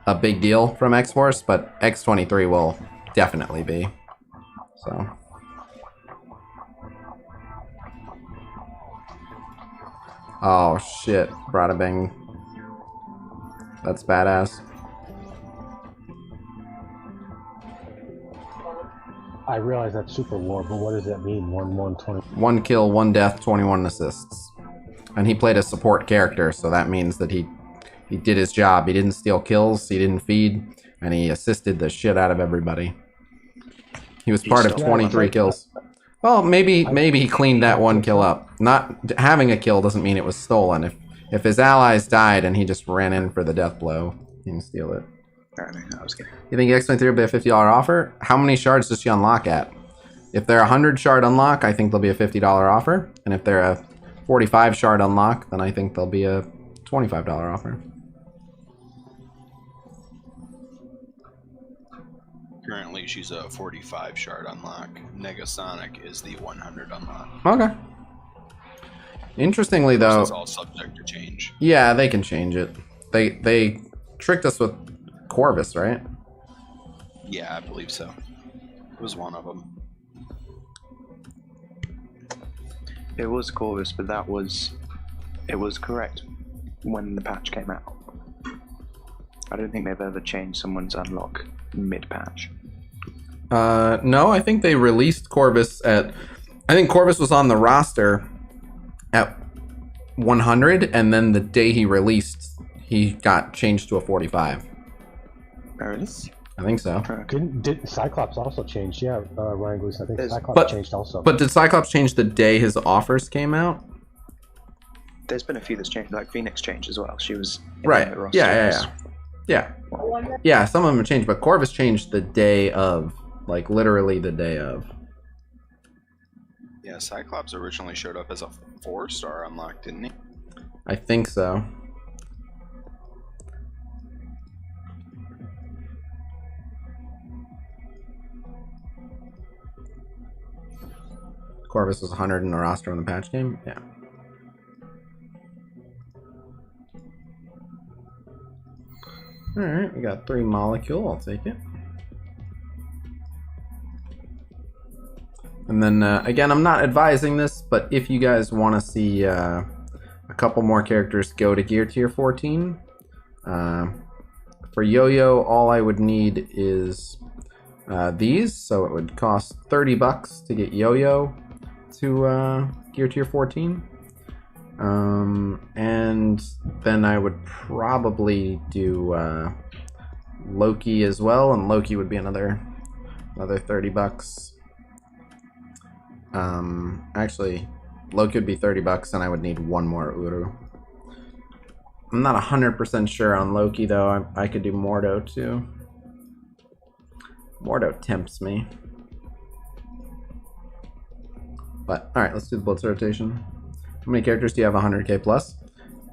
a big deal from X-Force, but X23 will definitely be. So. Oh shit, Brada Bing. That's badass. I realize that's super war, but what does that mean? 1-1-20. 1 kill, 1 death, 21 assists. And he played a support character, so that means that he did his job. He didn't steal kills, he didn't feed, and he assisted the shit out of everybody. He was part of 23 kills. Well, maybe he cleaned that 1 kill up. Not having a kill doesn't mean it was stolen. If his allies died and he just ran in for the death blow, he didn't steal it. I was kidding. You think X23 will be a $50 offer? How many shards does she unlock at? If they're a 100 shard unlock, I think they'll be a $50 offer. And if they're a 45 shard unlock, then I think they'll be a $25 offer. Currently, she's a 45 shard unlock. Negasonic is the 100 unlock. Okay. Interestingly, though, This is all subject to change. Yeah, they can change it. They tricked us with Corvus, right? Yeah, I believe so. It was one of them. It was Corvus, but it was correct when the patch came out. I don't think they've ever changed someone's unlock mid-patch. No, I think they released Corvus at... I think Corvus was on the roster at 100, and then the day he released, he got changed to a 45. Really? I think so. Did Cyclops also change? Yeah, Ryan Goose, I think Cyclops changed also. But did Cyclops change the day his offers came out? There's been a few that's changed, like Phoenix changed as well. She was in Right. the roster. Yeah, some of them have changed, but Corvus changed the day of. Like, literally the day of. Yeah, Cyclops originally showed up as a 4-star unlock, didn't he? I think so. Corvus was 100 in the roster on the patch game? Yeah. Alright, we got 3 molecule, I'll take it. And then, again, I'm not advising this, but if you guys want to see a couple more characters go to Gear Tier 14, for Yo-Yo, all I would need is these, so it would cost $30 to get Yo-Yo to Gear Tier 14. And then I would probably do Loki as well, and Loki would be another $30. Actually, Loki would be $30, and I would need 1 more Uru. I'm not 100% sure on Loki, though. I could do Mordo, too. Mordo tempts me. But, alright, let's do the Blitz rotation. How many characters do you have 100k plus?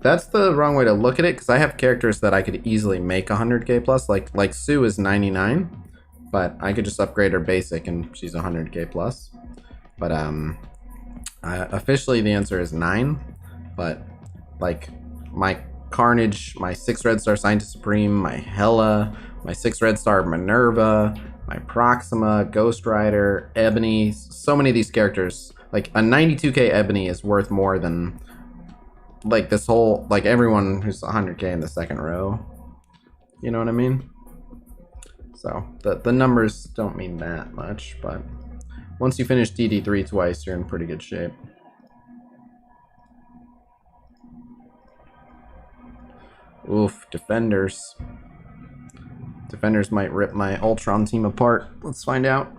That's the wrong way to look at it, because I have characters that I could easily make 100k plus. Like Sue is 99, but I could just upgrade her basic, and she's 100k plus. But officially the answer is 9. But like my Carnage, my 6 red star Scientist Supreme, my Hela, my 6 red star Minerva, my Proxima, Ghost Rider, Ebony, so many of these characters. Like a 92k Ebony is worth more than like this whole, like everyone who's 100k in the second row. You know what I mean? So the numbers don't mean that much, but once you finish DD3 twice, you're in pretty good shape. Oof, defenders. Defenders might rip my Ultron team apart. Let's find out.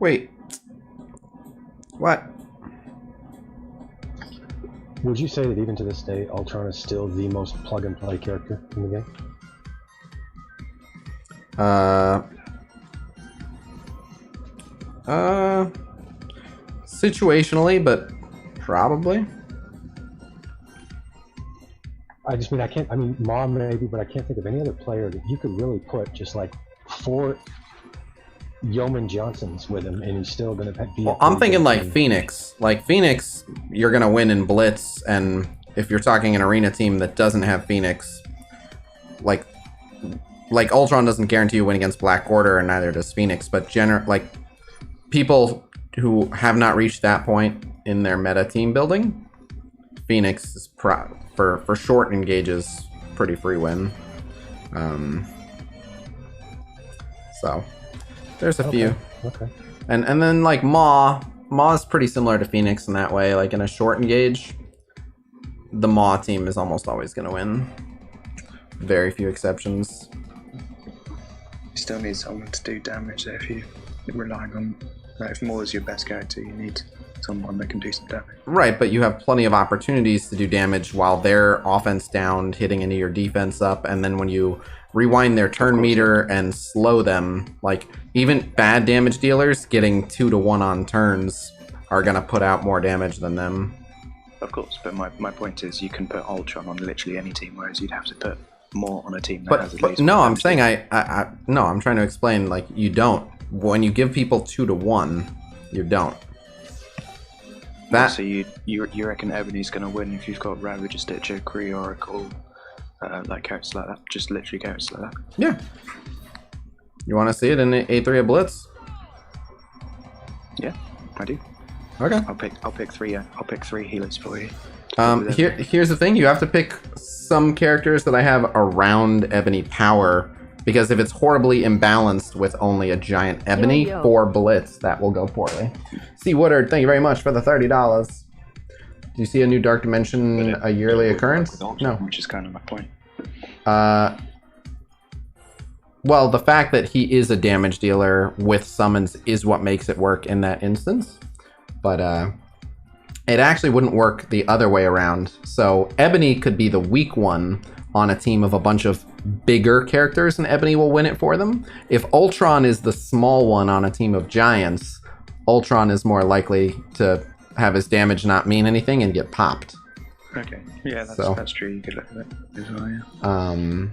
Wait. What? Would you say that even to this day, Ultron is still the most plug-and-play character in the game? Situationally, but probably. I just mean, I mean, Mom maybe, but I can't think of any other player that you could really put just like 4 Yeoman Johnsons with him, and he's still going to be. Well, I'm thinking like Phoenix. Like Phoenix, you're going to win in Blitz, and if you're talking an arena team that doesn't have Phoenix, like Ultron doesn't guarantee you win against Black Order, and neither does Phoenix. But like people who have not reached that point in their meta team building, Phoenix is for short engages pretty free win. So there's a few. Okay. And then like Maw is pretty similar to Phoenix in that way. Like in a short engage, the Maw team is almost always going to win. Very few exceptions. You still need someone to do damage there if you're relying on. Like, if Maw is your best character, you need someone that can do some damage. Right, but you have plenty of opportunities to do damage while their offense down, hitting into your defense up, and then when you rewind their turn meter and slow them, like even bad damage dealers getting 2 to 1 on turns are gonna put out more damage than them. Of course, but my point is you can put Ultron on literally any team, whereas you'd have to put more on a team that has at least. No, I'm saying no, I'm trying to explain, like, you don't. When you give people 2 to 1, you don't. That. So you reckon Ebony's gonna win if you've got Ravager, Stitcher, Kree, Oracle, like characters like that? Just literally characters like that. Yeah. You want to see it in A3 of Blitz? Yeah, I do. Okay. I'll pick 3. I'll pick 3 healers for you. Here's the thing: you have to pick some characters that I have around Ebony power, because if it's horribly imbalanced with only a giant Ebony for Blitz, that will go poorly. C. Woodard, thank you very much for the $30. Do you see a new Dark Dimension a yearly occurrence? No. Which is kind of my point. Well, the fact that he is a damage dealer with summons is what makes it work in that instance. But it actually wouldn't work the other way around. So Ebony could be the weak one on a team of a bunch of bigger characters, and Ebony will win it for them. If Ultron is the small one on a team of giants, Ultron is more likely to have his damage not mean anything and get popped. Okay, yeah, that's true. You could look at it as well, yeah.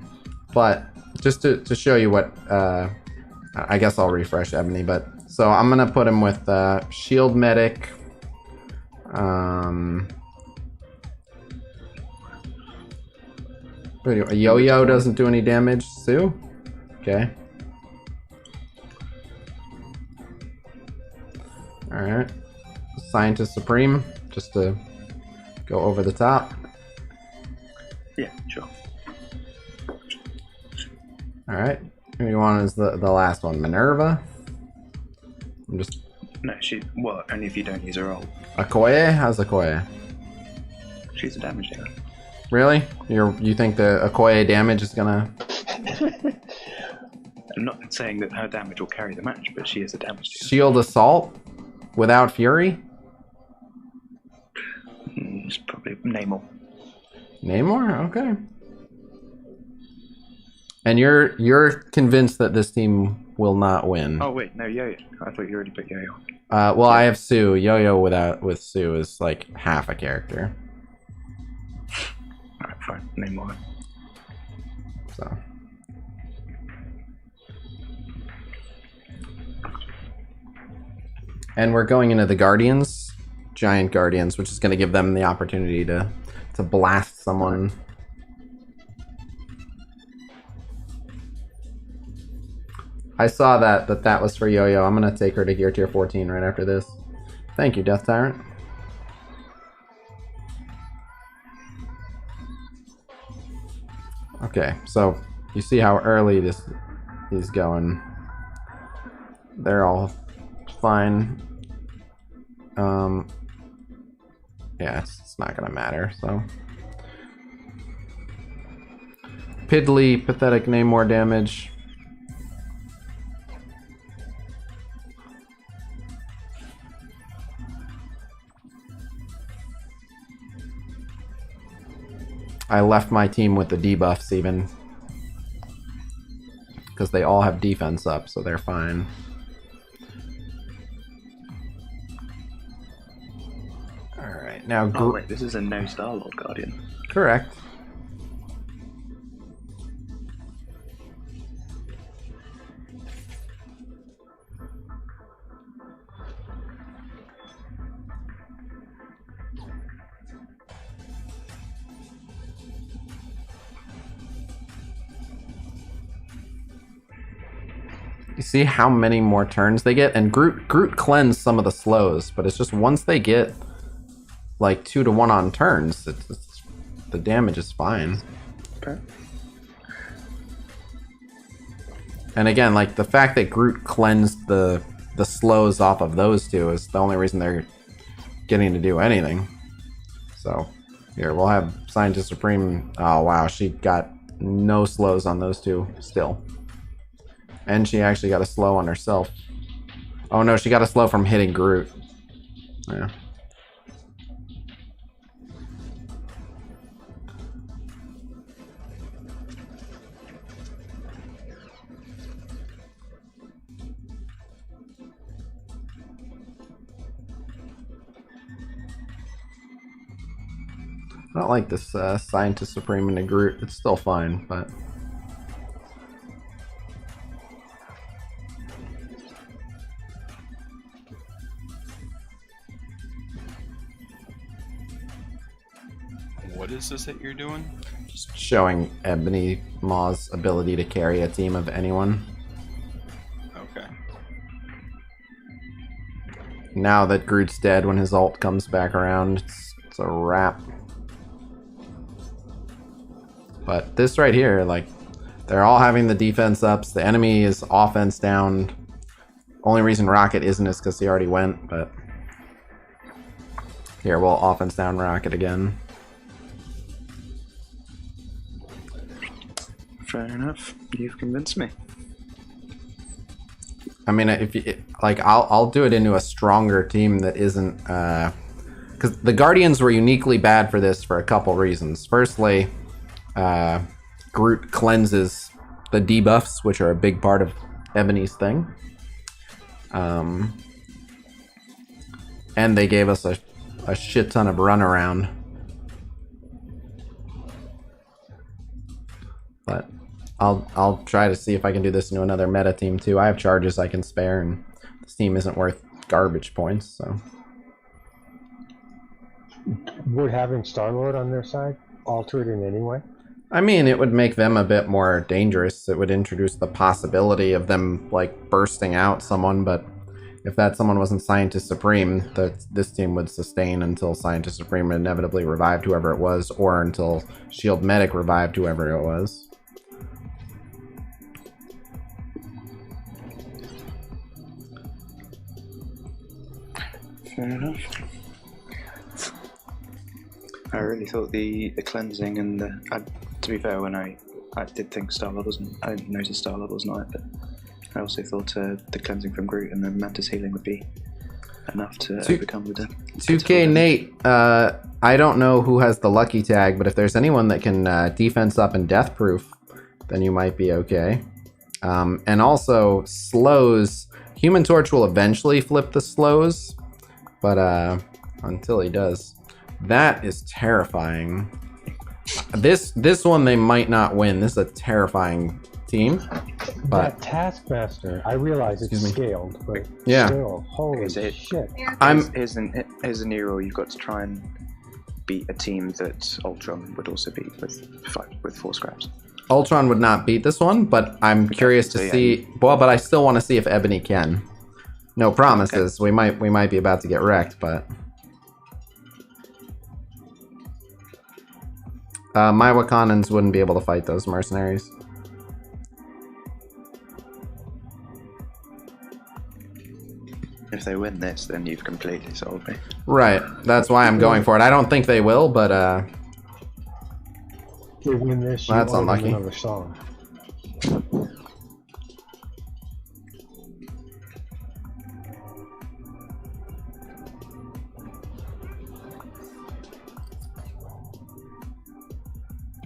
But just to show you what, I guess I'll refresh Ebony. But so I'm gonna put him with Shield Medic. A Yo-Yo doesn't do any damage. Sue? Okay. Alright. Scientist Supreme, just to go over the top. Yeah, sure. Alright. Who you want is the last one? Minerva? I'm just... No, well, only if you don't use her ult. Okoye? How's Okoye? She's a damage dealer. Really? You think the Okoye damage is gonna... I'm not saying that her damage will carry the match, but she is a damage dealer. Shield Assault? Without Fury? It's probably Namor. Namor? Okay. And you're convinced that this team will not win? Oh wait, no, Yo-Yo. I thought you already picked Yo-Yo. Well, I have Sue. Yo-Yo with Sue is like half a character. Alright, fine. Namor. So. And we're going into the Guardians, Giant Guardians, which is going to give them the opportunity to blast someone. I saw that was for Yo-Yo. I'm going to take her to Gear Tier 14 right after this. Thank you, Death Tyrant. Okay, so you see how early this is going. They're all fine. yeah, it's not gonna matter, so. Piddly, pathetic, name more damage. I left my team with the debuffs even. Because they all have defense up, so they're fine. Alright, now... Oh wait, this is a no Star-Lord Guardian. Correct. You see how many more turns they get? And Groot cleansed some of the slows, but it's just once they get like 2 to 1 on turns, the damage is fine. Okay. And again, like the fact that Groot cleansed the slows off of those two is the only reason they're getting to do anything. So here, we'll have Scientist Supreme. Oh wow, she got no slows on those two still. And she actually got a slow on herself. Oh no, she got a slow from hitting Groot. Yeah. I don't like this Scientist Supreme into Groot. It's still fine, but... What is this that you're doing? Just showing Ebony Maw's ability to carry a team of anyone. Okay. Now that Groot's dead, when his ult comes back around, it's a wrap. But this right here, like, they're all having the defense ups. The enemy is offense down. Only reason Rocket isn't is because he already went, but... Here, we'll offense down Rocket again. Fair enough. You've convinced me. I mean, if you, like, I'll do it into a stronger team that isn't, because the Guardians were uniquely bad for this for a couple reasons. Firstly, Groot cleanses the debuffs, which are a big part of Ebony's thing. And they gave us a shit ton of runaround. But I'll try to see if I can do this into another meta team too. I have charges I can spare, and this team isn't worth garbage points, so. Would having Star-Lord on their side alter it in any way? I mean, it would make them a bit more dangerous. It would introduce the possibility of them, like, bursting out someone, but if that someone wasn't Scientist Supreme, this team would sustain until Scientist Supreme inevitably revived whoever it was, or until Shield Medic revived whoever it was. Fair enough. I really thought the cleansing and the... to be fair, when I did think Star-Lord wasn't... I didn't notice Star-Lord wasn't on it, but I also thought the cleansing from Groot and the Mantis healing would be enough to overcome the... 2K Nate, I don't know who has the lucky tag, but if there's anyone that can defense up and death proof, then you might be okay. And also, slows... Human Torch will eventually flip the slows, but until he does. That is terrifying. This one they might not win. This is a terrifying team. But that Taskmaster, I realize it's scaled, but yeah. Still, holy shit. Here's a new rule. You've got to try and beat a team that Ultron would also beat with 4 scraps. Ultron would not beat this one, but I'm curious to see. Well, but I still want to see if Ebony can. No promises. Okay. We might be about to get wrecked, but my Wakandans wouldn't be able to fight those mercenaries. If they win this, then you've completely solved me. Right. That's why I'm going for it. I don't think they will, but If they win this, you That's owe them unlucky. another song.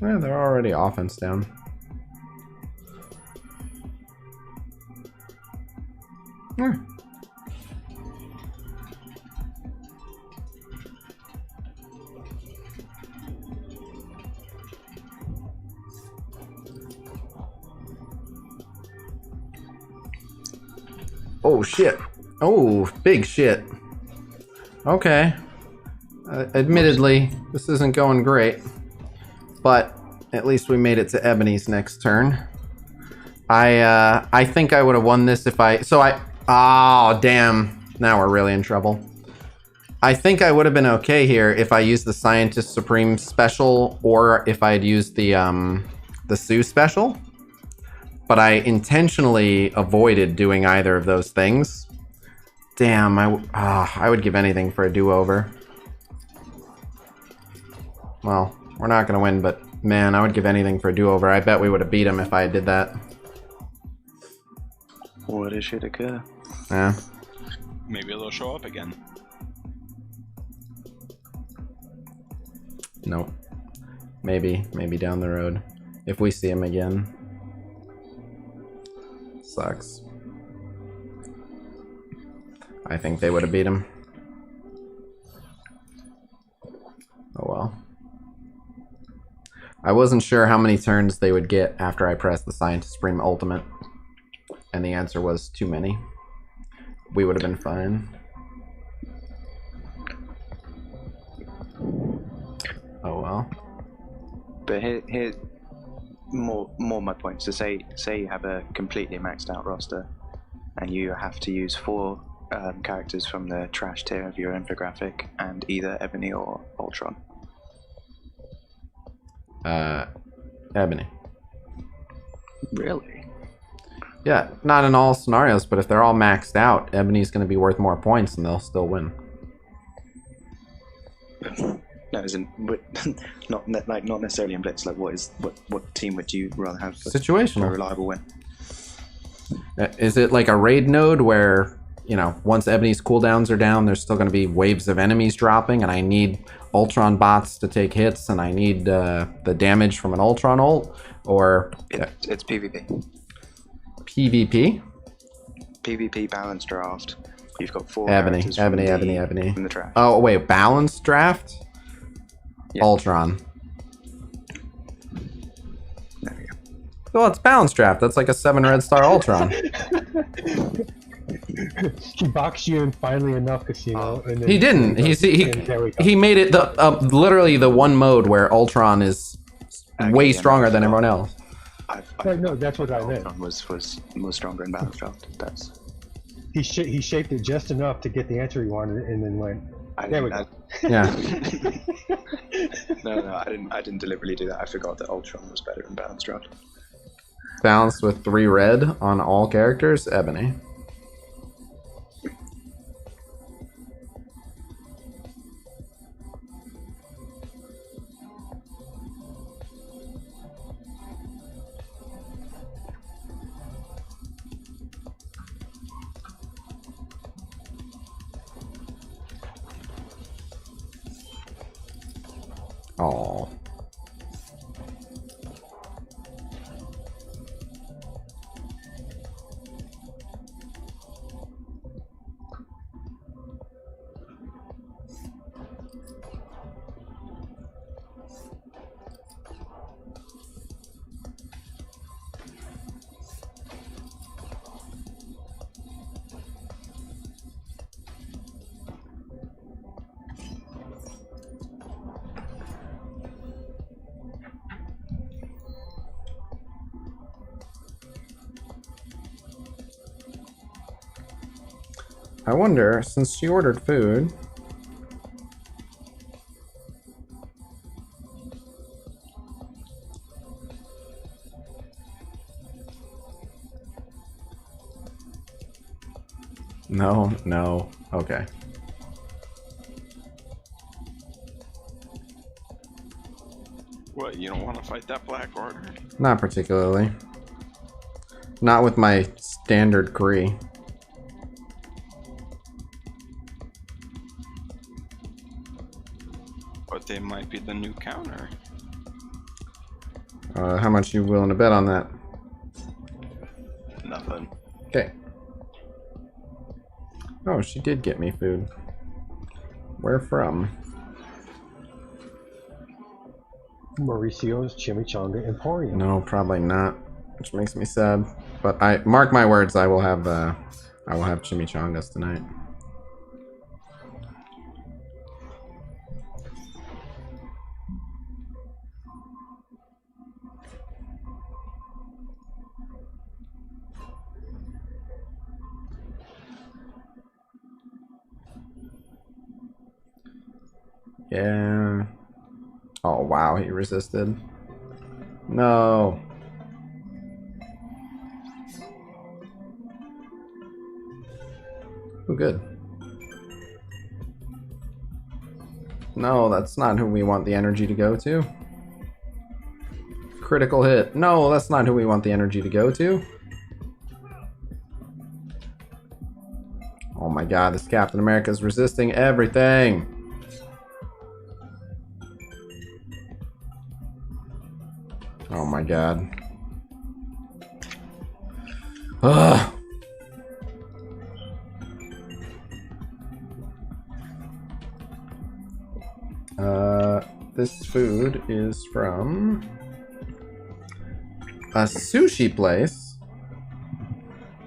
yeah, they're already offense down. Yeah. Oh shit. Oh, big shit. Okay. Admittedly, this isn't going great. But at least we made it to Ebony's next turn. I think I would have won this if I... Oh, damn. Now we're really in trouble. I think I would have been okay here if I used the Scientist Supreme special or if I had used the Sue special. But I intentionally avoided doing either of those things. Damn, I would give anything for a do-over. Well, we're not gonna win, but man, I would give anything for a do-over. I bet we would have beat him if I did that. What should occur? Yeah. Maybe they'll show up again. Nope. Maybe down the road. If we see him again. Sucks. I think they would have beat him. Oh well. I wasn't sure how many turns they would get after I pressed the Scientist Supreme Ultimate. And the answer was too many. We would have been fine. Oh well. But here's more my point. So say you have a completely maxed out roster, and you have to use 4 characters from the trash tier of your infographic, and either Ebony or Ultron. Ebony. Really? Yeah, not in all scenarios, but if they're all maxed out, Ebony's going to be worth more points and they'll still win. No, isn't not necessarily in Blitz. Like, what team would you rather have for Situational. a reliable win? Is it like a raid node where, you know, once Ebony's cooldowns are down, there's still going to be waves of enemies dropping, and I need Ultron bots to take hits, and I need the damage from an Ultron ult? Or It's PvP. PvP? PvP balance draft. You've got 4 Ebony, characters Ebony. from the trash. Oh, wait, balanced draft? Yeah. Ultron. There we go. Well, it's balanced draft. That's like a 7 red star Ultron. He boxed you in finally enough, Khasino. And then He didn't. He made it literally the one mode where Ultron is way stronger than everyone else. No, that's what I meant. Ultron was stronger in balance draft. That's He shaped it just enough to get the answer he wanted, and then went. There we go. Yeah. No, I didn't deliberately do that. I forgot that Ultron was better in balance draft. Balanced with 3 red on all characters, Ebony. Oh. I wonder, since she ordered food... No, no. Okay. What, you don't want to fight that Black Order? Not particularly. Not with my standard Kree. But they might be the new counter. How much you willing to bet on that? Nothing. Okay. Oh, she did get me food. Where from? Mauricio's Chimichanga Emporium. No, probably not. Which makes me sad. But I mark my words, I will have chimichangas tonight. Yeah. Oh wow, he resisted. No. Oh, good. No, that's not who we want the energy to go to. Critical hit. No, that's not who we want the energy to go to. Oh my god, this Captain America is resisting everything. Oh my god. Ugh. This food is from a sushi place.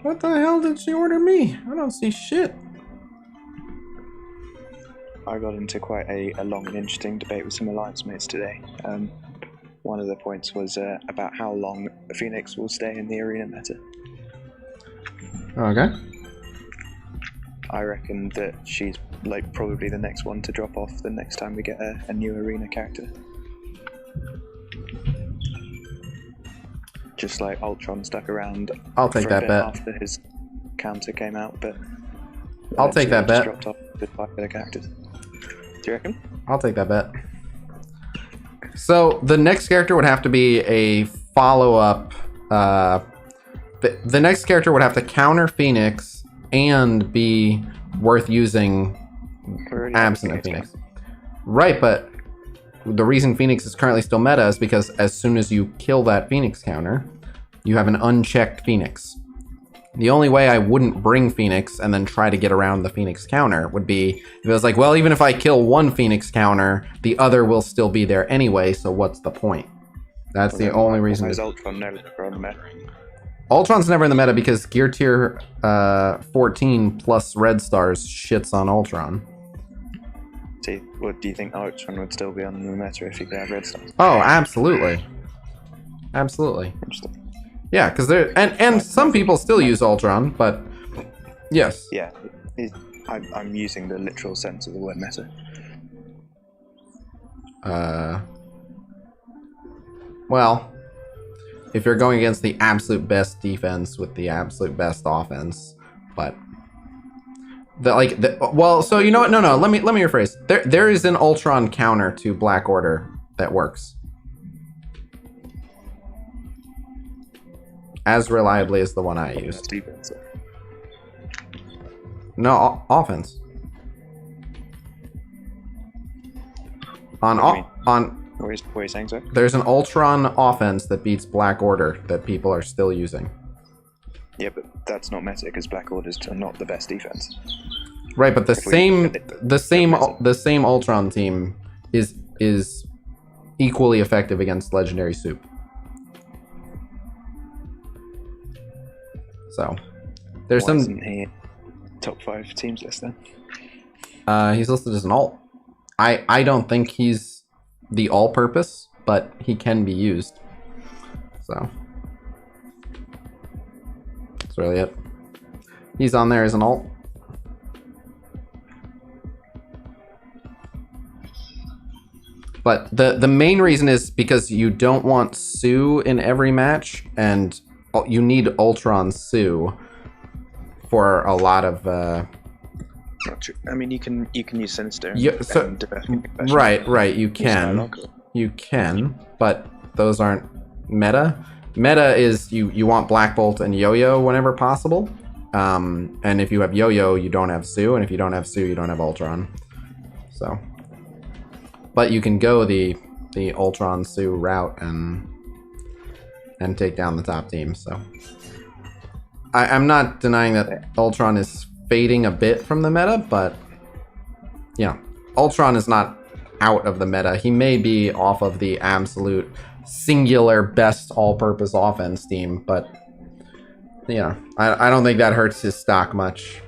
What the hell did she order me? I don't see shit. I got into quite a long and interesting debate with some alliance mates today. One of the points was about how long Phoenix will stay in the arena meta. Okay. I reckon that she's like probably the next one to drop off the next time we get a new arena character. Just like Ultron stuck around. I'll take that bet. After his counter came out, but I'll take that bet. Dropped off with 5 other characters. Do you reckon? I'll take that bet. So the next character would have to be a follow-up. The next character would have to counter Phoenix and be worth using absent of Phoenix. Right, but the reason Phoenix is currently still meta is because as soon as you kill that Phoenix counter, you have an unchecked Phoenix. The only way I wouldn't bring Phoenix and then try to get around the Phoenix counter would be if it was like, well, even if I kill one Phoenix counter, the other will still be there anyway, so what's the point? That's the only reason. Why is Ultron never on the meta? Ultron's never in the meta because Gear Tier 14 plus Red Stars shits on Ultron. See, what do you think Ultron would still be on the meta if he could have Red Stars? Oh, absolutely. Absolutely. Interesting. Yeah, because there and some people still use Ultron, but yes. Yeah, I'm using the literal sense of the word meta. Well, if you're going against the absolute best defense with the absolute best offense, but well, so you know what? No. Let me rephrase. There is an Ultron counter to Black Order that works as reliably as the one I used. Defense. No, offense. What are you saying, sir? There's an Ultron offense that beats Black Order that people are still using. Yeah, but that's not meta because Black Order's not the best defense. Right, but the same Ultron team is equally effective against Legendary Soup. So there's Why isn't he top 5 teams list then? He's listed as an alt. I don't think he's the all-purpose, but he can be used. So that's really it. He's on there as an alt. But the main reason is because you don't want Sue in every match, and you need Ultron Sue for a lot of. Not true. I mean, you can use Sinister. Yeah, so, and develop right. You can, but those aren't meta. Meta is you want Black Bolt and Yo-Yo whenever possible. And if you have Yo-Yo, you don't have Sue, and if you don't have Sue, you don't have Ultron. So, but you can go the Ultron Sue route and take down the top team. So, I'm not denying that Ultron is fading a bit from the meta, but you know, Ultron is not out of the meta. He may be off of the absolute singular best all-purpose offense team, but you know, I don't think that hurts his stock much.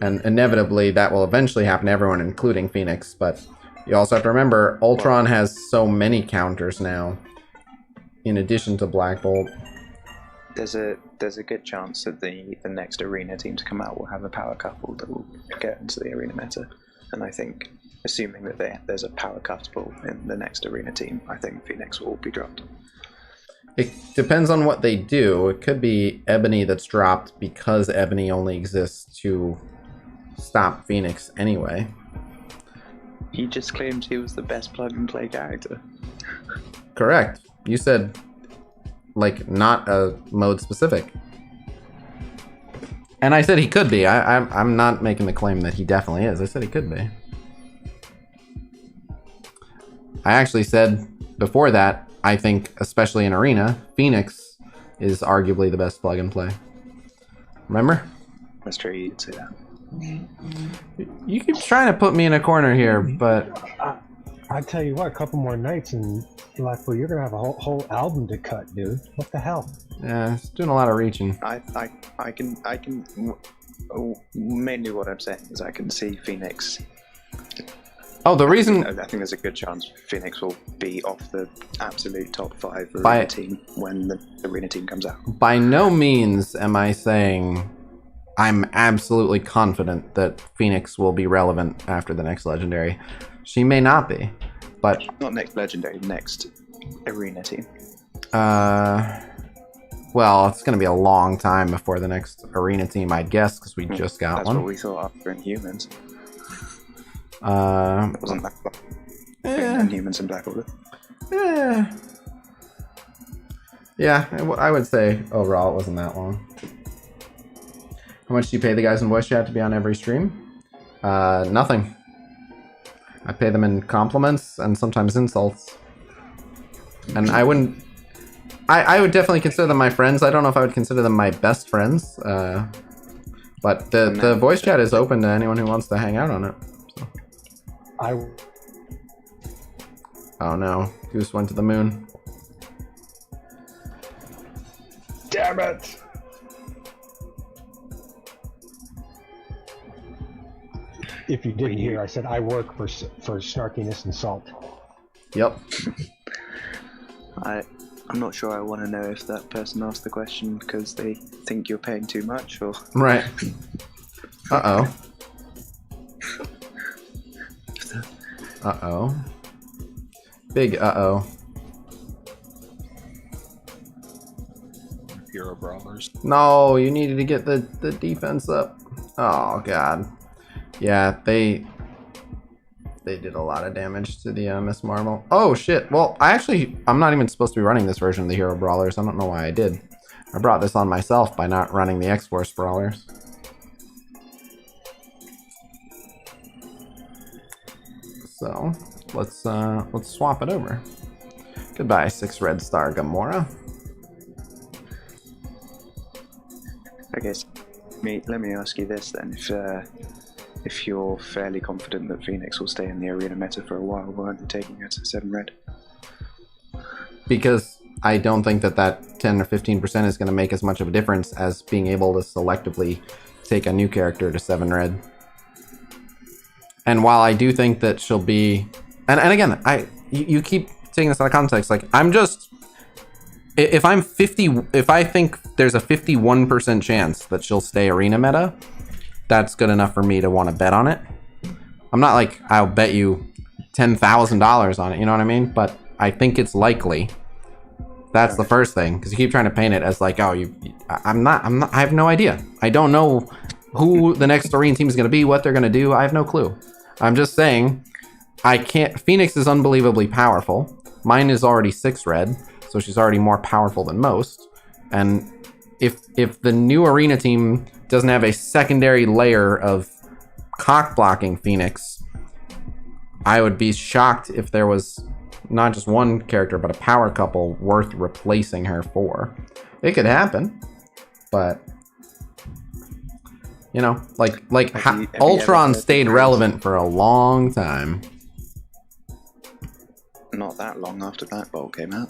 And inevitably, that will eventually happen to everyone, including Phoenix. But you also have to remember, Ultron has so many counters now, in addition to Black Bolt. There's a good chance that the next arena team to come out will have a power couple that will get into the arena meta. And I think, assuming that there's a power couple in the next arena team, I think Phoenix will be dropped. It depends on what they do. It could be Ebony that's dropped because Ebony only exists to stop Phoenix anyway. He just claimed he was the best plug-and-play character. Correct. You said, like, not a mode specific. And I said he could be. I'm not making the claim that he definitely is. I said he could be. I actually said before that, I think, especially in Arena, Phoenix is arguably the best plug and play. Remember? That's true, you'd say that. You keep trying to put me in a corner here, but... I tell you what, a couple more nights and Blackpool, you're gonna have a whole album to cut, dude. What the hell? Yeah, it's doing a lot of reaching. I can mainly what I'm saying is I can see Phoenix. Oh, the reason... I think there's a good chance Phoenix will be off the absolute top 5 arena team when the arena team comes out. By no means am I saying I'm absolutely confident that Phoenix will be relevant after the next Legendary. She may not be, but... Not next Legendary, next arena team. Well, it's going to be a long time before the next arena team, I'd guess, because we just got one. That's what we thought after Inhumans. It wasn't that long. Inhumans and Black Order. Yeah, I would say overall it wasn't that long. How much do you pay the guys in voice chat to be on every stream? Nothing. I pay them in compliments and sometimes insults. And I wouldn't... I would definitely consider them my friends. I don't know if I would consider them my best friends. But the voice chat is open to anyone who wants to hang out on it. So. Oh no, Goose went to the moon. Damn it! If you didn't hear, I said I work for snarkiness and salt. Yep. I'm not sure I want to know if that person asked the question because they think you're paying too much or... Right. Uh-oh. Uh-oh. Big uh-oh. Hero Brawlers. No, you needed to get the defense up. Oh, God. Yeah, they did a lot of damage to the Miss Marvel. Oh, shit. Well, I'm not even supposed to be running this version of the Hero Brawlers. I don't know why I did. I brought this on myself by not running the X-Force Brawlers. So, let's swap it over. Goodbye, 6 red star Gamora. Okay, so let me ask you this then. If you're fairly confident that Phoenix will stay in the arena meta for a while, why aren't you taking her to 7 red? Because I don't think that 10 or 15% is going to make as much of a difference as being able to selectively take a new character to 7 red. And while I do think that she'll be... And again, you keep taking this out of context. Like, I'm just... If I think there's a 51% chance that she'll stay arena meta, that's good enough for me to want to bet on it. I'm not like, I'll bet you $10,000 on it, you know what I mean? But I think it's likely. That's the first thing, because you keep trying to paint it as like, oh, I'm not, I have no idea. I don't know who the next arena team is going to be, what they're going to do. I have no clue. I'm just saying, Phoenix is unbelievably powerful. Mine is already 6 red, so she's already more powerful than most. And if the new arena team doesn't have a secondary layer of cock blocking Phoenix, I would be shocked if there was not just one character, but a power couple worth replacing her for. It could happen, but you know, Ultron stayed relevant for a long time. Not that long after Black Bolt came out.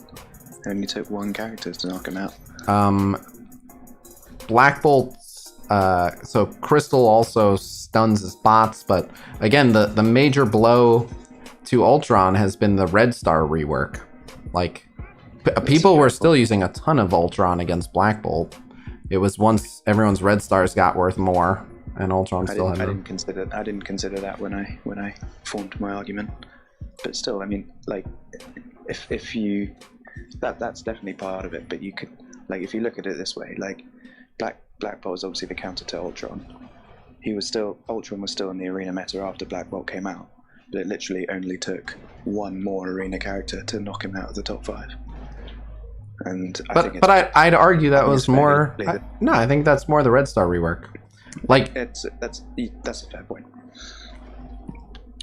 It only took one character to knock him out. Black Bolt, so Crystal also stuns his bots, but again, the major blow to Ultron has been the Red Star rework. Like, people were still using a ton of Ultron against Black Bolt. It was once everyone's Red Stars got worth more, and Ultron still had. I didn't consider that when I formed my argument. But still, I mean, like, if you that's definitely part of it. But you could, like, if you look at it this way, like, Black Bolt is obviously the counter to Ultron. Ultron was still in the arena meta after Black Bolt came out. But it literally only took one more arena character to knock him out of the top 5. And I'd argue that was more. I think that's more the Red Star rework. Like, that's a fair point.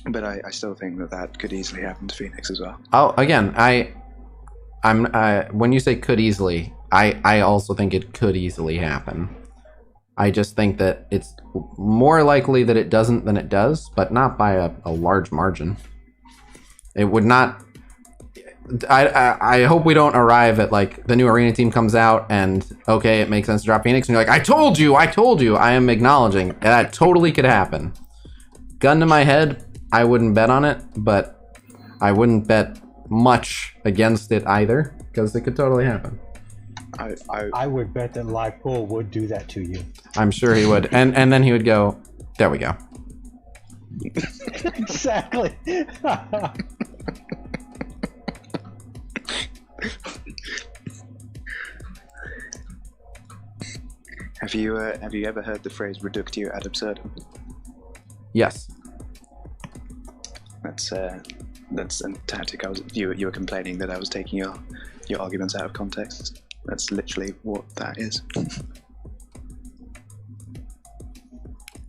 But I still think that could easily happen to Phoenix as well. Oh, again, I'm when you say could easily, I also think it could easily happen. I just think that it's more likely that it doesn't than it does, but not by a large margin. It would not. I hope we don't arrive at, like, the new arena team comes out and, okay, it makes sense to drop Phoenix, and you're like, I told you. I am acknowledging that totally could happen. Gun to my head, I wouldn't bet on it, but I wouldn't bet much against it either, because it could totally happen. I would bet that Live Pool would do that to you. I'm sure he would. And then he would go, there we go. Exactly. Have you ever heard the phrase reductio ad absurdum? Yes. That's a tactic. You were complaining that I was taking your arguments out of context. That's literally what that is.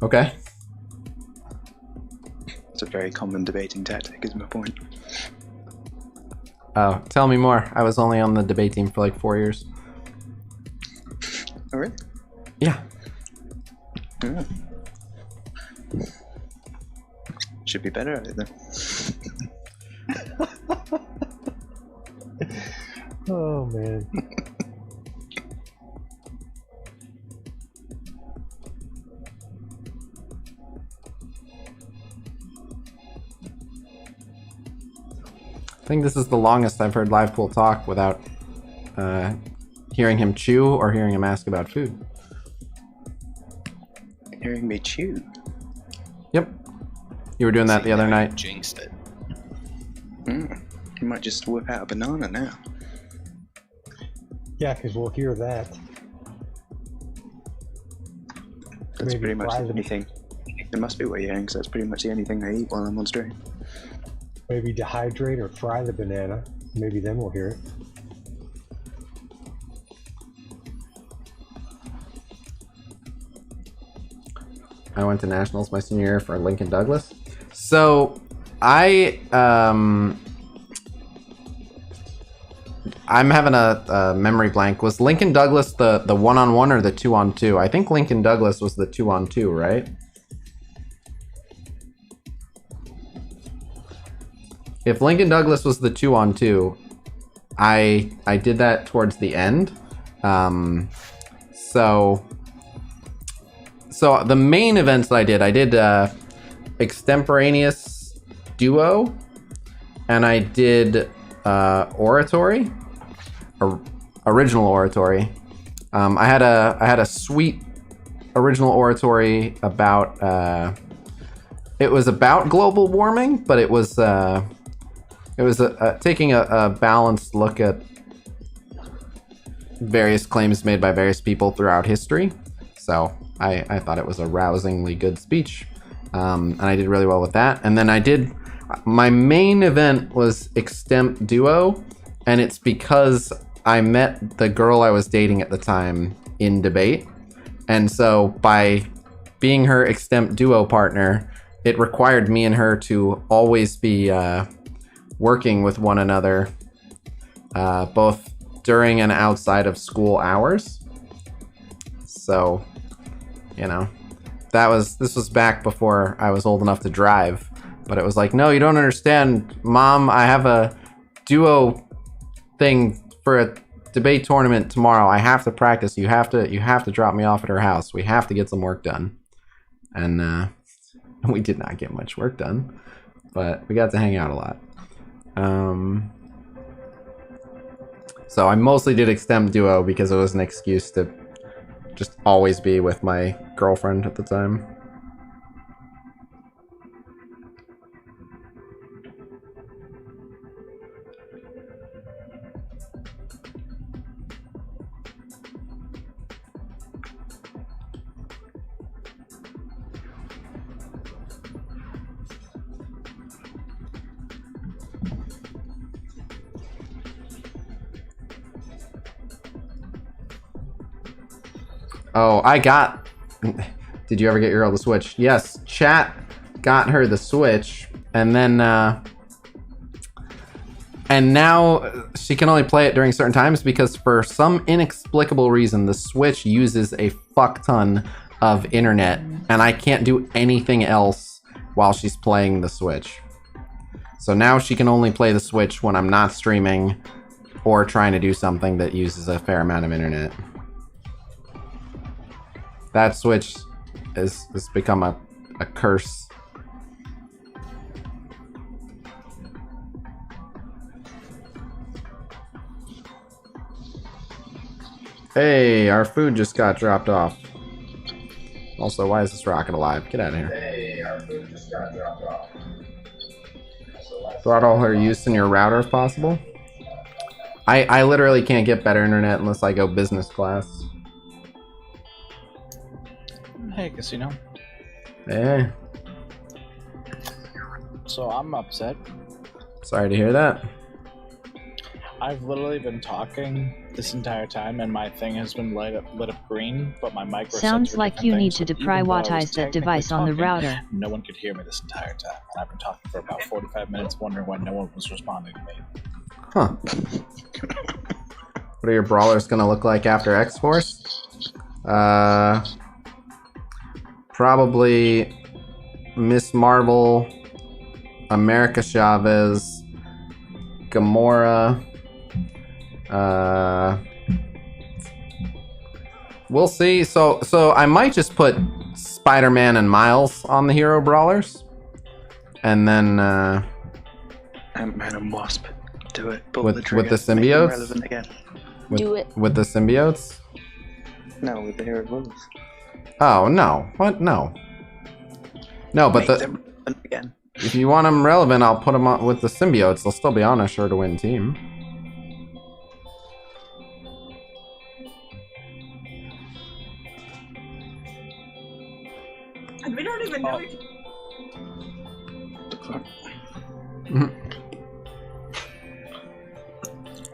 Okay. It's a very common debating tactic, is my point. Oh, tell me more. I was only on the debate team for like 4 years. Oh, really? Yeah. Yeah. Should be better at it then. Oh, man. I think this is the longest I've heard Live Pool talk without hearing him chew or hearing him ask about food. Hearing me chew? Yep. You were doing that the other night. Jinxed it. You might just whip out a banana now. Yeah, because we'll hear that. That's Maybe pretty much fry the only thing. It must be what you're hearing, because that's pretty much the only thing I eat while I'm on stream. Maybe dehydrate or fry the banana. Maybe then we'll hear it. I went to nationals my senior year for Lincoln Douglas. So I'm having a memory blank. Was Lincoln Douglas the 1-on-1 or the 2-on-2? I think Lincoln Douglas was the 2-on-2, right? If Lincoln Douglas was the 2-on-2, I did that towards the end. So the main events that I did extemporaneous duo, and I did oratory, original oratory. I had a sweet original oratory about it was about global warming, but it was taking a balanced look at various claims made by various people throughout history. So I thought it was a rousingly good speech. And I did really well with that. And then my main event was Extemp Duo, and it's because I met the girl I was dating at the time in debate. And so by being her Extemp Duo partner, it required me and her to always be working with one another, both during and outside of school hours. So, you know, this was back before I was old enough to drive, but it was like, no, you don't understand, Mom, I have a duo thing for a debate tournament tomorrow. I have to practice. You have to drop me off at her house. We have to get some work done. And we did not get much work done, but we got to hang out a lot. So I mostly did Extemp Duo because it was an excuse to just always be with my girlfriend at the time. Oh, did you ever get your girl the Switch? Yes, chat got her the Switch, and then, and now she can only play it during certain times because for some inexplicable reason, the Switch uses a fuck ton of internet, and I can't do anything else while she's playing the Switch. So now she can only play the Switch when I'm not streaming or trying to do something that uses a fair amount of internet. That Switch has become a curse. Hey, our food just got dropped off. Also, why is this rocket alive? Get out of here. Hey, our food just got dropped off. Throttle her use in your router if possible. I literally can't get better internet unless I go business class. Hey, Khasino. Hey. So I'm upset. Sorry to hear that. I've literally been talking this entire time, and my thing has been lit up green, but my mic sounds like you need to deprioritize that device on the router. No one could hear me this entire time, and I've been talking for about 45 minutes, wondering why no one was responding to me. Huh. What are your brawlers gonna look like after X-Force? Probably Miss Marvel, America Chavez, Gamora. We'll see. So I might just put Spider-Man and Miles on the hero brawlers, and then Ant-Man and Wasp. Do it. With the symbiotes. Relevant again. Do it. With the symbiotes. No, with the hero brawlers. Oh no! What? No. No, but again. If you want them relevant, I'll put them on with the symbiotes. They'll still be on a sure-to-win team. And we don't even know.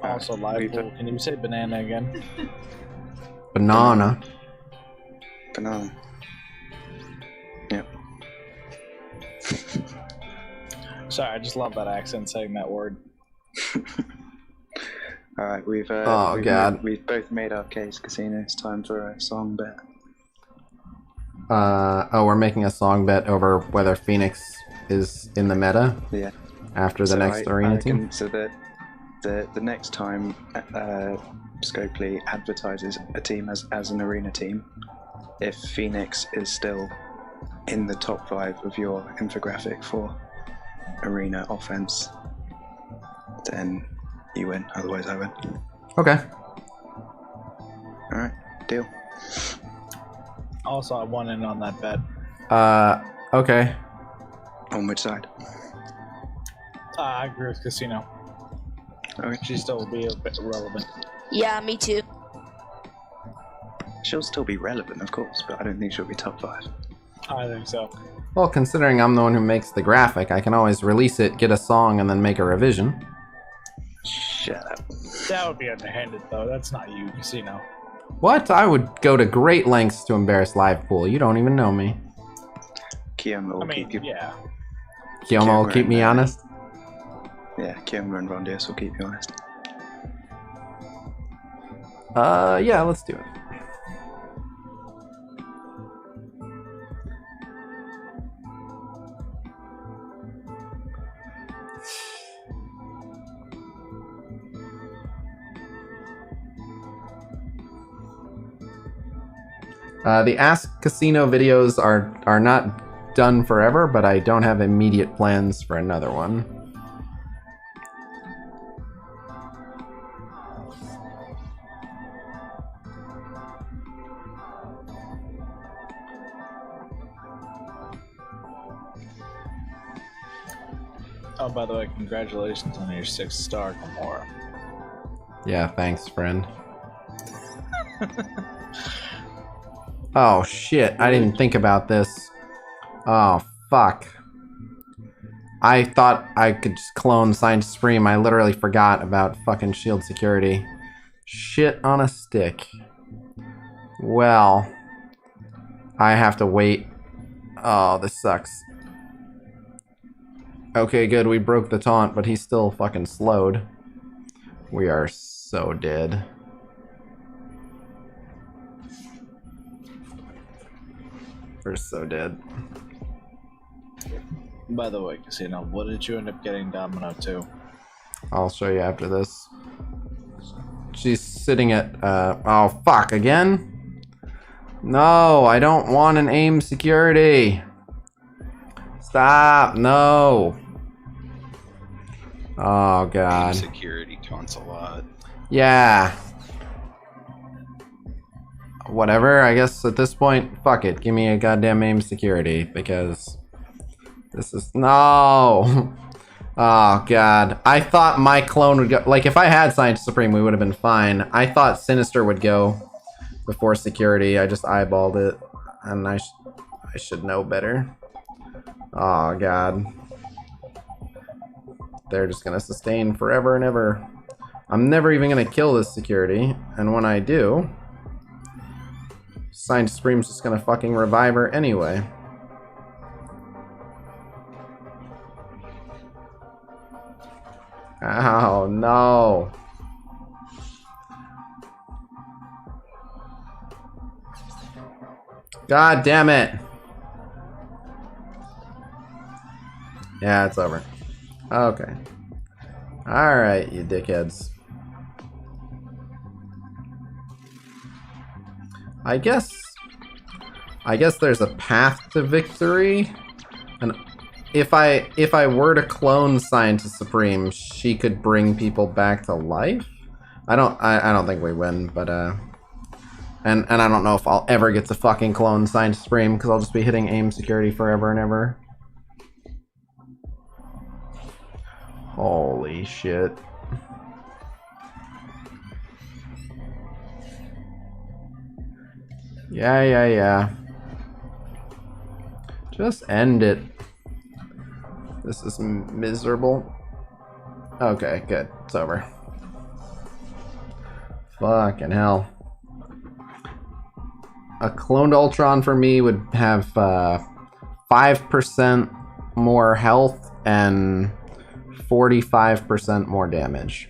Also, live pool. Can you say banana again? Banana. Banana. Yep. Sorry, I just love that accent saying that word. Alright, we've God. We've both made our case, Khasino. It's time for a song bet. We're making a song bet over whether Phoenix is in the meta. Yeah. After the next arena team. So that the next time Scopely advertises a team as an arena team, if Phoenix is still in the top 5 of your infographic for arena offense, then you win. Otherwise, I win. Okay. All right. Deal. Also, I won in on that bet. Okay. On which side? I agree with Khasino. Okay. She still will be a bit irrelevant. Yeah, me too. She'll still be relevant, of course, but I don't think she'll be top 5. I think so. Well, considering I'm the one who makes the graphic, I can always release it, get a song, and then make a revision. Shut up. That would be underhanded, though. That's not you, Khasino. What? I would go to great lengths to embarrass Livepool. You don't even know me. Kiyomo will keep you. Yeah. Kiyomo will keep me honest. Yeah, Kiyomo and Rondius will keep you honest. Yeah, let's do it. The Ask Khasino videos are not done forever, but I don't have immediate plans for another one. Oh, by the way, congratulations on your 6th star, Gamora. Yeah, thanks, friend. Oh shit, I didn't think about this. Oh fuck. I thought I could just clone Science Supreme. I literally forgot about fucking shield security. Shit on a stick. Well, I have to wait. Oh, this sucks. Okay, good, we broke the taunt, but he's still fucking slowed. We are so dead. We're so dead. By the way, Khasino, what did you end up getting Domino to? I'll show you after this. She's sitting at, oh fuck, again? No, I don't want an aim security. Stop, no. Oh god. Aim security taunts a lot. Yeah. Whatever, I guess at this point, fuck it. Give me a goddamn aim security, because this is... No! Oh, God. I thought my clone would go... Like, if I had Science Supreme, we would have been fine. I thought Sinister would go before security. I just eyeballed it, and I should know better. Oh, God. They're just gonna sustain forever and ever. I'm never even gonna kill this security, and when I do... Science Supreme's just gonna fucking revive her anyway. Oh no. God damn it. Yeah, it's over. Okay. Alright, you dickheads. I guess there's a path to victory, and if I were to clone Scientist Supreme, she could bring people back to life. I don't think we win, but and I don't know if I'll ever get to fucking clone Scientist Supreme because I'll just be hitting aim security forever and ever. Holy shit. Yeah. Just end it. This is miserable. Okay, good. It's over. Fucking hell. A cloned Ultron for me would have 5% more health and 45% more damage.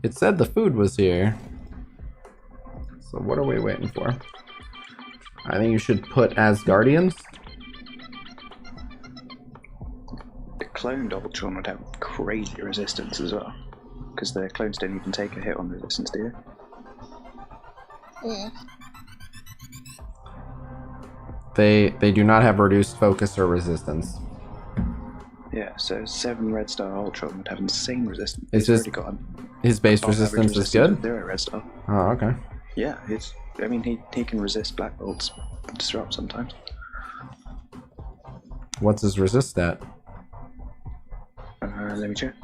It said the food was here. So what are we waiting for? I think you should put Asgardians. The cloned Ultron would have crazy resistance as well. Because the clones don't even take a hit on resistance, do you? Yeah. They do not have reduced focus or resistance. Yeah, so 7 red star Ultron would have insane resistance. His base resistance is good? 0 red star. Oh, okay. Yeah, he can resist Black Bolt's disrupt sometimes. What's his resist stat? Let me check.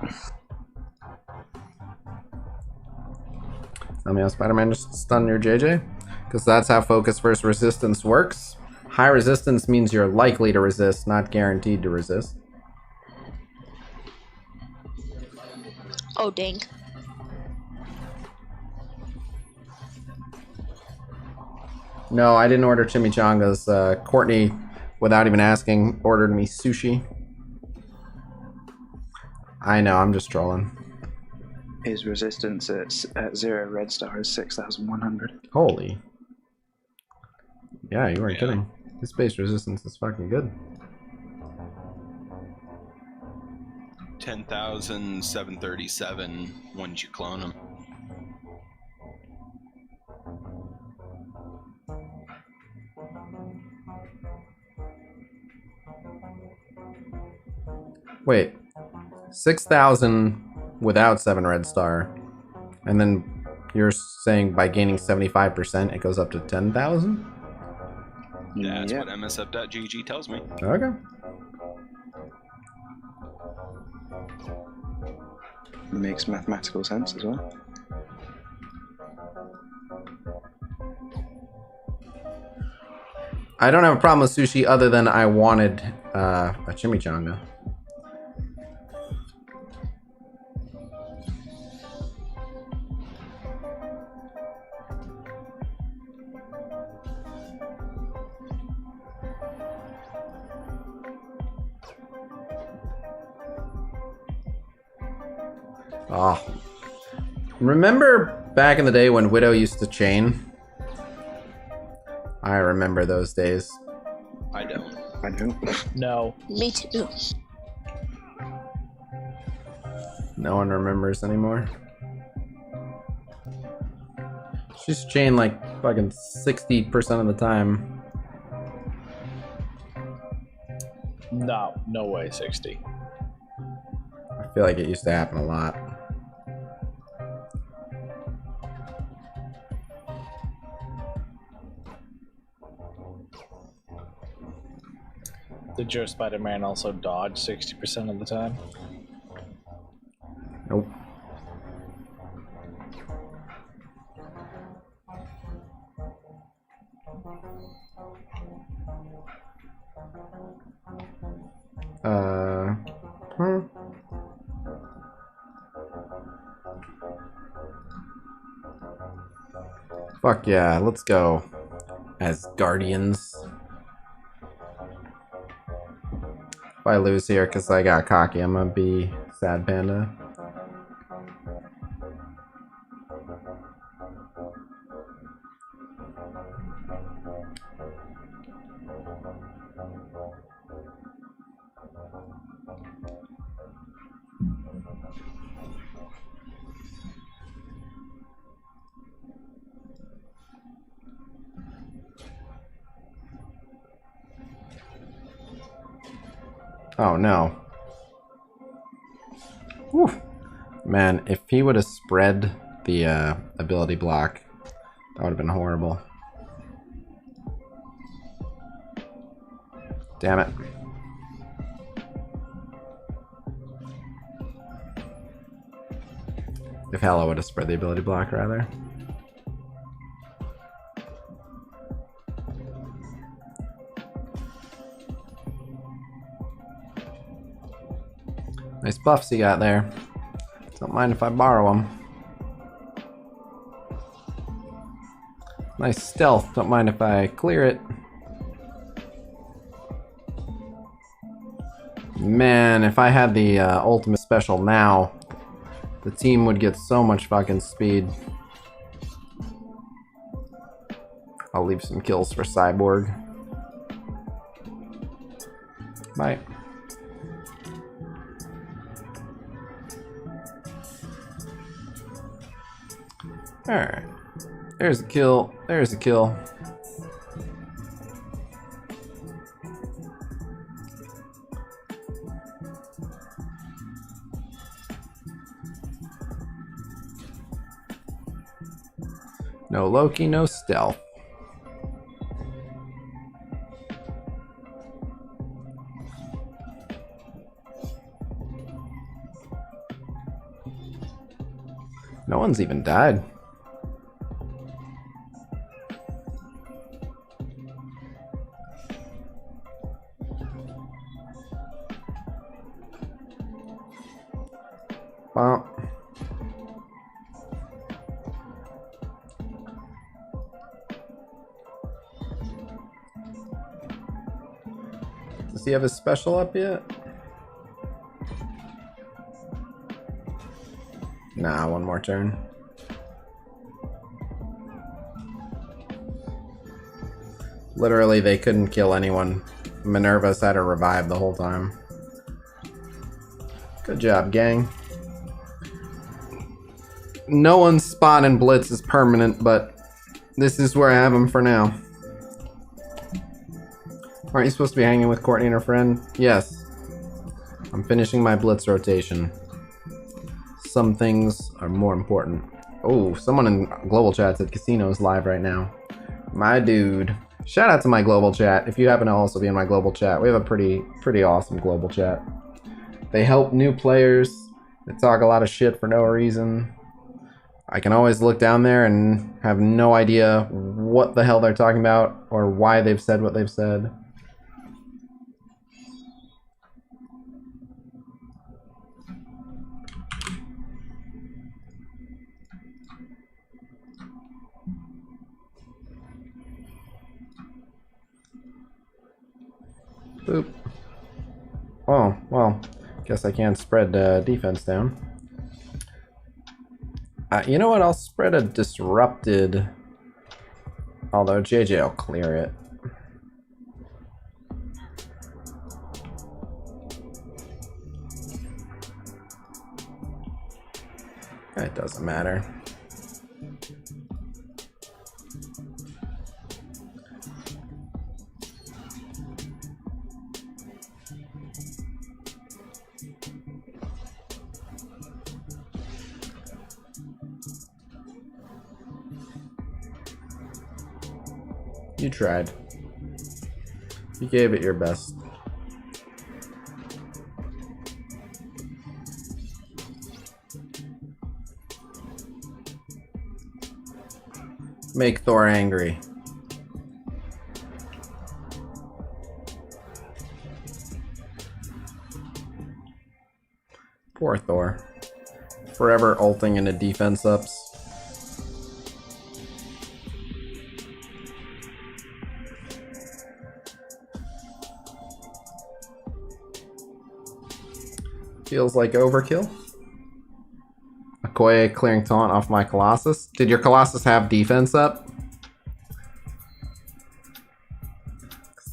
Tell me how Spider-Man just stunned your JJ? Because that's how focus versus resistance works. High resistance means you're likely to resist, not guaranteed to resist. Oh, dang. No, I didn't order chimichangas. Courtney, without even asking, ordered me sushi. I know, I'm just trolling. His resistance at 0 red star is 6,100. Holy. Yeah, you weren't kidding. His base resistance is fucking good. 10,737 when you clone him. Wait. 6,000 without 7 red star. And then you're saying by gaining 75% it goes up to 10,000? That's what MSF.gg tells me. Okay. Makes mathematical sense as well. I don't have a problem with sushi other than I wanted a chimichanga. Oh. Remember back in the day when Widow used to chain? I remember those days. I don't. I do. No. Me too. No one remembers anymore. She's chained like fucking 60% of the time. No, no way, 60. I feel like it used to happen a lot. Did your Spider-Man also dodge 60% of the time? Nope. Fuck yeah, let's go. As Guardians. If I lose here because I got cocky, I'm gonna be sad panda. Oh no. Whew. Man, if he would have spread the ability block, that would have been horrible. Damn it. If Hella would have spread the ability block, rather. Nice buffs you got there. Don't mind if I borrow them. Nice stealth. Don't mind if I clear it. Man, if I had the ultimate special now, the team would get so much fucking speed. I'll leave some kills for Cyborg. Bye. Alright. There's a kill. There's a kill. No Loki, no stealth. No one's even died. Does he have his special up yet? Nah, one more turn. Literally, they couldn't kill anyone. Minerva's had a revive the whole time. Good job, gang. No one's spot in Blitz is permanent, but this is where I have him for now. Aren't you supposed to be hanging with Courtney and her friend? Yes. I'm finishing my Blitz rotation. Some things are more important. Oh, someone in global chat said Khasino is live right now. My dude. Shout out to my global chat. If you happen to also be in my global chat, we have a pretty awesome global chat. They help new players. They talk a lot of shit for no reason. I can always look down there and have no idea what the hell they're talking about or why they've said what they've said. Boop. Oh, well, guess I can't spread defense down. You know what? I'll spread a disrupted. Although JJ will clear it. It doesn't matter. You tried. You gave it your best. Make Thor angry. Poor Thor. Forever ulting into defense ups. Feels like overkill. Okoye clearing taunt off my Colossus. Did your Colossus have defense up?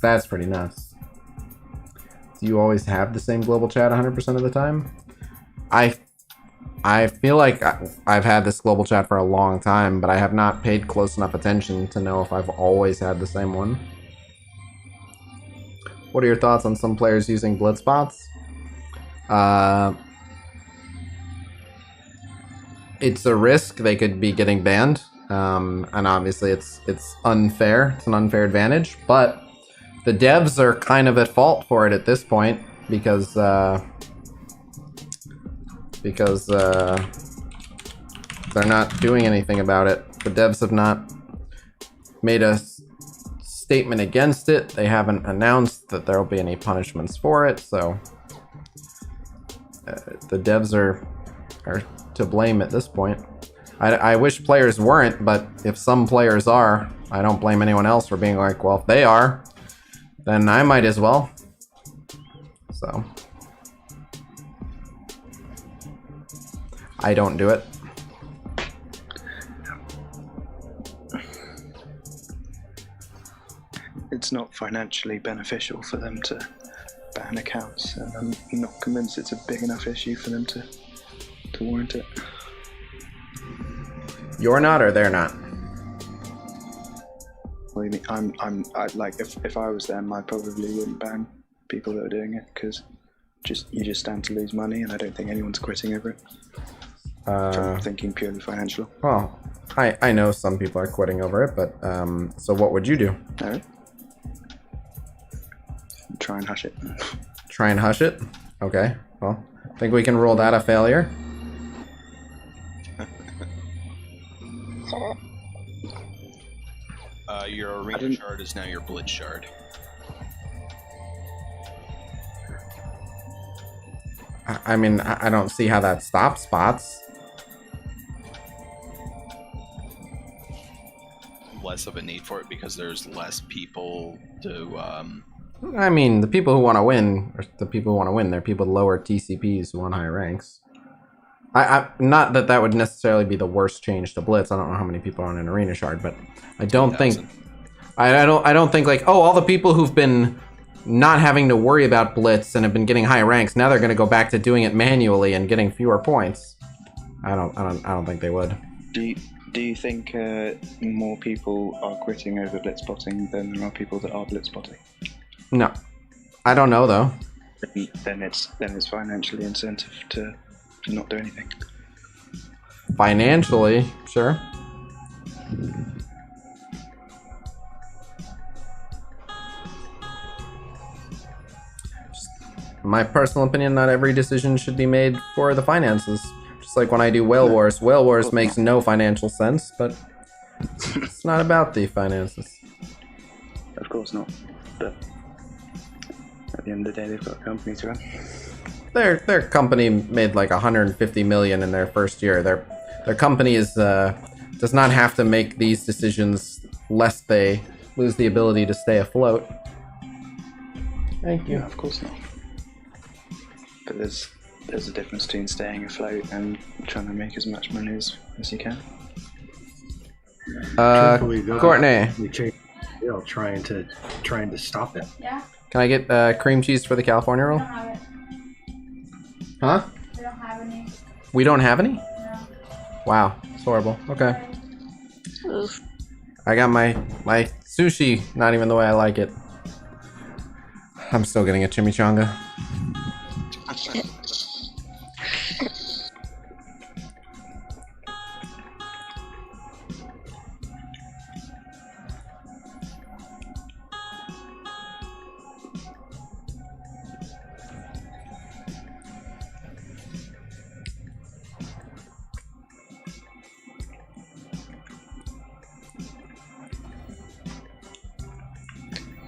That's pretty nuts. Do you always have the same global chat 100% of the time? I feel like I've had this global chat for a long time, but I have not paid close enough attention to know if I've always had the same one. What are your thoughts on some players using Blitz bots? It's a risk. They could be getting banned, and obviously it's unfair. It's an unfair advantage, but the devs are kind of at fault for it at this point because they're not doing anything about it. The devs have not made a statement against it. They haven't announced that there will be any punishments for it, so the devs are to blame at this point. I wish players weren't, but if some players are, I don't blame anyone else for being like, well, if they are, then I might as well. So I don't do it. It's not financially beneficial for them to ban accounts, and I'm not convinced it's a big enough issue for them to warrant it. You're not, or they're not? What do you mean? I like if I was them, I probably wouldn't ban people that are doing it because you just stand to lose money, and I don't think anyone's quitting over it. I'm thinking purely financial. Well, I know some people are quitting over it, but so what would you do? No. Try and hush it. Try and hush it? Okay. Well, I think we can rule that a failure. Your arena shard is now your Blitz shard. I mean, I don't see how that stops spots. Less of a need for it because there's less people to I mean, the people who want to win are the people who want to win. They're people with lower TCPs who want higher ranks. I not that that would necessarily be the worst change to Blitz. I don't know how many people are on an arena shard, but I don't think I don't think like, oh, all the people who've been not having to worry about Blitz and have been getting high ranks, now they're going to go back to doing it manually and getting fewer points. I don't think they would. Do you think more people are quitting over blitz spotting than there are people that are blitz spotting? No, I don't know though. Then it's financially incentive to not do anything. Financially, sure. My personal opinion, not every decision should be made for the finances. Just like when I do Whale Wars. Whale Wars makes no financial sense, but it's not about the finances. Of course not. But at the end of the day, they've got a company to run. Their company made like 150 million in their first year. Their company is does not have to make these decisions lest they lose the ability to stay afloat. Thank you. Yeah, of course not. But there's a difference between staying afloat and trying to make as much money as you can. Courtney. We changed, trying to stop it. Yeah? Can I get cream cheese for the California roll? I don't have it. Huh? I don't have any. We don't have any? No. Wow, it's horrible. Okay. Oof. I got my sushi, not even the way I like it. I'm still getting a chimichanga.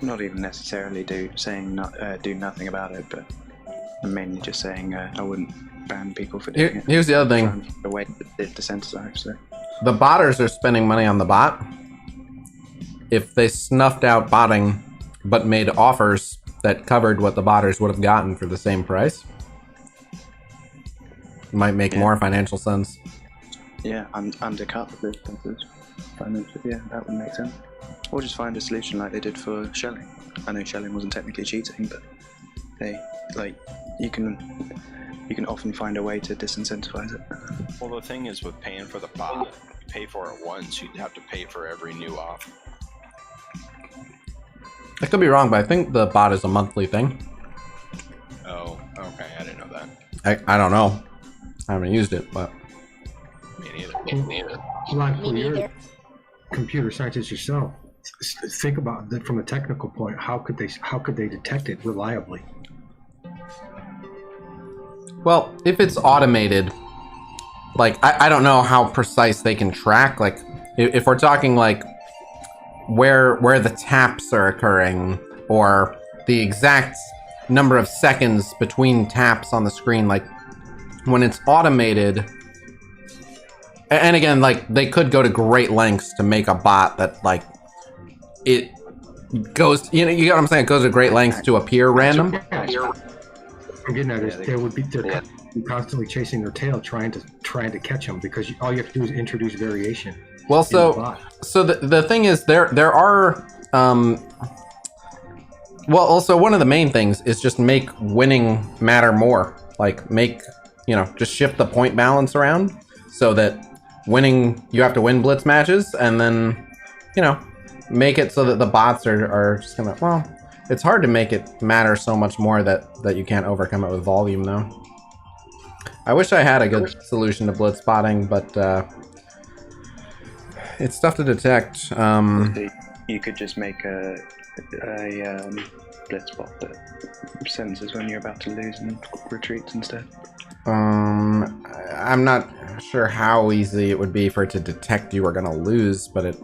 Not even necessarily do nothing about it, but I'm mainly just saying I wouldn't ban people for doing it. Here's the other thing. The way to desensitize. So. The botters are spending money on the bot. If they snuffed out botting, but made offers that covered what the botters would have gotten for the same price, it might make more financial sense. Yeah, undercut the businesses. Financially, yeah, that would make sense. Or just find a solution like they did for shelling. I know shelling wasn't technically cheating, but you can often find a way to disincentivize it. Well, the thing is with paying for the bot, you pay for it once, you'd have to pay for every new offer. I could be wrong, but I think the bot is a monthly thing. Oh, okay, I didn't know that. I don't know. I haven't used it, but... Me neither. Like, when you're a computer scientist yourself, think about that from a technical point. How could they detect it reliably? Well, if it's automated, like, I don't know how precise they can track. Like, if we're talking, like, where the taps are occurring, or the exact number of seconds between taps on the screen, like, when it's automated... And again, like, they could go to great lengths to make a bot that, like, it goes, you get what I'm saying? It goes to great lengths to appear random. I'm getting at is they're constantly chasing their tail, trying to catch them, because all you have to do is introduce variation. Well, so the thing is, there are well, also one of the main things is just make winning matter more. Like, make, just shift the point balance around so that winning, you have to win blitz matches, and then, make it so that the bots are just gonna, well, it's hard to make it matter so much more that you can't overcome it with volume, though. I wish I had a good solution to blitz spotting, but it's tough to detect. You could just make a blitz bot that senses when you're about to lose and retreats instead. I'm not sure how easy it would be for it to detect you are gonna lose, but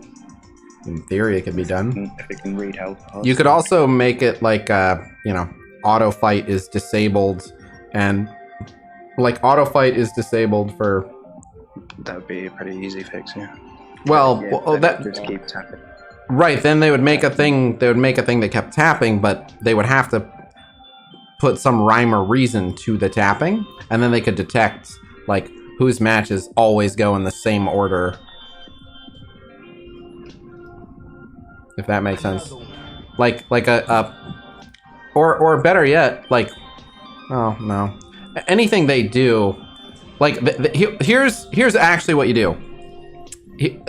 in theory it could be done. If it can read health. You could also make it like, auto fight is disabled, and like auto fight is disabled for. That would be a pretty easy fix, yeah. Well, yeah, that just keep tapping. Right, then they would make a thing. They would make a thing that kept tapping, but they would have to put some rhyme or reason to the tapping, and then they could detect like whose matches always go in the same order. If that makes sense, like or better yet, like, oh no, anything they do, like here's actually what you do.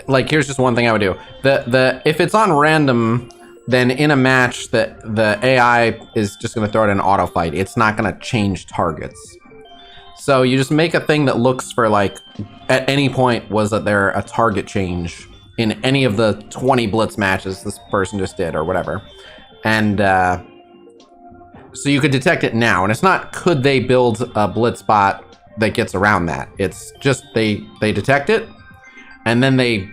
Like, here's just one thing I would do. If it's on random, then in a match the AI is just gonna throw it in an auto fight. It's not gonna change targets. So you just make a thing that looks for like at any point was that there a target change in any of the 20 Blitz matches this person just did or whatever. And so you could detect it now. And it's not could they build a Blitz bot that gets around that. It's just they detect it and then they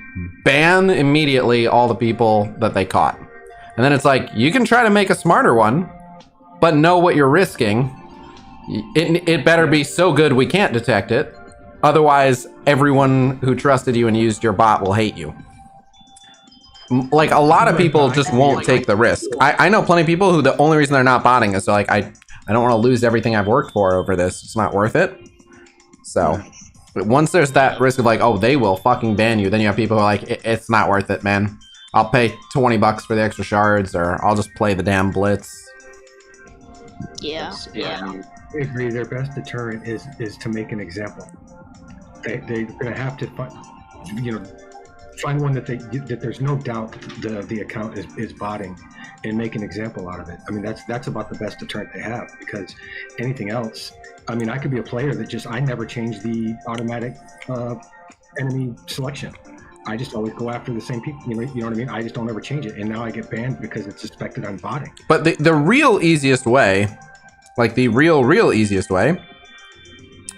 ban immediately all the people that they caught. And then it's like, you can try to make a smarter one, but know what you're risking. It better be so good we can't detect it. Otherwise, everyone who trusted you and used your bot will hate you. Like, a lot of people just won't take the risk. I know plenty of people who the only reason they're not botting is like, I don't want to lose everything I've worked for over this. It's not worth it. So, but once there's that risk of like, oh, they will fucking ban you, then you have people who are like, it's not worth it, man. I'll pay $20 for the extra shards, or I'll just play the damn Blitz. Yeah. I agree. Their best deterrent is to make an example. They're going to have to find one that there's no doubt the account is botting, and make an example out of it. I mean, that's about the best deterrent they have, because anything else, I mean, I could be a player that I never change the automatic enemy selection. I just always go after the same people. You know what I mean? I just don't ever change it, and now I get banned because it's suspected I'm botting. But the real easiest way, like the real easiest way,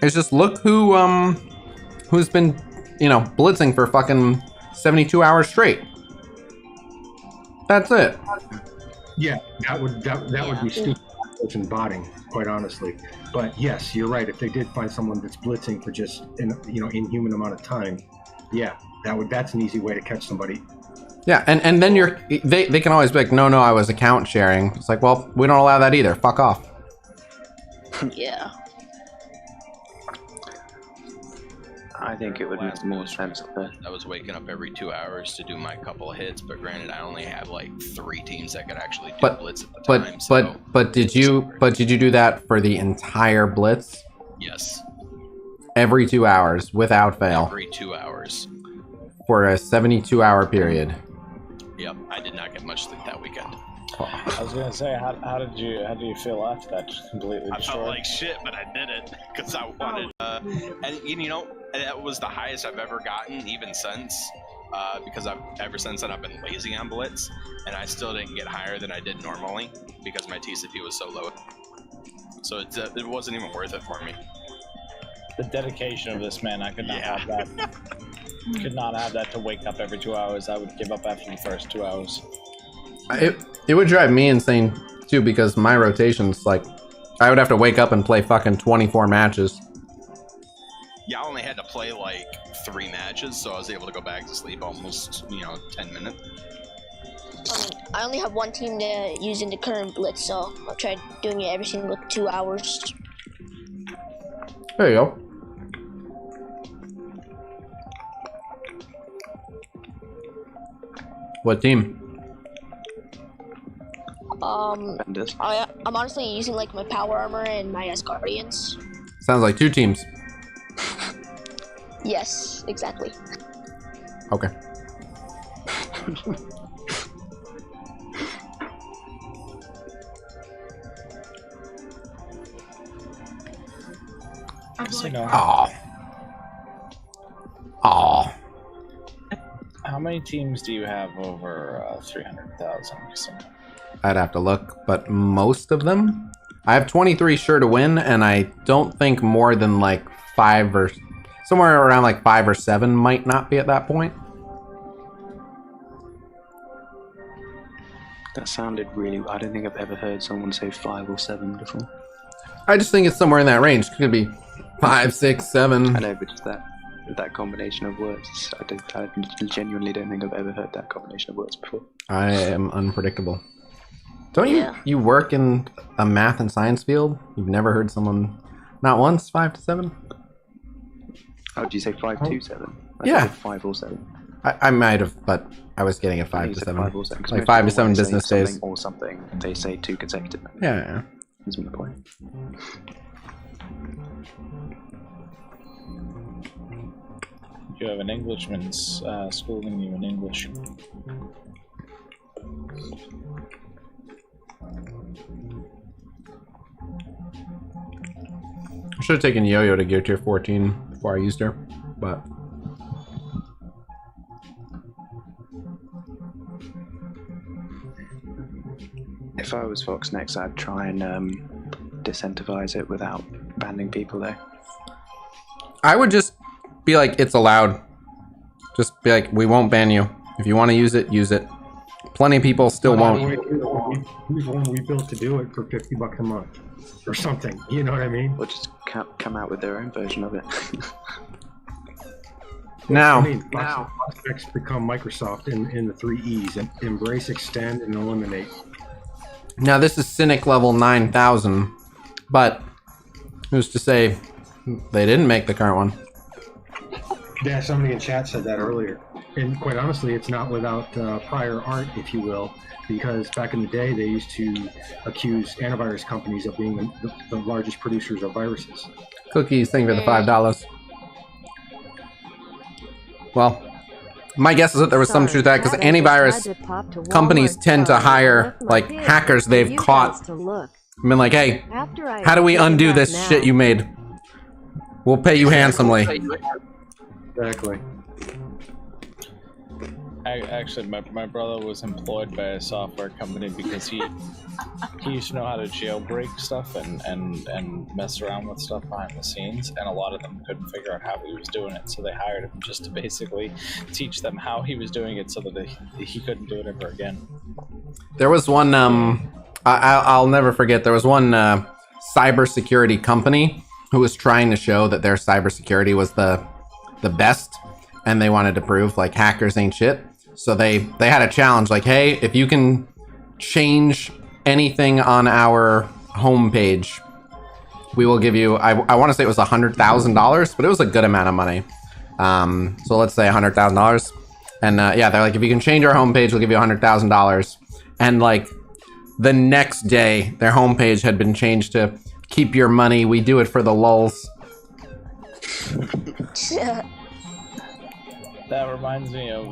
is just look who's been, blitzing for fucking 72 hours straight. That's it. Yeah, that would be stupid and botting, quite honestly. But yes, you're right. If they did find someone that's blitzing for just inhuman amount of time, yeah, that's an easy way to catch somebody. Yeah, and then they can always be like, no, I was account sharing. It's like, well, we don't allow that either. Fuck off. Yeah. I think it would make more sense. I was waking up every 2 hours to do my couple of hits, but granted, I only have like 3 teams that could actually do Blitz at the time. But did you do that for the entire Blitz? Yes. Every 2 hours, without fail. Every 2 hours. For a 72-hour period. Yep, I did not get much sleep that weekend. I was gonna say, how did you feel after that? Just completely destroyed? I felt like shit, but I did it because I wanted. And that was the highest I've ever gotten, even since. Because ever since then I've been lazy on Blitz, and I still didn't get higher than I did normally because my TCP was so low. So it wasn't even worth it for me. The dedication of this man, I could not have that. Could not have that to wake up every 2 hours. I would give up after the first 2 hours. It would drive me insane too, because my rotations, like, I would have to wake up and play fucking 24 matches. Yeah, I only had to play like 3 matches, so I was able to go back to sleep almost 10 minutes. I only have one team to use in the current Blitz, so I'll try doing it every single 2 hours. There you go. What team? I'm honestly using like my power armor and my Asgardians. Sounds like 2 teams. Yes, exactly. Okay. Aw. How many teams do you have over 300,000? I'd have to look, but most of them. I have 23 sure to win, and I don't think more than like 5 or somewhere around like 5 or 7 might not be at that point. That sounded really. I don't think I've ever heard someone say 5 or 7 before. I just think it's somewhere in that range. Could be 5, 6, 7. I know, but just that. that combination of words. I genuinely don't think I've ever heard that combination of words before. I am unpredictable. Don't you work in a math and science field? You've never heard someone, not once, 5 to 7? Oh, did you say 5 to 7? Yeah. 5 or 7. I might have, but I was getting at 5 to 7. 5 or 7. Like 5 to 7 business days. Or something. They say 2 consecutive. Yeah. That's my point. You have an Englishman's schooling you in English. I should have taken Yo-Yo to gear tier 14 before I used her, but... If I was Fox next, I'd try and disincentivize it without banning people there. I would just be like, it's allowed. Just be like, we won't ban you. If you want to use it, use it. Plenty of people still won't. We built to do it for $50 a month or something. You know what I mean? Or just come out with their own version of it. Now, Bluestacks become Microsoft in the 3 E's and embrace, extend, and eliminate. Now this is Cynic level 9,000, but who's to say they didn't make the current one? Yeah, somebody in chat said that earlier. And quite honestly, it's not without prior art, if you will, because back in the day, they used to accuse antivirus companies of being the largest producers of viruses. Cookies, thank you for the $5. Well, my guess is that there was some truth to that, because antivirus companies tend to hire, like, hackers they've caught. I mean, like, hey, how do we undo this shit you made? We'll pay you handsomely. Exactly. Actually, my brother was employed by a software company because he used to know how to jailbreak stuff and mess around with stuff behind the scenes, and a lot of them couldn't figure out how he was doing it, so they hired him just to basically teach them how he was doing it so that he couldn't do it ever again. There was one, I'll never forget, there was one cybersecurity company who was trying to show that their cybersecurity was the best, and they wanted to prove, like, hackers ain't shit. So they had a challenge, like, hey, if you can change anything on our homepage, we will give you, I want to say it was $100,000, but it was a good amount of money. So let's say $100,000. And yeah, they're like, if you can change our homepage, we'll give you $100,000. And like the next day, their homepage had been changed to keep your money, we do it for the lulz. That reminds me of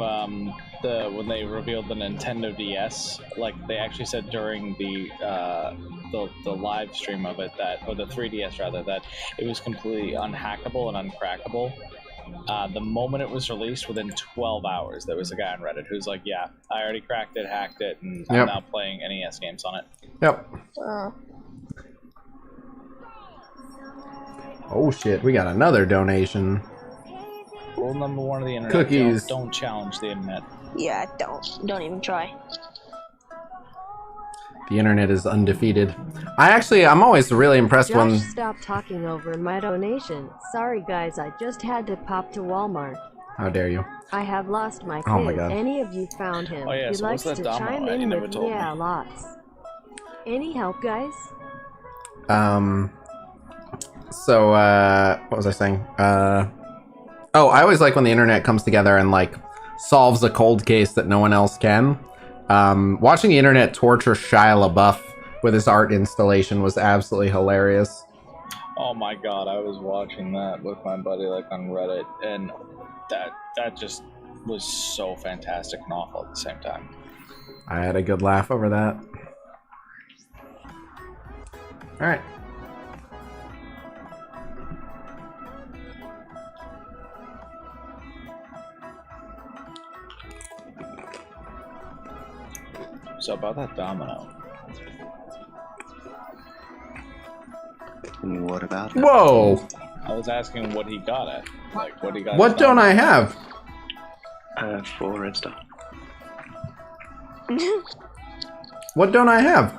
when they revealed the Nintendo DS. Like, they actually said during the live stream of it, or the 3DS rather, that it was completely unhackable and uncrackable. The moment it was released, within 12 hours, there was a guy on Reddit who's like, yeah, I already cracked it, hacked it, and I'm now playing NES games on it. Yep. Oh shit, we got another donation. Rule number 1 of the internet: cookies. Don't challenge the internet. Yeah, don't even try. The internet is undefeated. I'm always really impressed Josh, when... stop talking over my donation. Sorry guys, I just had to pop to Walmart. How dare you? I have lost my kid. Oh my God. Any of you found him? Oh yeah, he so likes what's to that chime Domino? in You never with told me. lots. Any help, guys? So, what was I saying? Oh, I always like when the internet comes together and, like, solves a cold case that no one else can. Watching the internet torture Shia LaBeouf with his art installation was absolutely hilarious. Oh my god, I was watching that with my buddy, like, on Reddit, and that just was so fantastic and awful at the same time. I had a good laugh over that. Alright. So about that Domino. What about it? Whoa! I was asking what he got at. Like, what he got. What don't I have? 4 red star. What don't I have?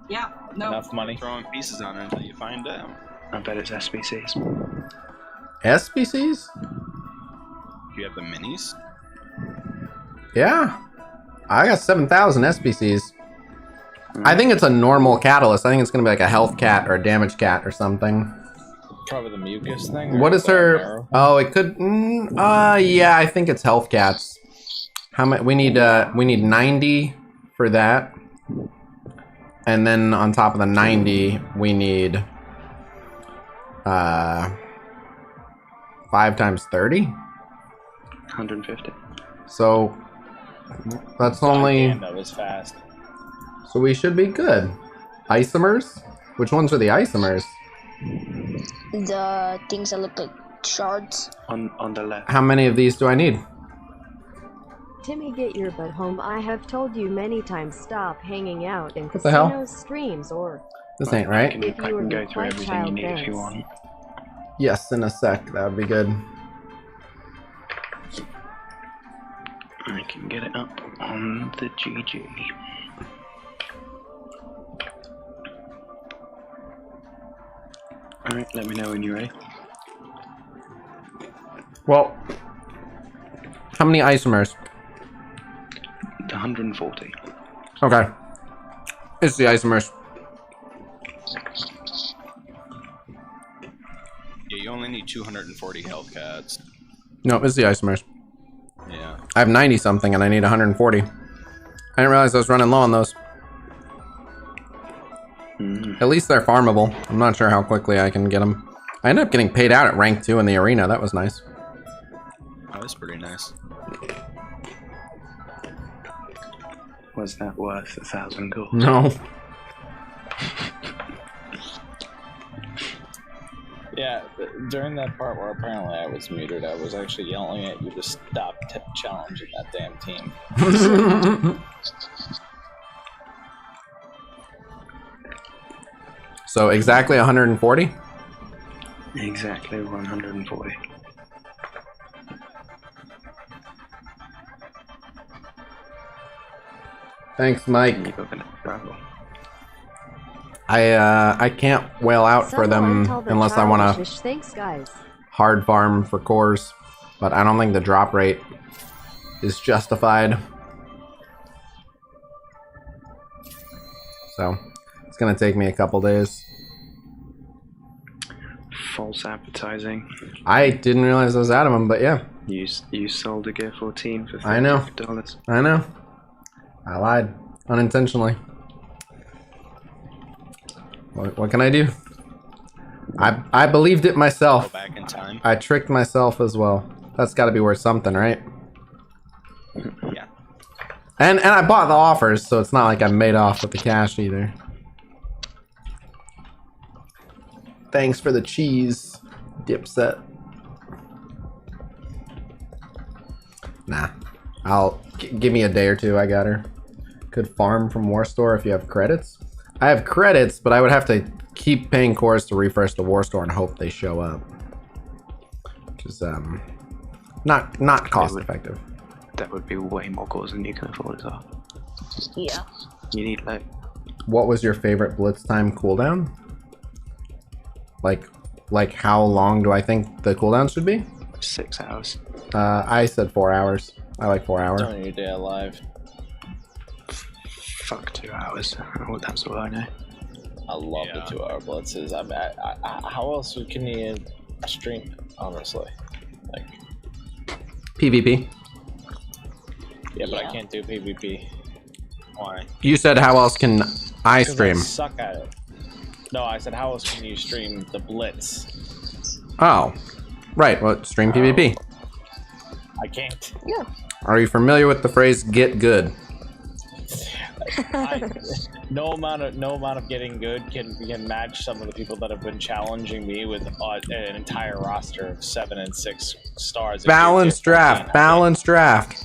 Yeah, no. Enough money. Throwing pieces on it until you find out. I bet it's SBCs. SBCs? Do you have the minis? Yeah. I got 7,000 SBCs. I think it's a normal catalyst. I think it's going to be like a health cat or a damage cat or something. Probably the mucus thing. What is her? Oh, it could. Yeah, I think it's health cats. How much? We need 90 for that, and then on top of the 90, we need 5 times 30. 150. So that's only. That was fast. So we should be good. Isomers? Which ones are the isomers? The things that look like shards. On the left. How many of these do I need? Timmy, get your butt home. I have told you many times, stop hanging out in What the hell? Khasino's streams or... This ain't right. If you were I can go to through play everything you child need if you dance. want. Yes, in a sec. That would be good. I can get it up on the GG. Alright, let me know when you're ready. Well, how many isomers? 140. Okay. It's the isomers. Yeah, you only need 240 health cats. No, it's the isomers. Yeah. I have 90 something and I need 140. I didn't realize I was running low on those. At least they're farmable. I'm not sure how quickly I can get them. I ended up getting paid out at rank 2 in the arena. That was nice. Oh, that's pretty nice. Was that worth 1,000 gold? No. Yeah, during that part where apparently I was muted, I was actually yelling at you to stop challenging that damn team. So exactly 140? Exactly 140. Thanks, Mike. You're gonna struggle. I can't whale out for them unless I want to Thanks, guys. hard farm for cores, but I don't think the drop rate is justified. So it's gonna take me a couple days. False advertising. I didn't realize I was out of them, but yeah. You sold a Gear 14 for $50. I know. I know. I lied unintentionally. What can I do? I believed it myself. Go back in time. I tricked myself as well. That's got to be worth something, right? Yeah. And I bought the offers, so it's not like I made off with the cash either. Thanks for the cheese, Dipset. Nah, give me a day or two. I got her. Could farm from War Store if you have credits. I have credits, but I would have to keep paying cores to refresh the War Store and hope they show up, which is not cost effective. That would be way more cores than you can afford as well. Yeah. You need like. What was your favorite Blitz time cooldown? Like how long do I think the cooldown should be? 6 hours. I said 4 hours. I like 4 hours. Don't your day alive. Fuck 2 hours. Oh, that's all I know. I love the 2-hour blitzes. How else can you stream? Honestly, like PvP. Yeah, but I can't do PvP. Why? You said how else can I stream? I suck at it. No, I said how else can you stream the Blitz? Oh, right. Well, stream PvP. I can't. Yeah. Are you familiar with the phrase "get good"? No amount of getting good can match some of the people that have been challenging me with an entire roster of 7 and 6 stars. Balanced draft. Balanced draft.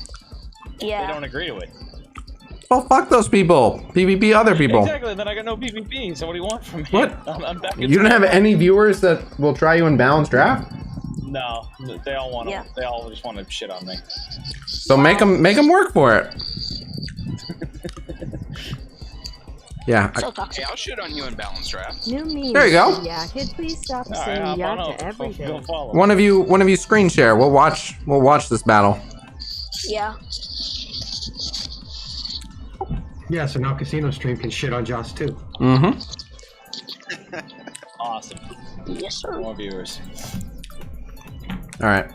Yeah. They don't agree to it. Well, fuck those people. PvP other people. Exactly. Then I got no PvP. So what do you want from me? What? I'm back. You don't have any viewers that will try you in balanced draft? No, they all want to. They all just want to shit on me. So make them work for it. Yeah. So toxic. Hey, I'll shit on you in balance draft. New meme. There you go. Yeah, kid, please stop All right, saying hop yeah on to over. everything. One of you screen share. We'll watch this battle. Yeah. Yeah, so now Casino Stream can shit on Joss too. Mm-hmm. Awesome. Yes, sir. More viewers. All right.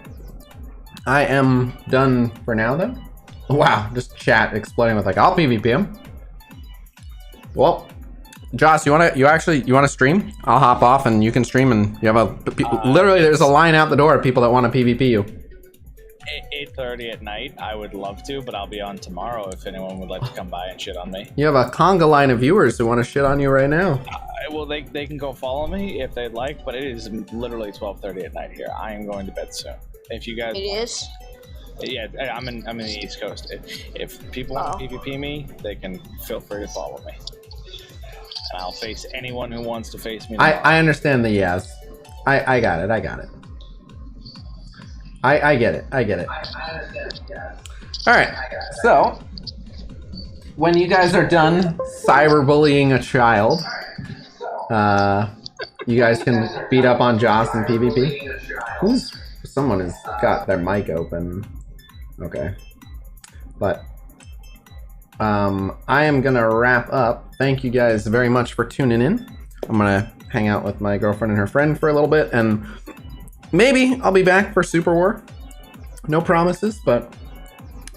I am done for now then. Wow, just chat exploding with like, I'll PvP him. Well, Joss, you wanna stream? I'll hop off and you can stream, and you have literally there's a line out the door of people that want to PvP you. 8:30 at night. I would love to, but I'll be on tomorrow if anyone would like to come by and shit on me. You have a conga line of viewers who want to shit on you right now. Well, they can go follow me if they'd like, but it is literally 12:30 at night here. I am going to bed soon. If you guys, It is. Yeah, I'm in the East Coast. If people want to PvP me, they can feel free to follow me, and I'll face anyone who wants to face me. I understand the yes. I got it. I get it. All right. So when you guys are done cyberbullying a child, you guys can beat up on Joss in PvP. Someone has got their mic open. Okay. But I am gonna wrap up. Thank you guys very much for tuning in. I'm gonna hang out with my girlfriend and her friend for a little bit, and maybe I'll be back for Super War. No promises, but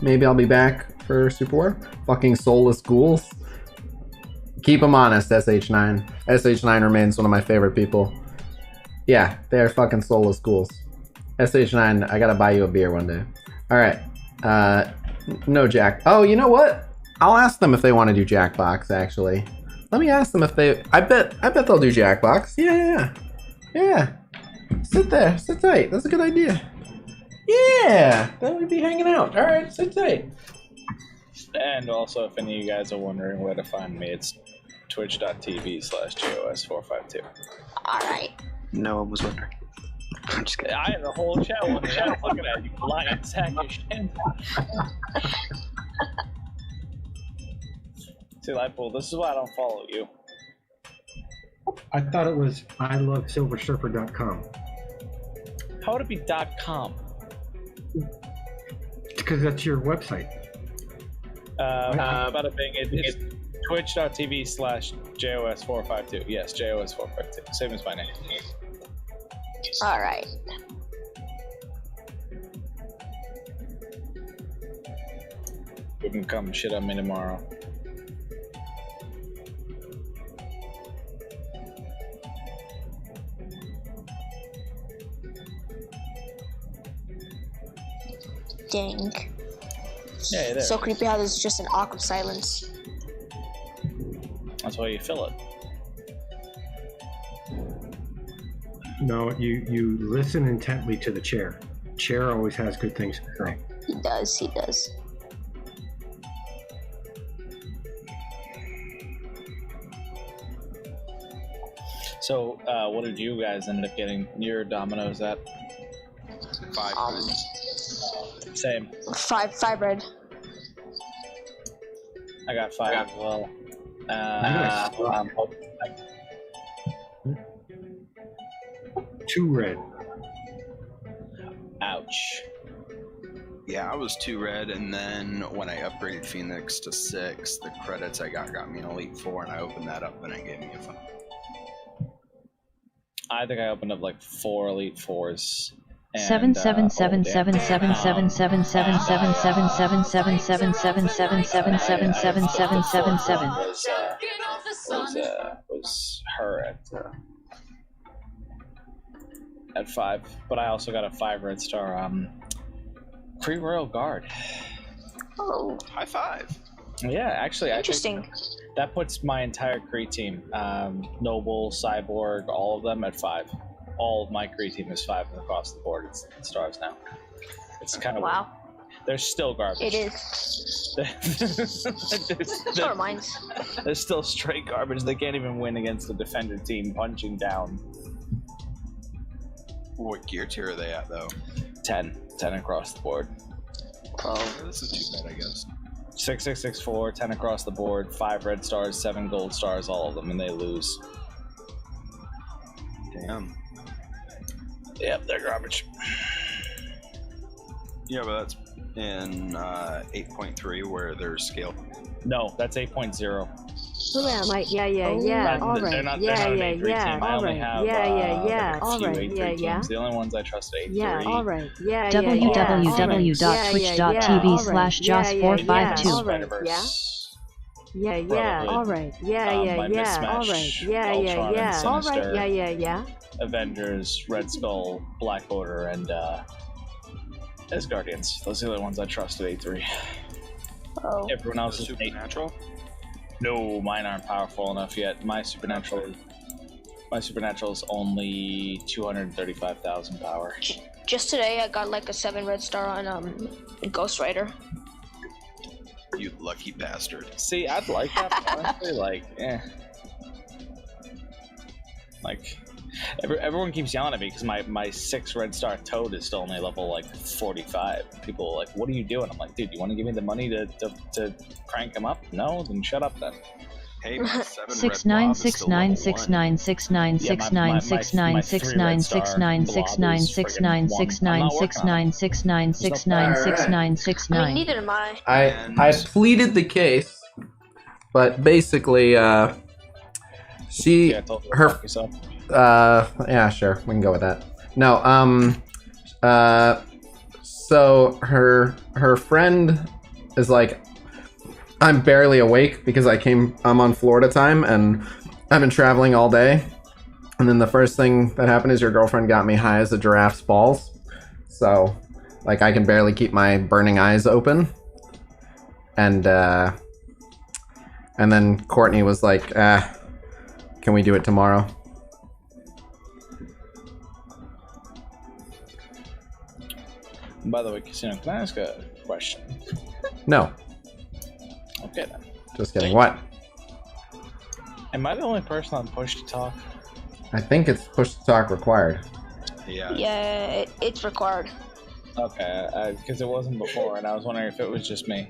maybe I'll be back for Super War. Fucking soulless ghouls. Keep them honest, SH9. SH9 remains one of my favorite people. Yeah, they're fucking soulless ghouls. SH9, I gotta buy you a beer one day. Alright. No Jack. Oh, you know what? I'll ask them if they want to do Jackbox, actually. Let me ask them if they... I bet they'll do Jackbox. Yeah. Sit there. Sit tight. That's a good idea. Yeah. Then we'd be hanging out. Alright, sit tight. And also, if any of you guys are wondering where to find me, it's twitch.tv/JOS452. Alright. No one was wondering. I'm just kidding. I had the whole chat looking at you, lying sack of shit. See, Lightpool, this is why I don't follow you. I thought it was ilovesilversurfer.com. How would it be .com? Because that's your website. Bada bing, it's twitch.tv/JOS452. Yes, JOS452. Same as my name. Alright. You can come shit on me tomorrow. Dang. Yeah, there. So creepy how there's just an awkward silence. That's why you fill it. No, you listen intently to the chair. Chair always has good things to say. He does. So, what did you guys end up getting your Domino's at? 5. Same. Five red. I got 5 as well. Nice. 2 red. Ouch. Yeah, I was 2 red, and then when I upgraded Phoenix to 6, the credits I got me an Elite 4, and I opened that up, and it gave me a 5. I think I opened up like 4 Elite 4s. 777777777777777777777777777777777777777777777777777777777777777777777777777777777777777777777777777777777777777777777777777777777777777777777777777777777777777777777777777777777777777777777777777777777777777777777777777777777777777. 5, but I also got a 5 red star pre-royal guard. Oh, high 5. Yeah, actually, interesting. That puts my entire Kree team, Noble, Cyborg, all of them at 5. All of my Kree team is 5 across the board. It's stars now. It's kind of wow. Weird. They're still garbage. It is. So are mine. They're still straight garbage. They can't even win against the defender team punching down. What gear tier are they at, though? 10 across the board. Oh, this is too bad, I guess. 6664, 10 across the board, 5 red stars, 7 gold stars, all of them, and they lose. Damn. Yep, they're garbage. Yeah, but that's in 8.3 where there's scale. No, that's 8.0. Who am I? Yeah. All right. They're not Yeah. an A3 team. I All only right. have Yeah. a All few right. A3 teams. The only ones I trust are A3. Yeah. All right. Yeah. www.twitch.tv/joss452. Yeah. All right. Yeah. My Mismatch, All right. Ultron and All right. Sinister, Yeah. Avengers, Red Skull, Black Order, and Asgardians. Those are the only ones I trust at A3. Oh. Everyone else is supernatural. No, mine aren't powerful enough yet. My supernatural is only 235,000 power. Just today, I got like a 7 red star on Ghost Rider. You lucky bastard. See, I'd like that, but honestly, like, Like, everyone keeps yelling at me because my 6 red star Toad is still only level like 45. People are like, what are you doing? I'm like, dude, you want to give me the money to crank him up? No? Then shut up then. Hey, my 7 I mean, neither am I. I pleaded the case, but basically, yeah, sure, we can go with that. No, so her friend is like, I'm barely awake because I'm on Florida time and I've been traveling all day. And then the first thing that happened is your girlfriend got me high as a giraffe's balls. So, like, I can barely keep my burning eyes open. And then Courtney was like, can we do it tomorrow? By the way, Khasino, can I ask a question? No. Okay then. Just kidding. What? Am I the only person on push to talk? I think it's push to talk required. Yeah, it's required. Okay, because it wasn't before, and I was wondering if it was just me.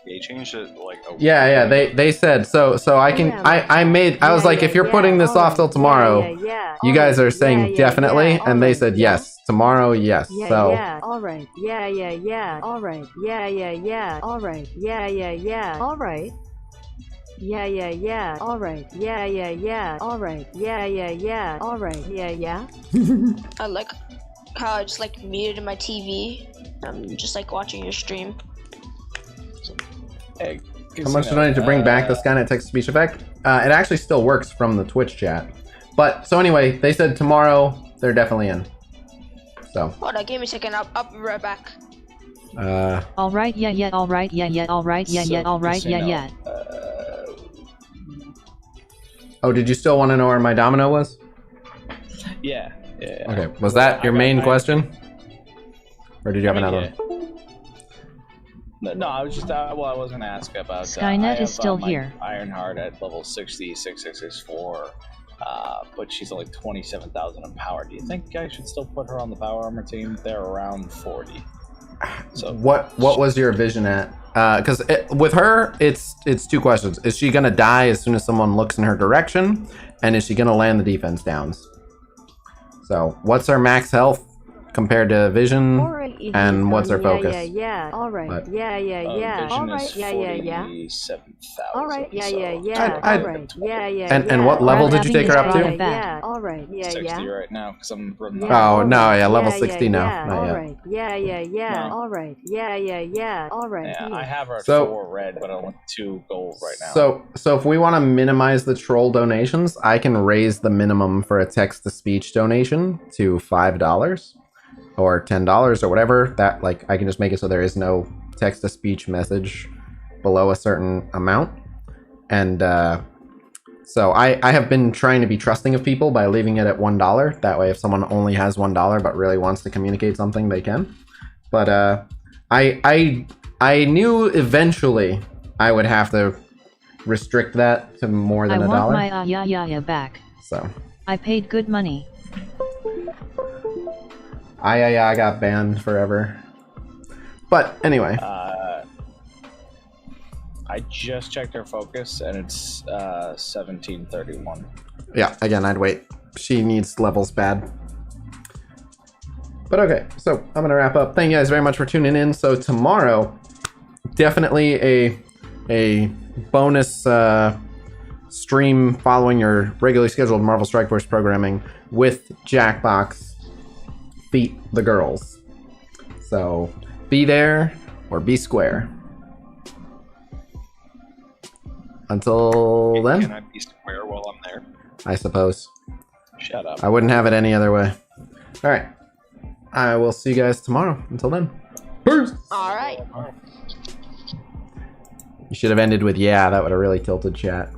They changed it like a Yeah. They said so I can I was like, if you're putting this off till tomorrow, you guys are saying definitely, and they said yes, tomorrow, yes. So All right. Yeah. All right. Yeah. All right. Yeah. All right. Yeah. All right. Yeah. All right. Yeah. All right. Yeah. I like how I just like muted my TV. I'm just like watching your stream. Hey, how much do I need to bring back the Skynet text-to-speech effect? It actually still works from the Twitch chat. But, so anyway, they said tomorrow they're definitely in. So. Hold on, give me a second, I'll be right back. All right, yeah, all right, yeah, all right, yeah, all right, yeah. Oh, did you still want to know where my domino was? Yeah. Okay, was that your main question? Or did you have another one? No, I was just, well, I was going to ask about... Skynet is still here. Ironheart at level 60, 6664, but she's only 27,000 in power. Do you think I should still put her on the power armor team? They're around 40. So What was your vision at? Because with her, it's 2 questions. Is she going to die as soon as someone looks in her direction? And is she going to land the defense downs? So, what's her max health compared to vision, and what's her focus? Yeah. All right. But, Yeah. All right. Yeah. All right. Yeah. All right. Yeah. And what level did you take her up to? Yeah. All right. 60 right now, because I'm from... Oh, no, yeah, level 60 now. All right. Yeah. All right. Yeah. All right. Yeah, I have her at So- 4 red, but I want 2 gold right now. So if we want to minimize the troll donations, I can raise the minimum for a text-to-speech donation to $5 or $10 or whatever. That, like, I can just make it so there is no text-to-speech message below a certain amount. And so I have been trying to be trusting of people by leaving it at $1. That way, if someone only has $1 but really wants to communicate something, they can. But I knew eventually I would have to restrict that to more than $1. I want my yeah back. So I paid good money. I got banned forever. But anyway. I just checked her focus, and it's 1731. Yeah, again, I'd wait. She needs levels bad. But okay, so I'm gonna wrap up. Thank you guys very much for tuning in. So tomorrow, definitely a bonus stream following your regularly scheduled Marvel Strike Force programming with Jackbox Beat the Girls. So be there or be square. Until then, Can I be square while I'm there? I suppose. Shut up. I wouldn't have it any other way. All right. I will see you guys tomorrow. Until then. Peace. All right. You should have ended with yeah. That would have really tilted chat.